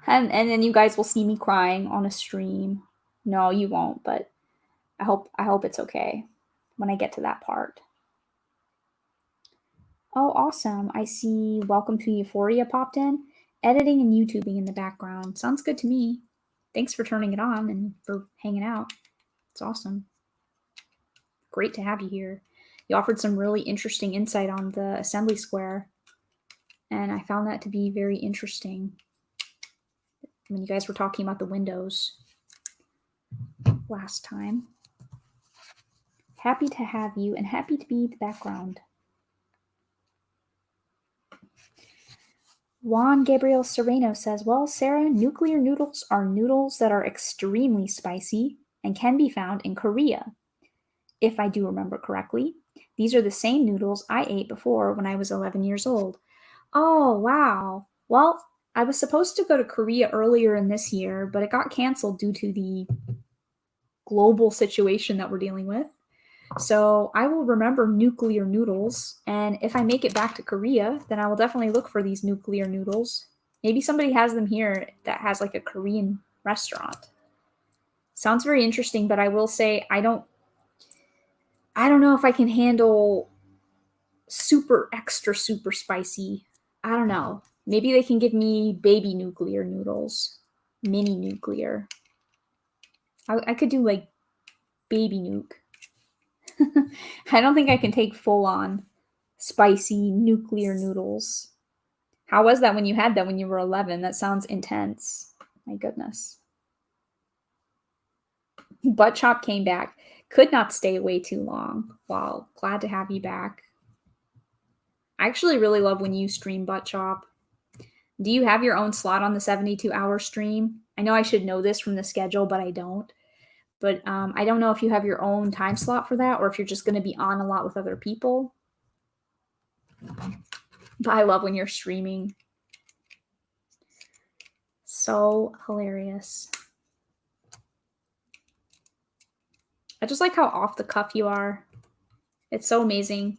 and then you guys will see me crying on a stream. No, you won't, but I hope it's okay when I get to that part. Oh, awesome. I see Welcome to Euphoria popped in. Editing and YouTubing in the background. Sounds good to me. Thanks for turning it on and for hanging out. It's awesome. Great to have you here. You offered some really interesting insight on the assembly square, and I found that to be very interesting when you guys were talking about the windows last time. Happy to have you and happy to be the background. Juan Gabriel Sereno says, well, Sarah, nuclear noodles are noodles that are extremely spicy and can be found in Korea. If I do remember correctly, these are the same noodles I ate before when I was 11 years old. Oh, wow. Well, I was supposed to go to Korea earlier in this year, but it got canceled due to the global situation that we're dealing with. So I will remember nuclear noodles, and if I make it back to Korea, then I will definitely look for these nuclear noodles. Maybe somebody has them here that has like a Korean restaurant. Sounds very interesting, but I will say I don't know if I can handle super extra super spicy. I don't know. Maybe they can give me baby nuclear noodles, mini nuclear. I could do like baby nuke. I don't think I can take full on spicy nuclear noodles. How was that when you had that when you were 11? That sounds intense. My goodness. Butt Chop came back. Could not stay away too long. Wow, glad to have you back. I actually really love when you stream Butt Chop. Do you have your own slot on the 72-hour stream? I know I should know this from the schedule, but I don't. But I don't know if you have your own time slot for that or if you're just going to be on a lot with other people. But I love when you're streaming. So hilarious. I just like how off the cuff you are. It's so amazing.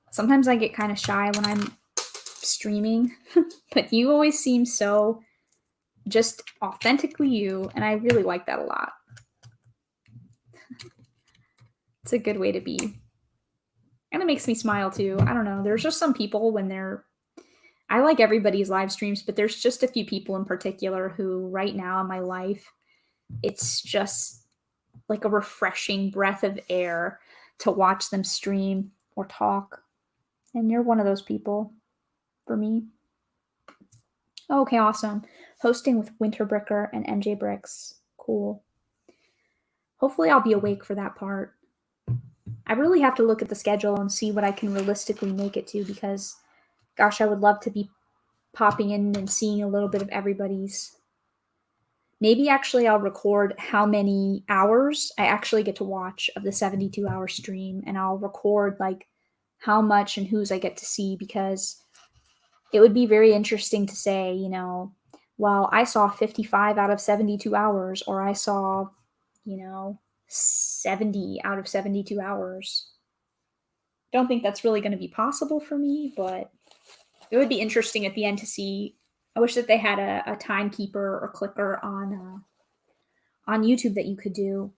Sometimes I get kind of shy when I'm streaming, but you always seem so just authentically you, and I really like that a lot. It's a good way to be. And it makes me smile too. I don't know. There's just some people when I like everybody's live streams, but there's just a few people in particular who right now in my life, it's just like a refreshing breath of air to watch them stream or talk. And you're one of those people for me. Okay, awesome. Hosting with Winterbricker and MJ Bricks. Cool. Hopefully I'll be awake for that part. I really have to look at the schedule and see what I can realistically make it to because, gosh, I would love to be popping in and seeing a little bit of everybody's Maybe actually I'll record how many hours I actually get to watch of the 72-hour stream, and I'll record like how much and whose I get to see, because it would be very interesting to say, well, I saw 55 out of 72 hours, or I saw, 70 out of 72 hours. Don't think that's really going to be possible for me, but it would be interesting at the end to see. I wish that they had a timekeeper or clicker on YouTube that you could do.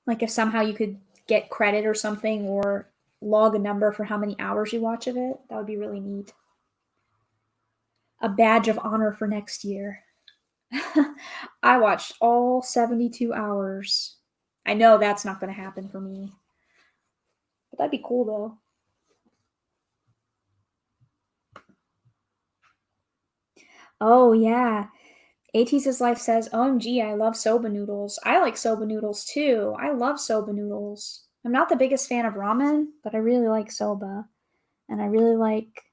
Like if somehow you could get credit or something, or log a number for how many hours you watch of it, that would be really neat. A badge of honor for next year. I watched all 72 hours. I know that's not going to happen for me. But that'd be cool though. Oh yeah. AT's Life says, OMG, I love soba noodles. I like soba noodles too. I love soba noodles. I'm not the biggest fan of ramen, but I really like soba. And I really like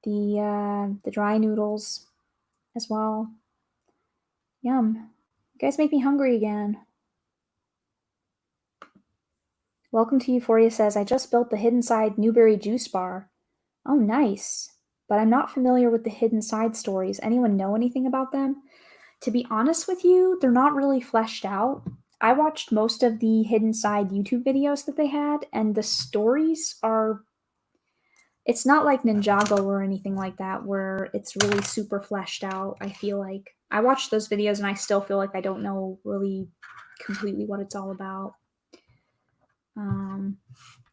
the dry noodles as well. Yum. You guys make me hungry again. Welcome to Euphoria says, I just built the Hidden Side Newberry Juice Bar. Oh, nice. But I'm not familiar with the Hidden Side stories. Anyone know anything about them? To be honest with you, they're not really fleshed out. I watched most of the Hidden Side YouTube videos that they had, and the stories are... It's not like Ninjago or anything like that, where it's really super fleshed out, I feel like. I watched those videos and I still feel like I don't know really completely what it's all about.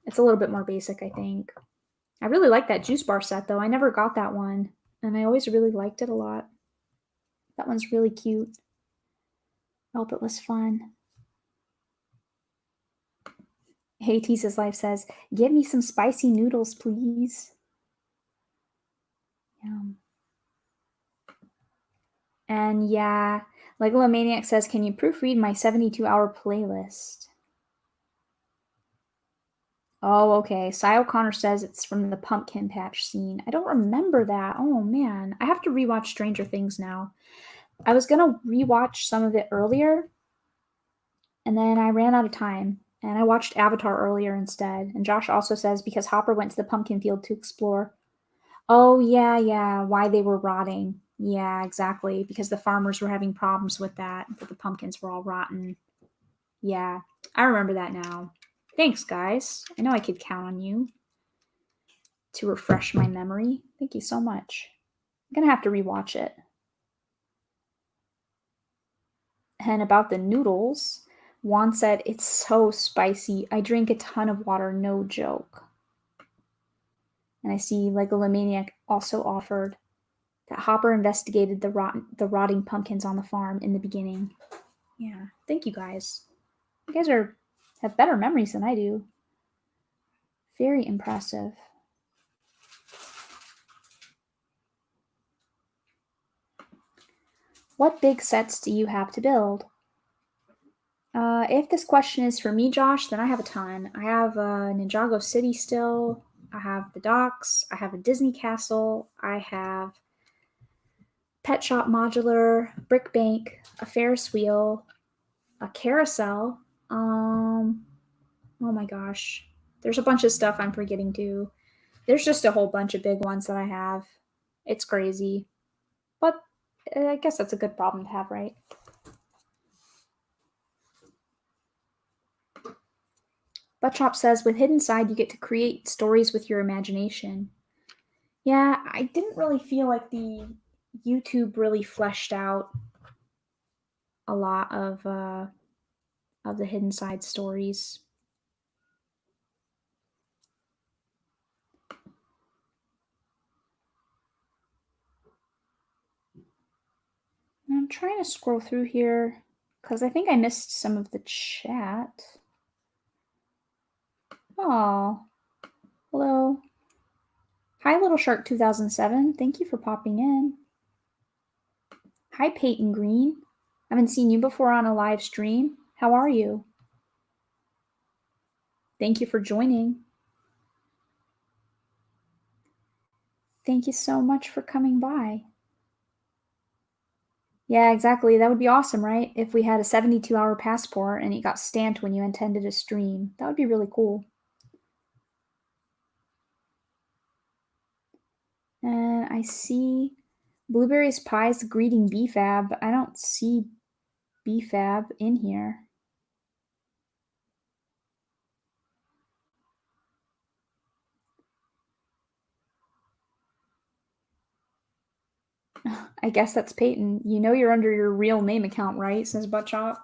It's a little bit more basic, I think. I really like that juice bar set, though. I never got that one, and I always really liked it a lot. That one's really cute. I hope it was fun. Hey, Tisa's Life says, give me some spicy noodles, please. Yum. And yeah, Lego Maniac says, can you proofread my 72-hour playlist? Oh, okay. Cy O'Connor says it's from the pumpkin patch scene. I don't remember that. Oh, man. I have to rewatch Stranger Things now. I was going to rewatch some of it earlier, and then I ran out of time, and I watched Avatar earlier instead. And Josh also says because Hopper went to the pumpkin field to explore. Oh, yeah. Why they were rotting. Yeah, exactly. Because the farmers were having problems with that the pumpkins were all rotten. Yeah, I remember that now. Thanks, guys. I know I could count on you to refresh my memory. Thank you so much. I'm going to have to rewatch it. And about the noodles, Juan said, it's so spicy. I drink a ton of water, no joke. And I see Legolomaniac also offered that Hopper investigated the rotting pumpkins on the farm in the beginning. Yeah, thank you guys. You guys have better memories than I do. Very impressive. What big sets do you have to build? If this question is for me, Josh, then I have a ton. I have Ninjago City still. I have the docks. I have a Disney castle. I have Pet Shop Modular, Brick Bank, a Ferris wheel, a carousel. Oh my gosh. There's a bunch of stuff I'm forgetting too. There's just a whole bunch of big ones that I have. It's crazy. But I guess that's a good problem to have, right? Buttchop says, with Hidden Side, you get to create stories with your imagination. Yeah, I didn't really feel like the YouTube really fleshed out a lot of the Hidden Side stories. I'm trying to scroll through here because I think I missed some of the chat. Oh, hello. Hi, Little Shark 2007. Thank you for popping in. Hi, Peyton Green. I haven't seen you before on a live stream. How are you? Thank you for joining. Thank you so much for coming by. Yeah, exactly. That would be awesome, right? If we had a 72-hour passport and it got stamped when you intended to stream. That would be really cool. And I see Blueberries Pies greeting BFAB. I don't see BFAB in here. I guess that's Peyton. You know you're under your real name account, right? Says Buttchop.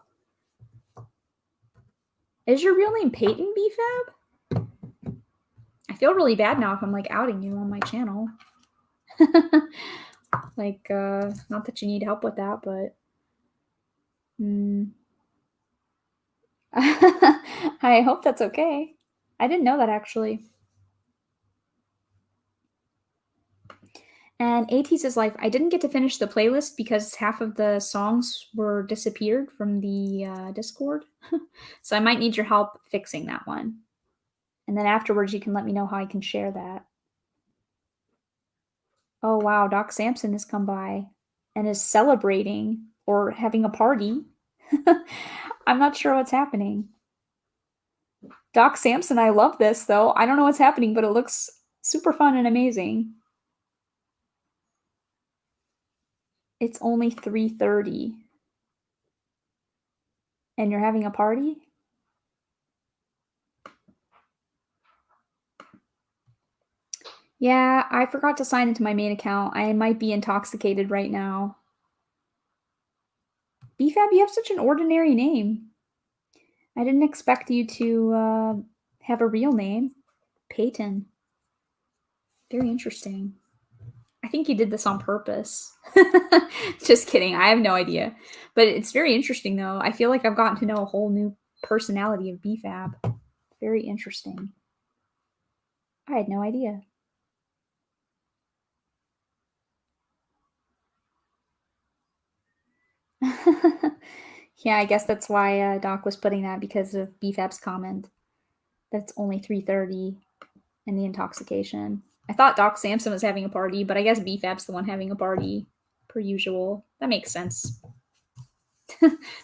Is your real name Peyton BFAB? I feel really bad now if I'm like outing you on my channel. Like, not that you need help with that, but. I hope that's okay. I didn't know that actually. And AT's is life. I didn't get to finish the playlist because half of the songs were disappeared from the Discord. So I might need your help fixing that one. And then afterwards, you can let me know how I can share that. Oh, wow. Doc Samson has come by and is celebrating or having a party. I'm not sure what's happening. Doc Samson, I love this though. I don't know what's happening, but it looks super fun and amazing. It's only 3:30 and you're having a party? Yeah, I forgot to sign into my main account. I might be intoxicated right now. BFAB, you have such an ordinary name. I didn't expect you to have a real name. Peyton. Very interesting. I think you did this on purpose. Just kidding. I have no idea. But it's very interesting, though. I feel like I've gotten to know a whole new personality of BFAB. Very interesting. I had no idea. Yeah, I guess that's why Doc was putting that because of BFAB's comment that it's only 3:30 and the intoxication. I thought Doc Samson was having a party, but I guess BFAB's the one having a party per usual. That makes sense.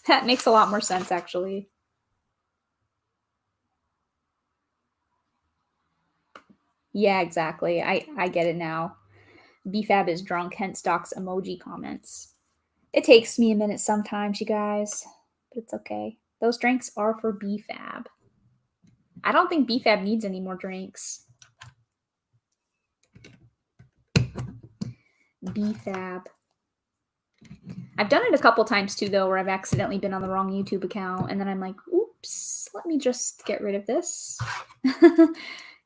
That makes a lot more sense, actually. Yeah, exactly. I get it now. BFAB is drunk, hence Doc's emoji comments. It takes me a minute sometimes, you guys, but it's okay. Those drinks are for BFAB. I don't think BFAB needs any more drinks. BFAB. I've done it a couple times too, though, where I've accidentally been on the wrong YouTube account, and then I'm like, oops, let me just get rid of this.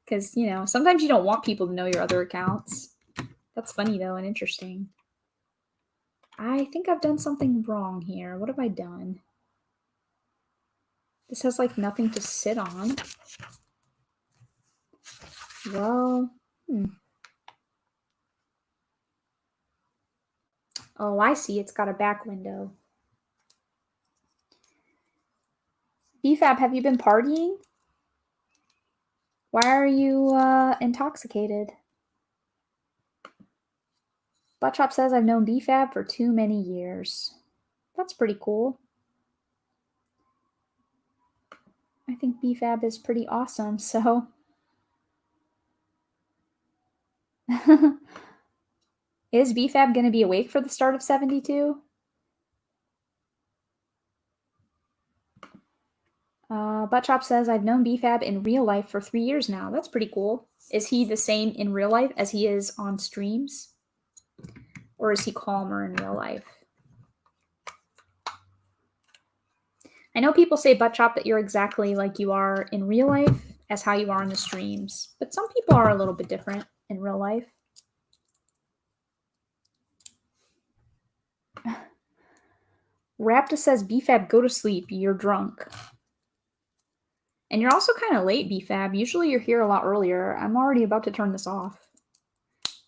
Because, you know, sometimes you don't want people to know your other accounts. That's funny, though, and interesting. I think I've done something wrong here. What have I done? This has, like, nothing to sit on. Well, Oh, I see. It's got a back window. BFAB, have you been partying? Why are you intoxicated? Buttchop says I've known BFAB for too many years. That's pretty cool. I think BFAB is pretty awesome, so. Is BFAB going to be awake for the start of 72? Buttchop says I've known BFAB in real life for 3 years now. That's pretty cool. Is he the same in real life as he is on streams? Or is he calmer in real life? I know people say, Buttchop, that you're exactly like you are in real life as how you are in the streams, but some people are a little bit different in real life. Raptor says, BFAB, go to sleep. You're drunk. And you're also kind of late, BFAB. Usually you're here a lot earlier. I'm already about to turn this off.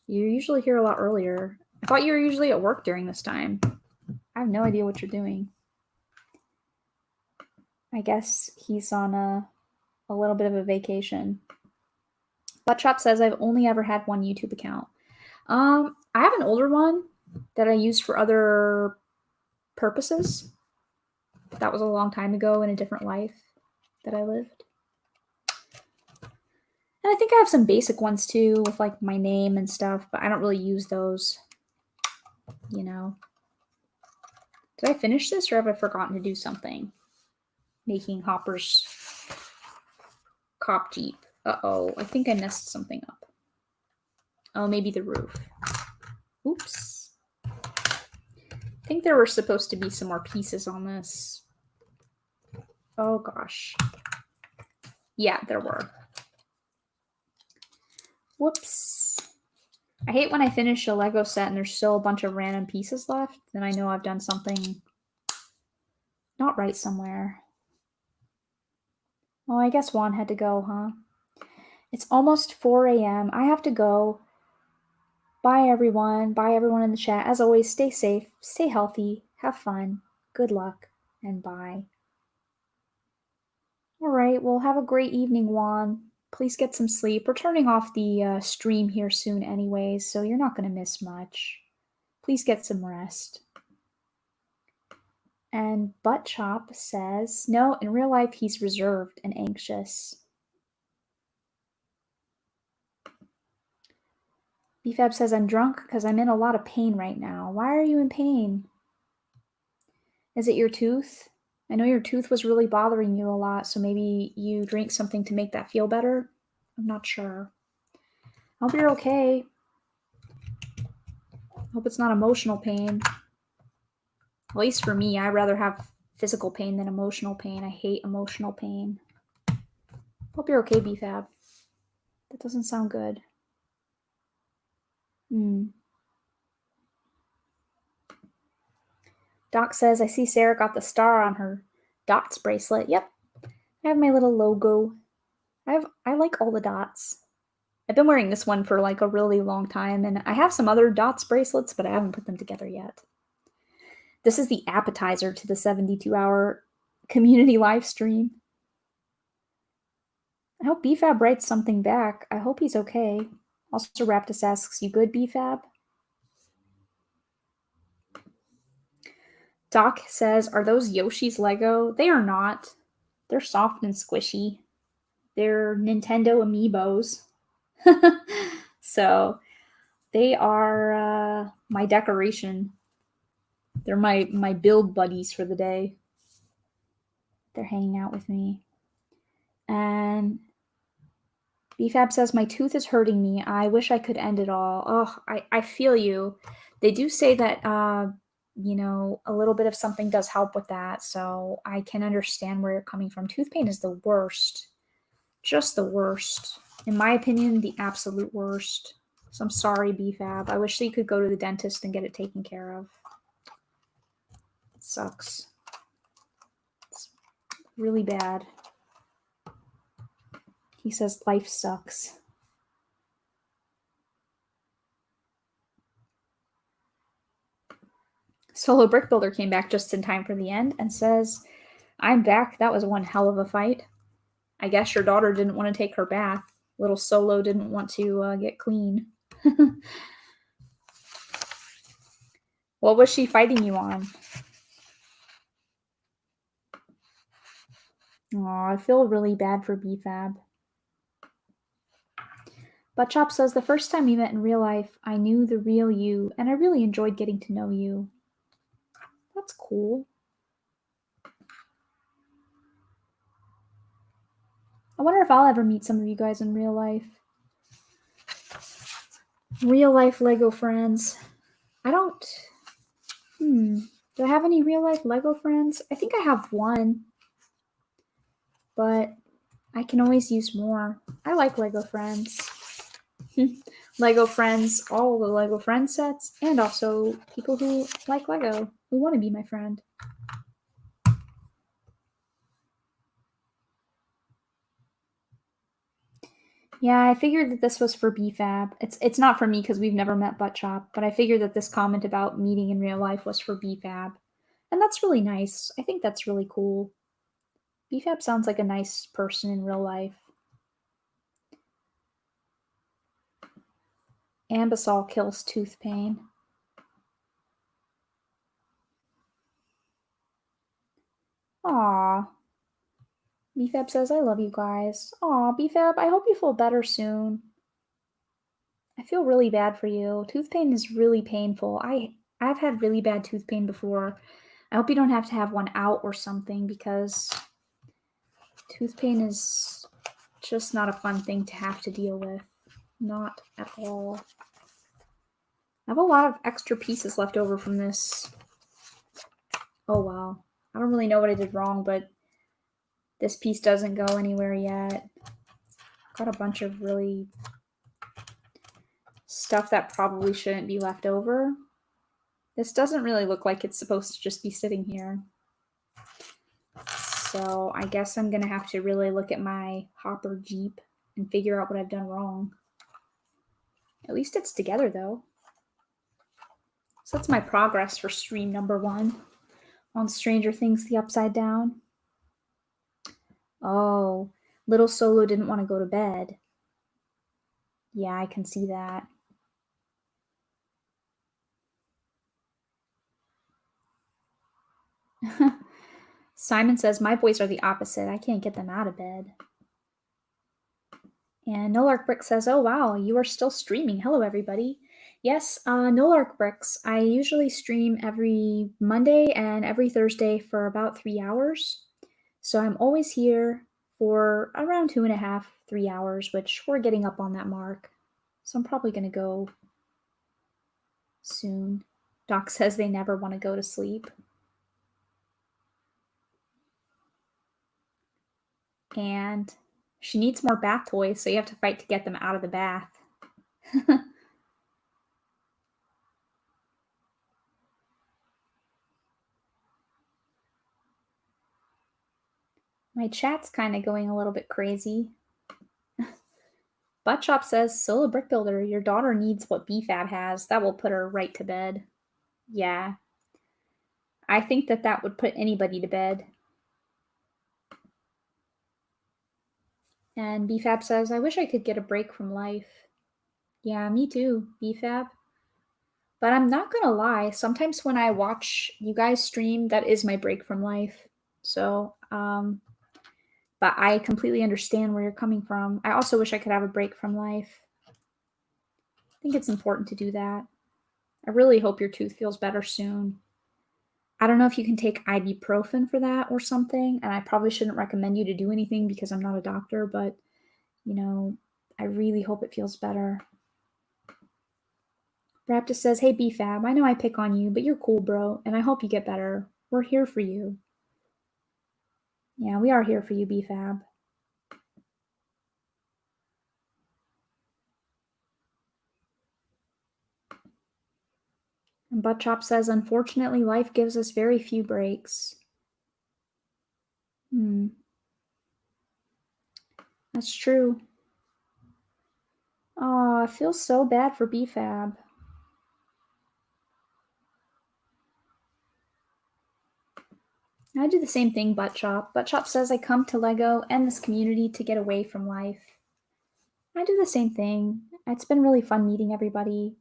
You're usually here a lot earlier. I thought you were usually at work during this time. I have no idea what you're doing. I guess he's on a little bit of a vacation. Buttchop says I've only ever had one YouTube account. I have an older one that I use for other purposes. That was a long time ago in a different life that I lived. And I think I have some basic ones too with like my name and stuff, but I don't really use those, you know. Did I finish this or have I forgotten to do something? Making Hopper's cop jeep. Uh-oh, I think I messed something up. Oh, maybe the roof. Oops. I think there were supposed to be some more pieces on this. Oh gosh. Yeah, there were. Whoops. I hate when I finish a Lego set and there's still a bunch of random pieces left. Then I know I've done something not right somewhere. Oh, I guess Juan had to go, huh? It's almost 4 a.m. I have to go. Bye, everyone. Bye, everyone in the chat. As always, stay safe, stay healthy, have fun, good luck, and bye. All right, well, have a great evening, Juan. Please get some sleep. We're turning off the stream here soon anyways, so you're not going to miss much. Please get some rest. And Butt Chop says, no, in real life, he's reserved and anxious. BFAB says, I'm drunk because I'm in a lot of pain right now. Why are you in pain? Is it your tooth? I know your tooth was really bothering you a lot, so maybe you drink something to make that feel better? I'm not sure. Hope you're okay. Hope it's not emotional pain. At least for me, I'd rather have physical pain than emotional pain. I hate emotional pain. Hope you're okay, BFAB. That doesn't sound good. Doc says, I see Sarah got the star on her dots bracelet. Yep. I have my little logo. I like all the dots. I've been wearing this one for like a really long time, and I have some other dots bracelets, but I haven't put them together yet. This is the appetizer to the 72-hour community live stream. I hope BFAB writes something back. I hope he's okay. Also, Raptus asks, you good, BFAB? Doc says, are those Yoshi's Lego? They are not. They're soft and squishy. They're Nintendo amiibos. So they are my decoration. They're my build buddies for the day. They're hanging out with me. And BFAB says, my tooth is hurting me. I wish I could end it all. Oh, I feel you. They do say that, you know, a little bit of something does help with that. So I can understand where you're coming from. Tooth pain is the worst. Just the worst. In my opinion, the absolute worst. So I'm sorry, BFAB. I wish that you could go to the dentist and get it taken care of. It sucks. It's really bad. He says life sucks. Solo Brick Builder came back just in time for the end and says, I'm back. That was one hell of a fight. I guess your daughter didn't want to take her bath. Little Solo didn't want to get clean. What was she fighting you on? Aw, I feel really bad for BFAB. Buttchop says, the first time we met in real life, I knew the real you, and I really enjoyed getting to know you. That's cool. I wonder if I'll ever meet some of you guys in real life. Real life Lego friends. I don't... Do I have any real life Lego friends? I think I have one. But I can always use more. I like Lego friends. Lego friends, all the Lego friend sets, and also people who like Lego, who want to be my friend. Yeah, I figured that this was for BFAB. It's not for me because we've never met Buttchop, but I figured that this comment about meeting in real life was for BFAB. And that's really nice. I think that's really cool. BFAB sounds like a nice person in real life. Ambisol kills tooth pain. Aw. BFAB says, I love you guys. Aw, BFAB, I hope you feel better soon. I feel really bad for you. Tooth pain is really painful. I've had really bad tooth pain before. I hope you don't have to have one out or something, because tooth pain is just not a fun thing to have to deal with. Not at all. I have a lot of extra pieces left over from this. Oh wow. I don't really know what I did wrong, but this piece doesn't go anywhere yet. Got a bunch of really stuff that probably shouldn't be left over. This doesn't really look like it's supposed to just be sitting here. So I guess I'm gonna have to really look at my hopper Jeep and figure out what I've done wrong. At least it's together though. So that's my progress for stream number 1 on Stranger Things the Upside Down. Oh, little Solo didn't want to go to bed. Yeah, I can see that. Simon says, my boys are the opposite. I can't get them out of bed. And NoLarkBrick says, oh wow, you are still streaming. Hello, everybody. Yes, NoLarkBricks. I usually stream every Monday and every Thursday for about 3 hours. So I'm always here for around 2.5, 3 hours, which we're getting up on that mark. So I'm probably going to go soon. Doc says they never want to go to sleep. And she needs more bath toys, so you have to fight to get them out of the bath. My chat's kind of going a little bit crazy. Buttshop says, Solo Brick Builder, your daughter needs what BFAB has. That will put her right to bed. Yeah. I think that would put anybody to bed. And BFAB says, I wish I could get a break from life. Yeah, me too, BFAB. But I'm not gonna lie, sometimes when I watch you guys stream, that is my break from life. So, but I completely understand where you're coming from. I also wish I could have a break from life. I think it's important to do that. I really hope your tooth feels better soon. I don't know if you can take ibuprofen for that or something, and I probably shouldn't recommend you to do anything because I'm not a doctor, but, you know, I really hope it feels better. Raptus says, hey, BFAB, I know I pick on you, but you're cool, bro, and I hope you get better. We're here for you. Yeah, we are here for you, BFAB. And Buttchop says, unfortunately, life gives us very few breaks. That's true. Oh, I feel so bad for BFAB. I do the same thing, Buttchop. Buttchop says I come to Lego and this community to get away from life. I do the same thing. It's been really fun meeting everybody.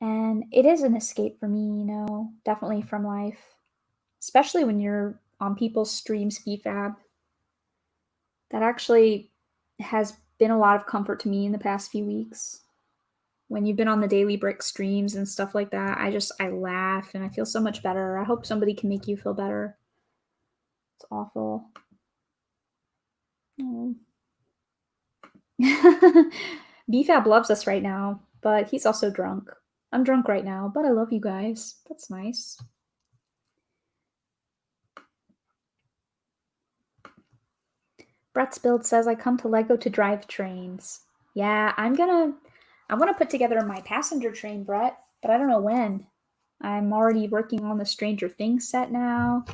And it is an escape for me, definitely from life. Especially when you're on people's streams, BFAB. That actually has been a lot of comfort to me in the past few weeks. When you've been on the Daily Brick streams and stuff like that, I laugh and I feel so much better. I hope somebody can make you feel better. It's awful. Oh. BFAB loves us right now, but he's also drunk. I'm drunk right now, but I love you guys. That's nice. Brett's Build says I come to Lego to drive trains. Yeah, I want to put together my passenger train, Brett, but I don't know when. I'm already working on the Stranger Things set now.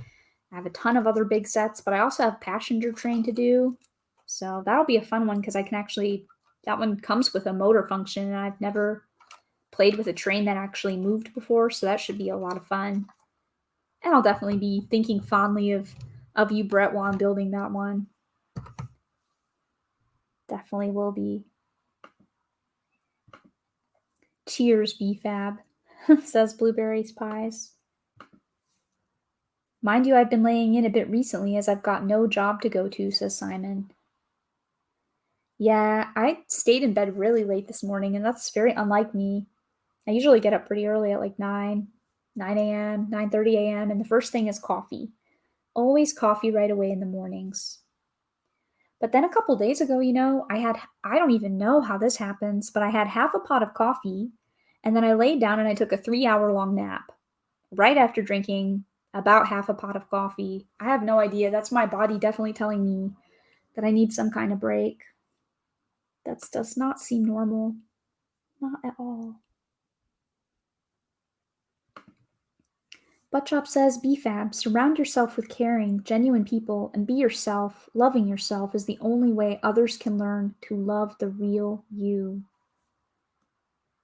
I have a ton of other big sets, but I also have passenger train to do. So that'll be a fun one because that one comes with a motor function, and I've never played with a train that actually moved before, so that should be a lot of fun. And I'll definitely be thinking fondly of you, Brett, while I'm building that one. Definitely will be. Cheers, BFAB, says Blueberries Pies. Mind you, I've been laying in a bit recently as I've got no job to go to, says Simon. Yeah, I stayed in bed really late this morning, and that's very unlike me. I usually get up pretty early at like 9 a.m., 9:30 a.m., and the first thing is coffee. Always coffee right away in the mornings. But then a couple days ago, I don't even know how this happens, but I had half a pot of coffee, and then I laid down and I took a 3-hour long nap right after drinking about half a pot of coffee. I have no idea. That's my body definitely telling me that I need some kind of break. That does not seem normal. Not at all. Buttchop says, BFAB, surround yourself with caring, genuine people, and be yourself. Loving yourself is the only way others can learn to love the real you.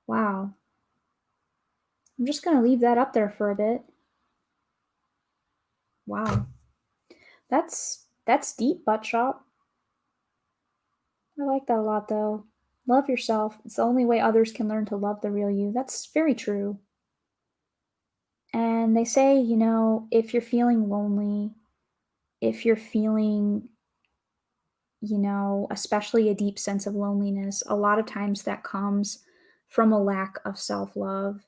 Wow. I'm just going to leave that up there for a bit. Wow. That's deep, Buttchop. I like that a lot, though. Love yourself. It's the only way others can learn to love the real you. That's very true. And they say, if you're feeling lonely, if you're feeling, especially a deep sense of loneliness, a lot of times that comes from a lack of self love.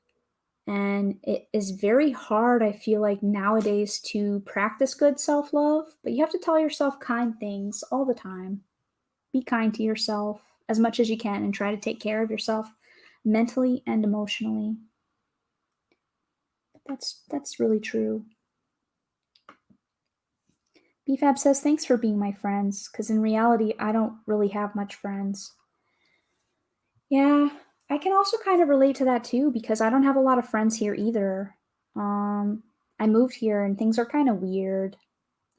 And it is very hard, I feel like, nowadays to practice good self love, but you have to tell yourself kind things all the time. Be kind to yourself as much as you can and try to take care of yourself mentally and emotionally. That's really true. BFAB says, thanks for being my friends, because in reality, I don't really have much friends. Yeah, I can also kind of relate to that too, because I don't have a lot of friends here either. I moved here and things are kind of weird.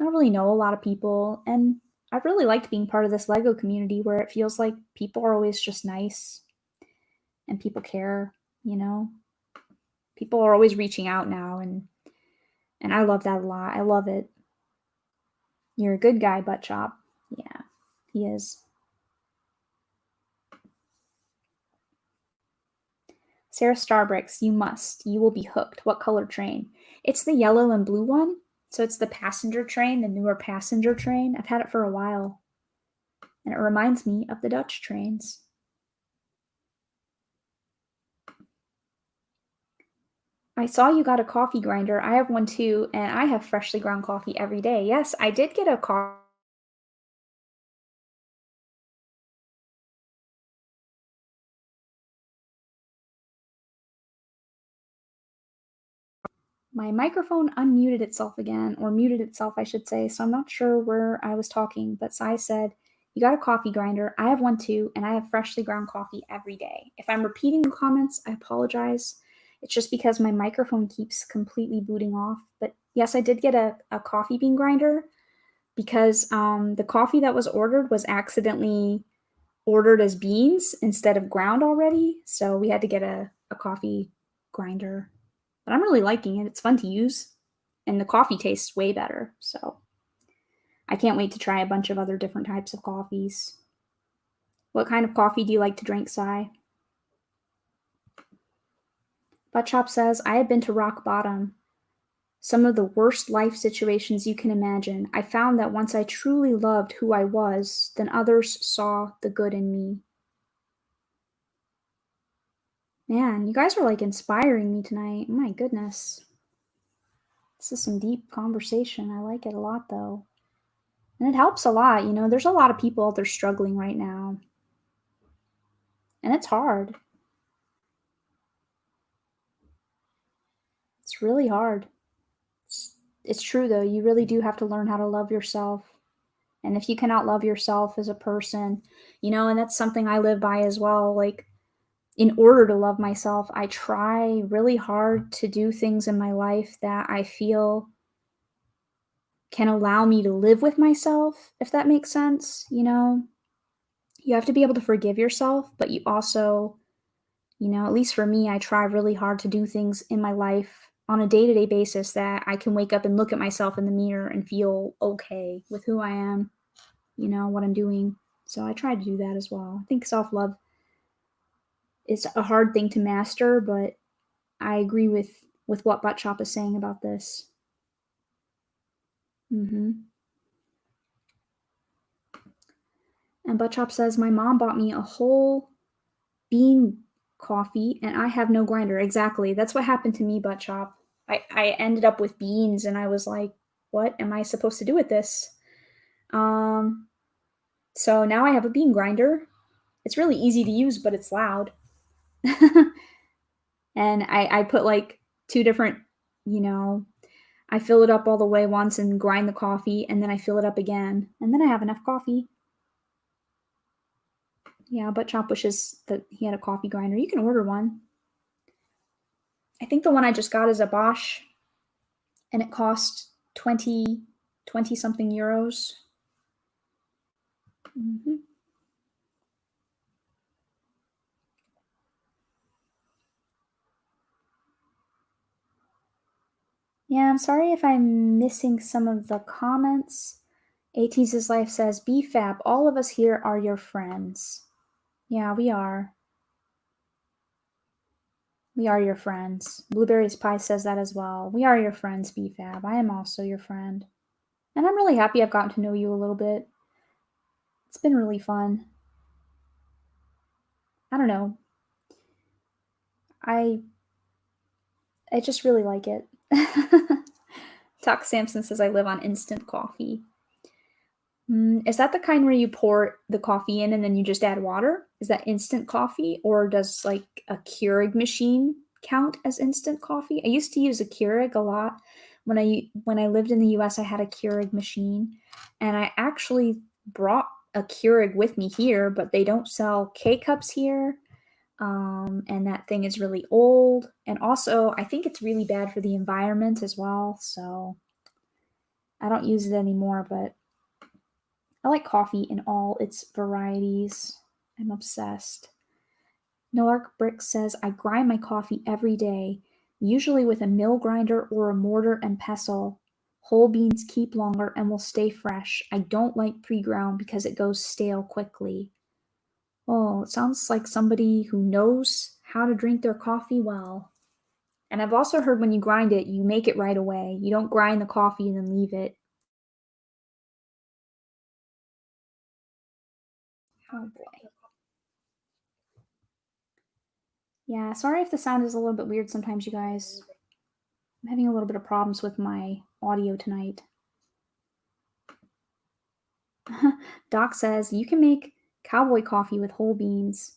I don't really know a lot of people, and I've really liked being part of this Lego community where it feels like people are always just nice and people care, you know? People are always reaching out now, and I love that a lot. I love it. You're a good guy, Buttchop. Yeah, he is. SaraStarBricks, you must. You will be hooked. What color train? It's the yellow and blue one. So it's the passenger train, the newer passenger train. I've had it for a while. And it reminds me of the Dutch trains. I saw you got a coffee grinder. I have one too, and I have freshly ground coffee every day. Yes, I did get a coffee. My microphone unmuted itself again, or muted itself, I should say, so I'm not sure where I was talking, but Sai said, you got a coffee grinder. I have one too, and I have freshly ground coffee every day. If I'm repeating the comments, I apologize. It's just because my microphone keeps completely booting off. But yes, I did get a coffee bean grinder because the coffee that was ordered was accidentally ordered as beans instead of ground already. So we had to get a coffee grinder. But I'm really liking it. It's fun to use, and the coffee tastes way better. So I can't wait to try a bunch of other different types of coffees. What kind of coffee do you like to drink, Sai? Buttchop says, I have been to rock bottom. Some of the worst life situations you can imagine. I found that once I truly loved who I was, then others saw the good in me. Man, you guys are like inspiring me tonight. My goodness. This is some deep conversation. I like it a lot, though. And it helps a lot. There's a lot of people out there struggling right now. And it's hard. It's really hard. It's true, though. You really do have to learn how to love yourself. And if you cannot love yourself as a person, and that's something I live by as well. Like, in order to love myself, I try really hard to do things in my life that I feel can allow me to live with myself, if that makes sense. You have to be able to forgive yourself, but you also, at least for me, I try really hard to do things in my life on a day-to-day basis that I can wake up and look at myself in the mirror and feel okay with who I am, what I'm doing. So I try to do that as well. I think self-love is a hard thing to master, but I agree with what Buttchop is saying about this. Mm-hmm. And Buttchop says, my mom bought me a whole bean coffee and I have no grinder. Exactly. That's what happened to me, Buttchop. I ended up with beans and I was like, what am I supposed to do with this? So now I have a bean grinder. It's really easy to use, but it's loud. And I put like two different, you know, I fill it up all the way once and grind the coffee, and then I fill it up again, and then I have enough coffee. Yeah, but Chop wishes that he had a coffee grinder. You can order one. I think the one I just got is a Bosch, and it cost 20 something euros. Mm-hmm. Yeah, I'm sorry if I'm missing some of the comments. AT's Life says, BFAB, all of us here are your friends. Yeah, we are. We are your friends. Blueberries Pie says that as well. We are your friends, BFAB. I am also your friend. And I'm really happy I've gotten to know you a little bit. It's been really fun. I don't know. I just really like it. Tuck Sampson says I live on instant coffee. Is that the kind where you pour the coffee in and then you just add water? Is that instant coffee, or does like a Keurig machine count as instant coffee? I used to use a Keurig a lot. When I lived in the US, I had a Keurig machine, and I actually brought a Keurig with me here, but they don't sell K-cups here. And that thing is really old. And also, I think it's really bad for the environment as well. So I don't use it anymore, but I like coffee in all its varieties. I'm obsessed. Noark Brick says, I grind my coffee every day, usually with a mill grinder or a mortar and pestle. Whole beans keep longer and will stay fresh. I don't like pre-ground because it goes stale quickly. Oh, it sounds like somebody who knows how to drink their coffee well. And I've also heard when you grind it, you make it right away. You don't grind the coffee and then leave it. Oh boy. Yeah, sorry if the sound is a little bit weird sometimes, you guys. I'm having a little bit of problems with my audio tonight. Doc says you can make cowboy coffee with whole beans.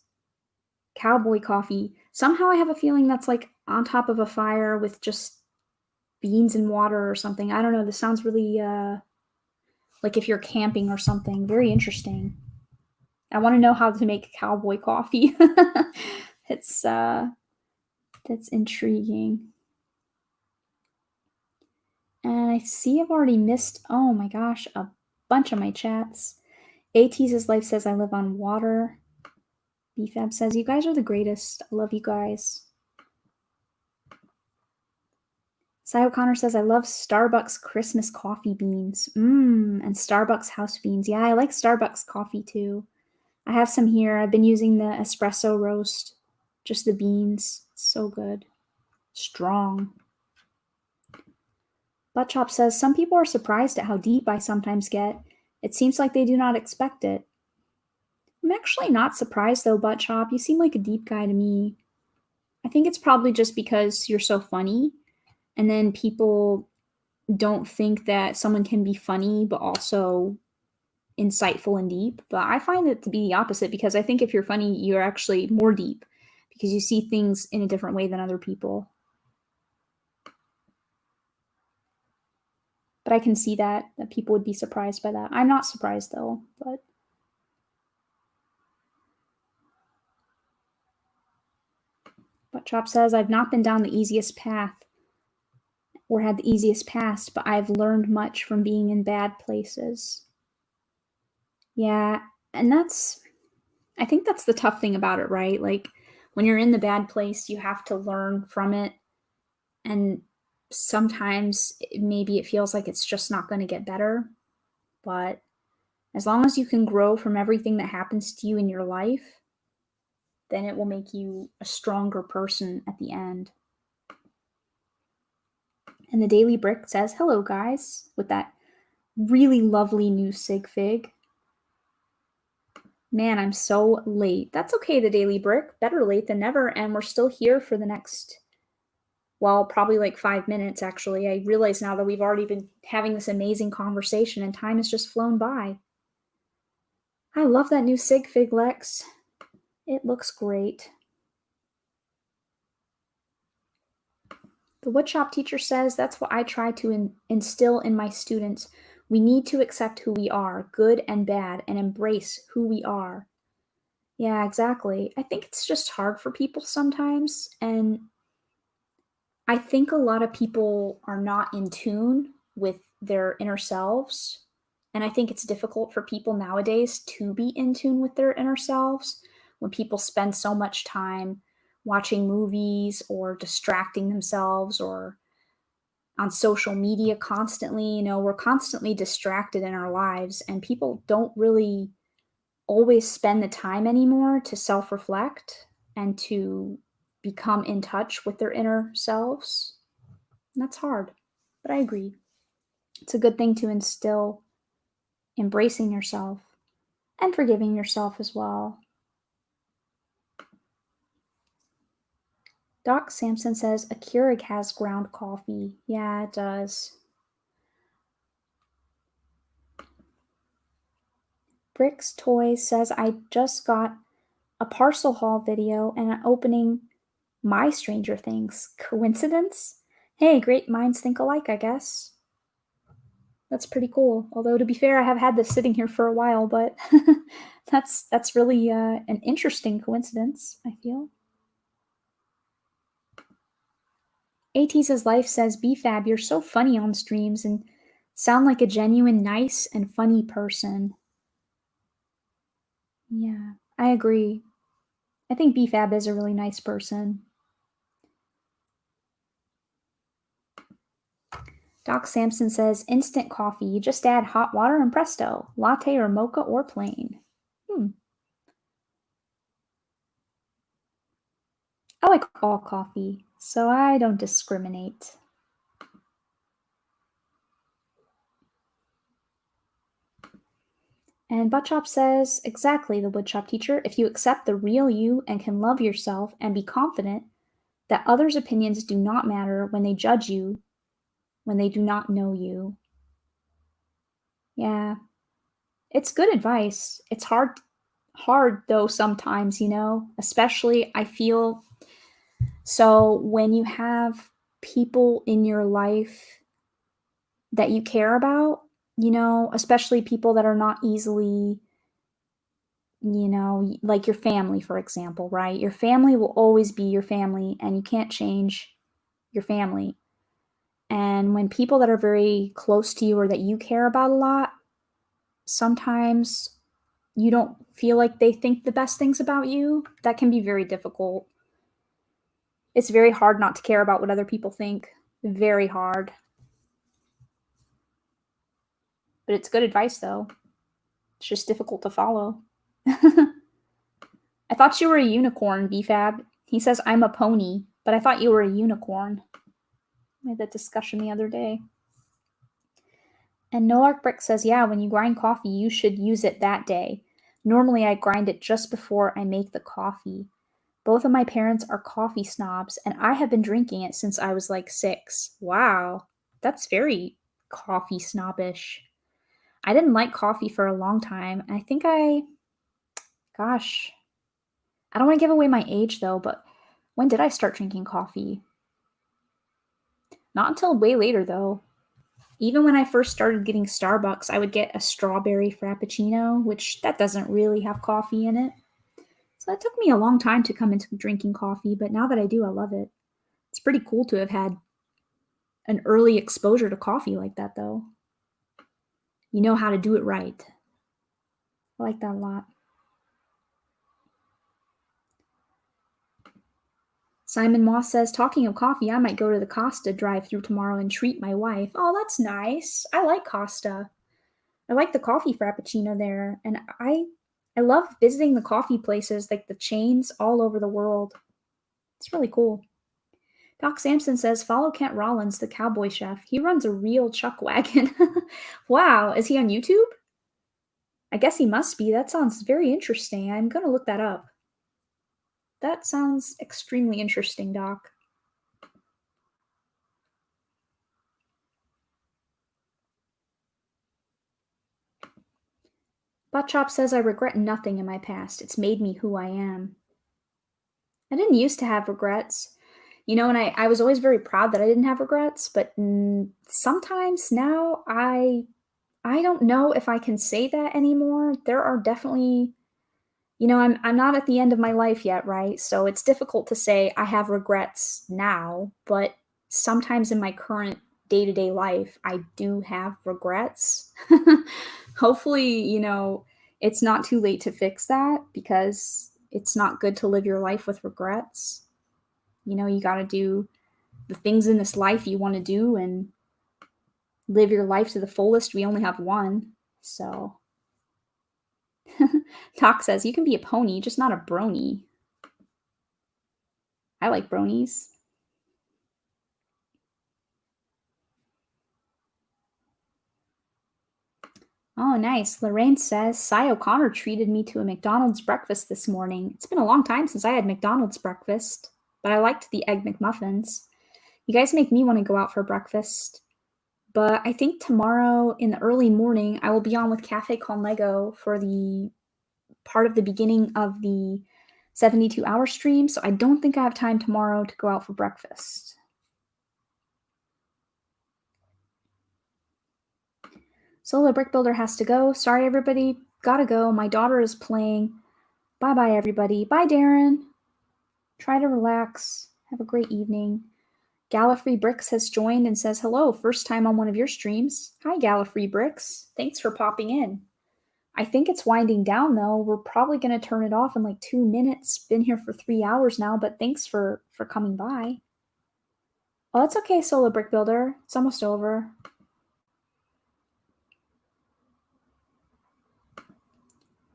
Cowboy coffee. Somehow I have a feeling that's like on top of a fire with just beans and water or something. I don't know. This sounds really like if you're camping or something. Very interesting. I want to know how to make cowboy coffee. It's that's intriguing. And I see I've already missed, oh my gosh, a bunch of my chats. AT's Life says I live on water. BFAB says you guys are the greatest. I love you guys. Cy O'Connor says I love Starbucks Christmas coffee beans. And Starbucks house beans. Yeah, I like Starbucks coffee too. I have some here. I've been using the espresso roast, just the beans. It's so good. Strong. Buttchop says some people are surprised at how deep I sometimes get. It seems like they do not expect it. I'm actually not surprised though, Buttchop. You seem like a deep guy to me. I think it's probably just because you're so funny, and then people don't think that someone can be funny but also insightful and deep. But I find it to be the opposite, because I think if you're funny, you're actually more deep because you see things in a different way than other people. But I can see that people would be surprised by that. I'm not surprised though, but Chop says I've not been down the easiest path or had the easiest past, but I've learned much from being in bad places. Yeah, and I think that's the tough thing about it, right? Like when you're in the bad place, you have to learn from it, and sometimes maybe it feels like it's just not going to get better, but as long as you can grow from everything that happens to you in your life, then it will make you a stronger person at the end. And the Daily Brick says, hello, guys, with that Really lovely new sig fig. Man, I'm so late. That's okay, the Daily Brick. Better late than never, and we're still here for the next, well, probably like 5 minutes, actually. I realize now that we've already been having this amazing conversation and time has just flown by. I love that new sig fig, Lex. It looks great. The woodshop teacher says that's what I try to instill in my students. We need to accept who we are, good and bad, and embrace who we are. Yeah, exactly. I think it's just hard for people sometimes, and I think a lot of people are not in tune with their inner selves. And I think it's difficult for people nowadays to be in tune with their inner selves when people spend so much time watching movies or distracting themselves or on social media constantly. We're constantly distracted in our lives, and people don't really always spend the time anymore to self reflect and to become in touch with their inner selves. And that's hard, but I agree. It's a good thing to instill embracing yourself and forgiving yourself as well. Doc Sampson says a Keurig has ground coffee. Yeah, it does. Bricks Toys says I just got a parcel haul video and an opening my Stranger Things. Coincidence? Hey, great minds think alike, I guess. That's pretty cool. Although to be fair, I have had this sitting here for a while, but that's really an interesting coincidence, I feel. AT's Life says, BFAB, you're so funny on streams and sound like a genuine, nice, and funny person. Yeah, I agree. I think BFAB is a really nice person. Doc Sampson says, instant coffee. You just add hot water and presto. Latte or mocha or plain. I like all coffee, so I don't discriminate. And Buttchop says, exactly, the woodshop teacher. If you accept the real you and can love yourself and be confident that others' opinions do not matter when they judge you, when they do not know you. Yeah, it's good advice. It's hard though sometimes, especially I feel so when you have people in your life that you care about, especially people that are not easily, like your family, for example, right? Your family will always be your family and you can't change your family. And when people that are very close to you or that you care about a lot, sometimes you don't feel like they think the best things about you. That can be very difficult. It's very hard not to care about what other people think. Very hard. But it's good advice, though. It's just difficult to follow. I thought you were a unicorn, BFAB. He says, I'm a pony, but I thought you were a unicorn. We had that discussion the other day. And Nolark Brick says, yeah, when you grind coffee, you should use it that day. Normally, I grind it just before I make the coffee. Both of my parents are coffee snobs, and I have been drinking it since I was like 6. Wow, that's very coffee snobbish. I didn't like coffee for a long time. Gosh, I don't want to give away my age though, but when did I start drinking coffee? Not until way later though. Even when I first started getting Starbucks, I would get a strawberry frappuccino, which that doesn't really have coffee in it. So that took me a long time to come into drinking coffee, but now that I do, I love it. It's pretty cool to have had an early exposure to coffee like that, though. You know how to do it right. I like that a lot. Simon Moss says, talking of coffee, I might go to the Costa drive-thru tomorrow and treat my wife. Oh, that's nice. I like Costa. I like the coffee frappuccino there, and I love visiting the coffee places, like the chains all over the world. It's really cool. Doc Sampson says, follow Kent Rollins, the cowboy chef. He runs a real chuck wagon. Wow, is he on YouTube? I guess he must be. That sounds very interesting. I'm going to look that up. That sounds extremely interesting, Doc. Buttchop says, I regret nothing in my past. It's made me who I am. I didn't used to have regrets. And I was always very proud that I didn't have regrets, but sometimes now I don't know if I can say that anymore. There are definitely, I'm not at the end of my life yet, right? So it's difficult to say I have regrets now, but sometimes in my current day-to-day life, I do have regrets. Hopefully, it's not too late to fix that, because it's not good to live your life with regrets. You got to do the things in this life you want to do and live your life to the fullest. We only have one. So Doc says, you can be a pony, just not a brony. I like bronies. Oh, nice. Lorraine says, Cy O'Connor treated me to a McDonald's breakfast this morning. It's been a long time since I had McDonald's breakfast, but I liked the Egg McMuffins. You guys make me want to go out for breakfast. But I think tomorrow in the early morning, I will be on with Cafe Con Lego for the part of the beginning of the 72-hour stream, so I don't think I have time tomorrow to go out for breakfast. Solo Brick Builder has to go. Sorry, everybody. Gotta go. My daughter is playing. Bye-bye, everybody. Bye, Darren. Try to relax. Have a great evening. Gallifrey Bricks has joined and says, hello, first time on one of your streams. Hi, Gallifrey Bricks. Thanks for popping in. I think it's winding down, though. We're probably going to turn it off in like 2 minutes. Been here for 3 hours now, but thanks for coming by. Oh, it's okay, Solo Brick Builder. It's almost over.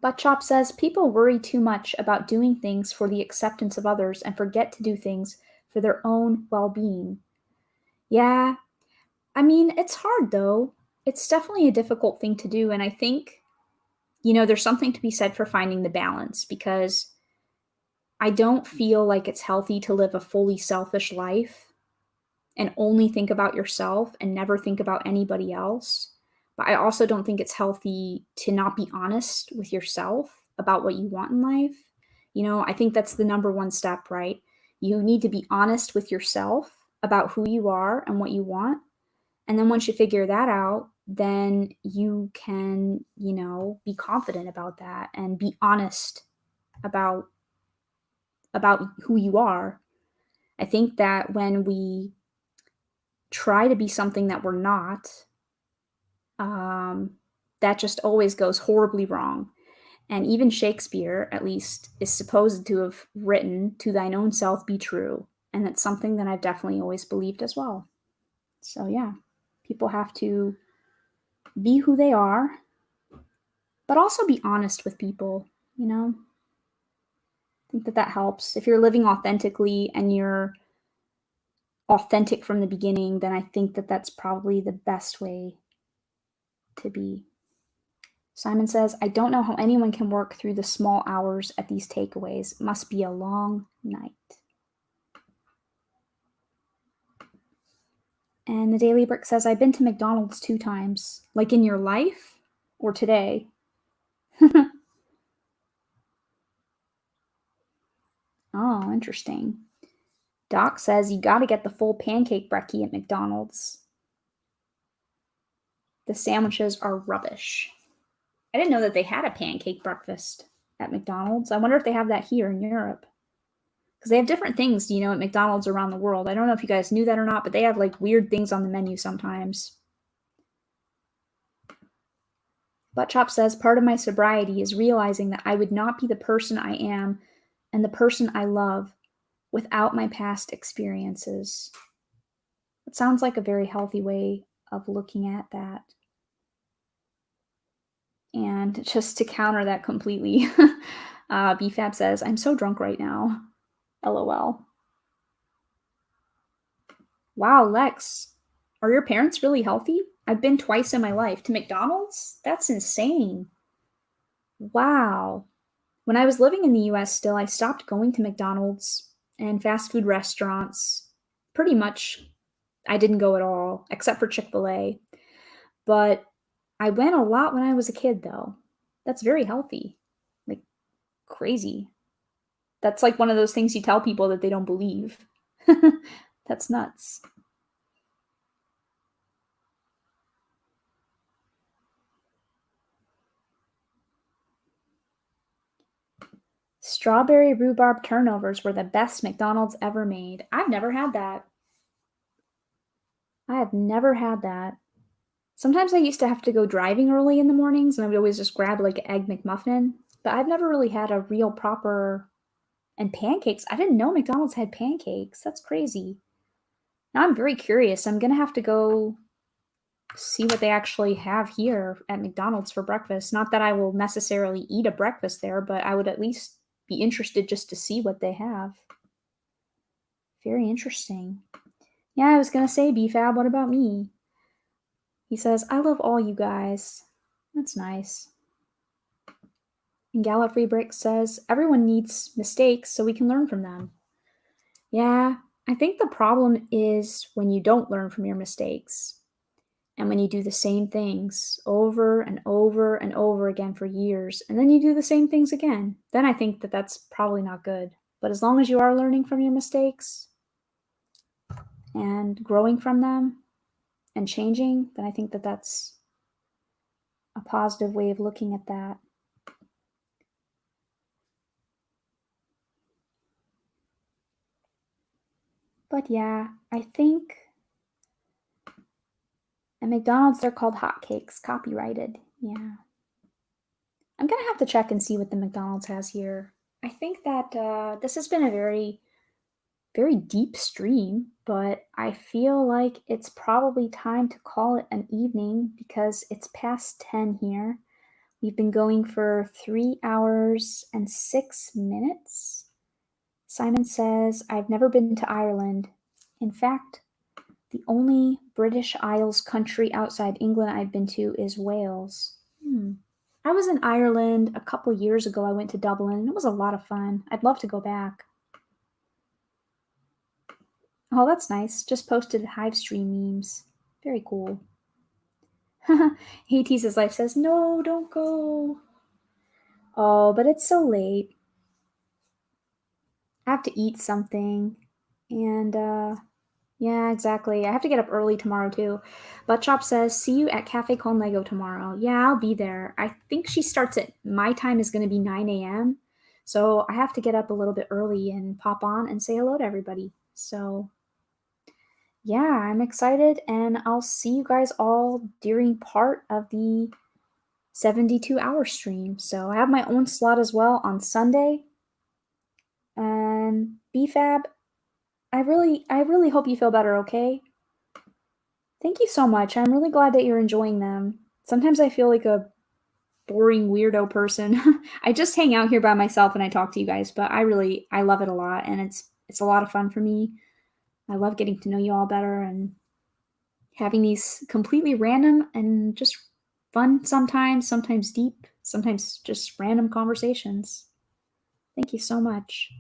Buttchop says, people worry too much about doing things for the acceptance of others and forget to do things for their own well-being. Yeah, I mean, it's hard, though. It's definitely a difficult thing to do, and I think, there's something to be said for finding the balance, because I don't feel like it's healthy to live a fully selfish life and only think about yourself and never think about anybody else. But I also don't think it's healthy to not be honest with yourself about what you want in life. I think that's the number one step, right? You need to be honest with yourself about who you are and what you want. And then once you figure that out, then you can, be confident about that and be honest about who you are. I think that when we try to be something that we're not, that just always goes horribly wrong. And even Shakespeare, at least, is supposed to have written, to thine own self be true. And that's something that I've definitely always believed as well. So yeah, people have to be who they are, but also be honest with people, I think that helps. If you're living authentically and you're authentic from the beginning, then I think that that's probably the best way to be. Simon says, I don't know how anyone can work through the small hours at these takeaways. It must be a long night. And the Daily Brick says, I've been to McDonald's 2 times. Like in your life or today? Oh, interesting. Doc says, you gotta get the full pancake brekkie at McDonald's. The sandwiches are rubbish. I didn't know that they had a pancake breakfast at McDonald's. I wonder if they have that here in Europe. Because they have different things, at McDonald's around the world. I don't know if you guys knew that or not, but they have like weird things on the menu sometimes. Buttchop says, part of my sobriety is realizing that I would not be the person I am and the person I love without my past experiences. It sounds like a very healthy way of looking at that. And just to counter that completely, BFAB says, I'm so drunk right now. LOL. Wow, Lex, are your parents really healthy? I've been twice in my life. To McDonald's? That's insane. Wow. When I was living in the US still, I stopped going to McDonald's and fast food restaurants. Pretty much, I didn't go at all, except for Chick-fil-A. But I went a lot when I was a kid, though. That's very healthy. Like, crazy. That's like one of those things you tell people that they don't believe. That's nuts. Strawberry rhubarb turnovers were the best McDonald's ever made. I've never had that. I have never had that. Sometimes I used to have to go driving early in the mornings and I would always just grab like an egg McMuffin, but I've never really had a real proper and pancakes. I didn't know McDonald's had pancakes. That's crazy. Now I'm very curious. I'm going to have to go see what they actually have here at McDonald's for breakfast. Not that I will necessarily eat a breakfast there, but I would at least be interested just to see what they have. Very interesting. Yeah, I was gonna say, BFAB, what about me? He says, I love all you guys. That's nice. And Gallup Free Brick says, everyone needs mistakes so we can learn from them. Yeah, I think the problem is when you don't learn from your mistakes and when you do the same things over and over and over again for years, and then you do the same things again, then I think that that's probably not good. But as long as you are learning from your mistakes and growing from them and changing, then I think that that's a positive way of looking at that. But yeah, I think at McDonald's they're called hotcakes, copyrighted. Yeah. I'm gonna have to check and see what the McDonald's has here. I think that this has been a very, very deep stream, but I feel like it's probably time to call it an evening because it's past 10 here. We've been going for 3 hours and 6 minutes. Simon says, I've never been to Ireland. In fact, the only British Isles country outside England I've been to is Wales. I was in Ireland a couple years ago. I went to Dublin, and it was a lot of fun. I'd love to go back. Oh, that's nice. Just posted Hive stream memes. Very cool. He teases life says, no, don't go. Oh, but it's so late. I have to eat something. And yeah, exactly. I have to get up early tomorrow too. But Chop says, see you at Cafe Con Lego tomorrow. Yeah, I'll be there. I think she starts at my time is going to be 9 a.m. So I have to get up a little bit early and pop on and say hello to everybody. So yeah, I'm excited and I'll see you guys all during part of the 72-hour stream. So I have my own slot as well on Sunday. And BFAB, I really hope you feel better, okay? Thank you so much. I'm really glad that you're enjoying them. Sometimes I feel like a boring weirdo person. I just hang out here by myself and I talk to you guys, but I love it a lot and it's a lot of fun for me. I love getting to know you all better and having these completely random and just fun sometimes deep, sometimes just random conversations. Thank you so much.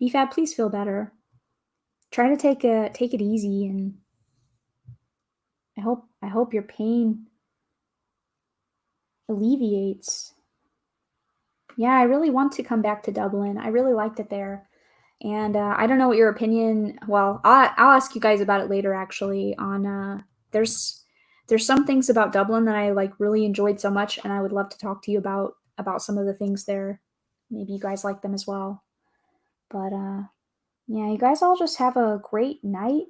BFAB, please feel better. Try to take it easy and I hope your pain alleviates. Yeah, I really want to come back to Dublin. I really liked it there. And I don't know what your opinion. Well, I'll ask you guys about it later. Actually, on there's some things about Dublin that I like really enjoyed so much, and I would love to talk to you about some of the things there. Maybe you guys like them as well. But yeah, you guys all just have a great night.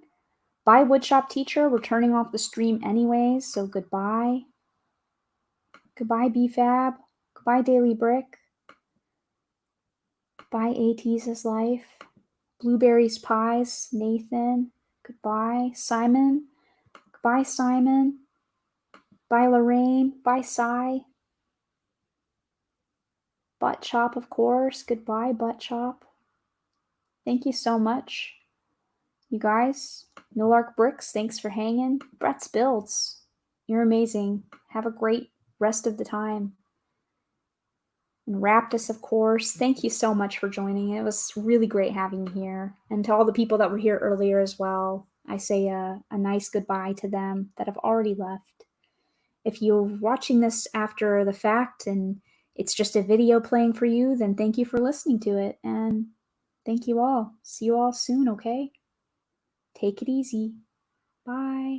Bye, Woodshop Teacher. We're turning off the stream anyways, so goodbye. Goodbye, BFAB. Goodbye, Daily Brick. Bye, AT's Life. Blueberries Pies, Nathan. Goodbye, Simon. Goodbye, Simon. Bye, Lorraine. Bye, Cy. Butt Chop, of course. Goodbye, Butt Chop. Thank you so much. You guys, SaraStarBricks, thanks for hanging. Brett's Builds, you're amazing. Have a great rest of the time. And Raptus, of course, thank you so much for joining. It was really great having you here. And to all the people that were here earlier as well, I say a nice goodbye to them that have already left. If you're watching this after the fact and it's just a video playing for you, then thank you for listening to it. And thank you all. See you all soon, okay? Take it easy. Bye.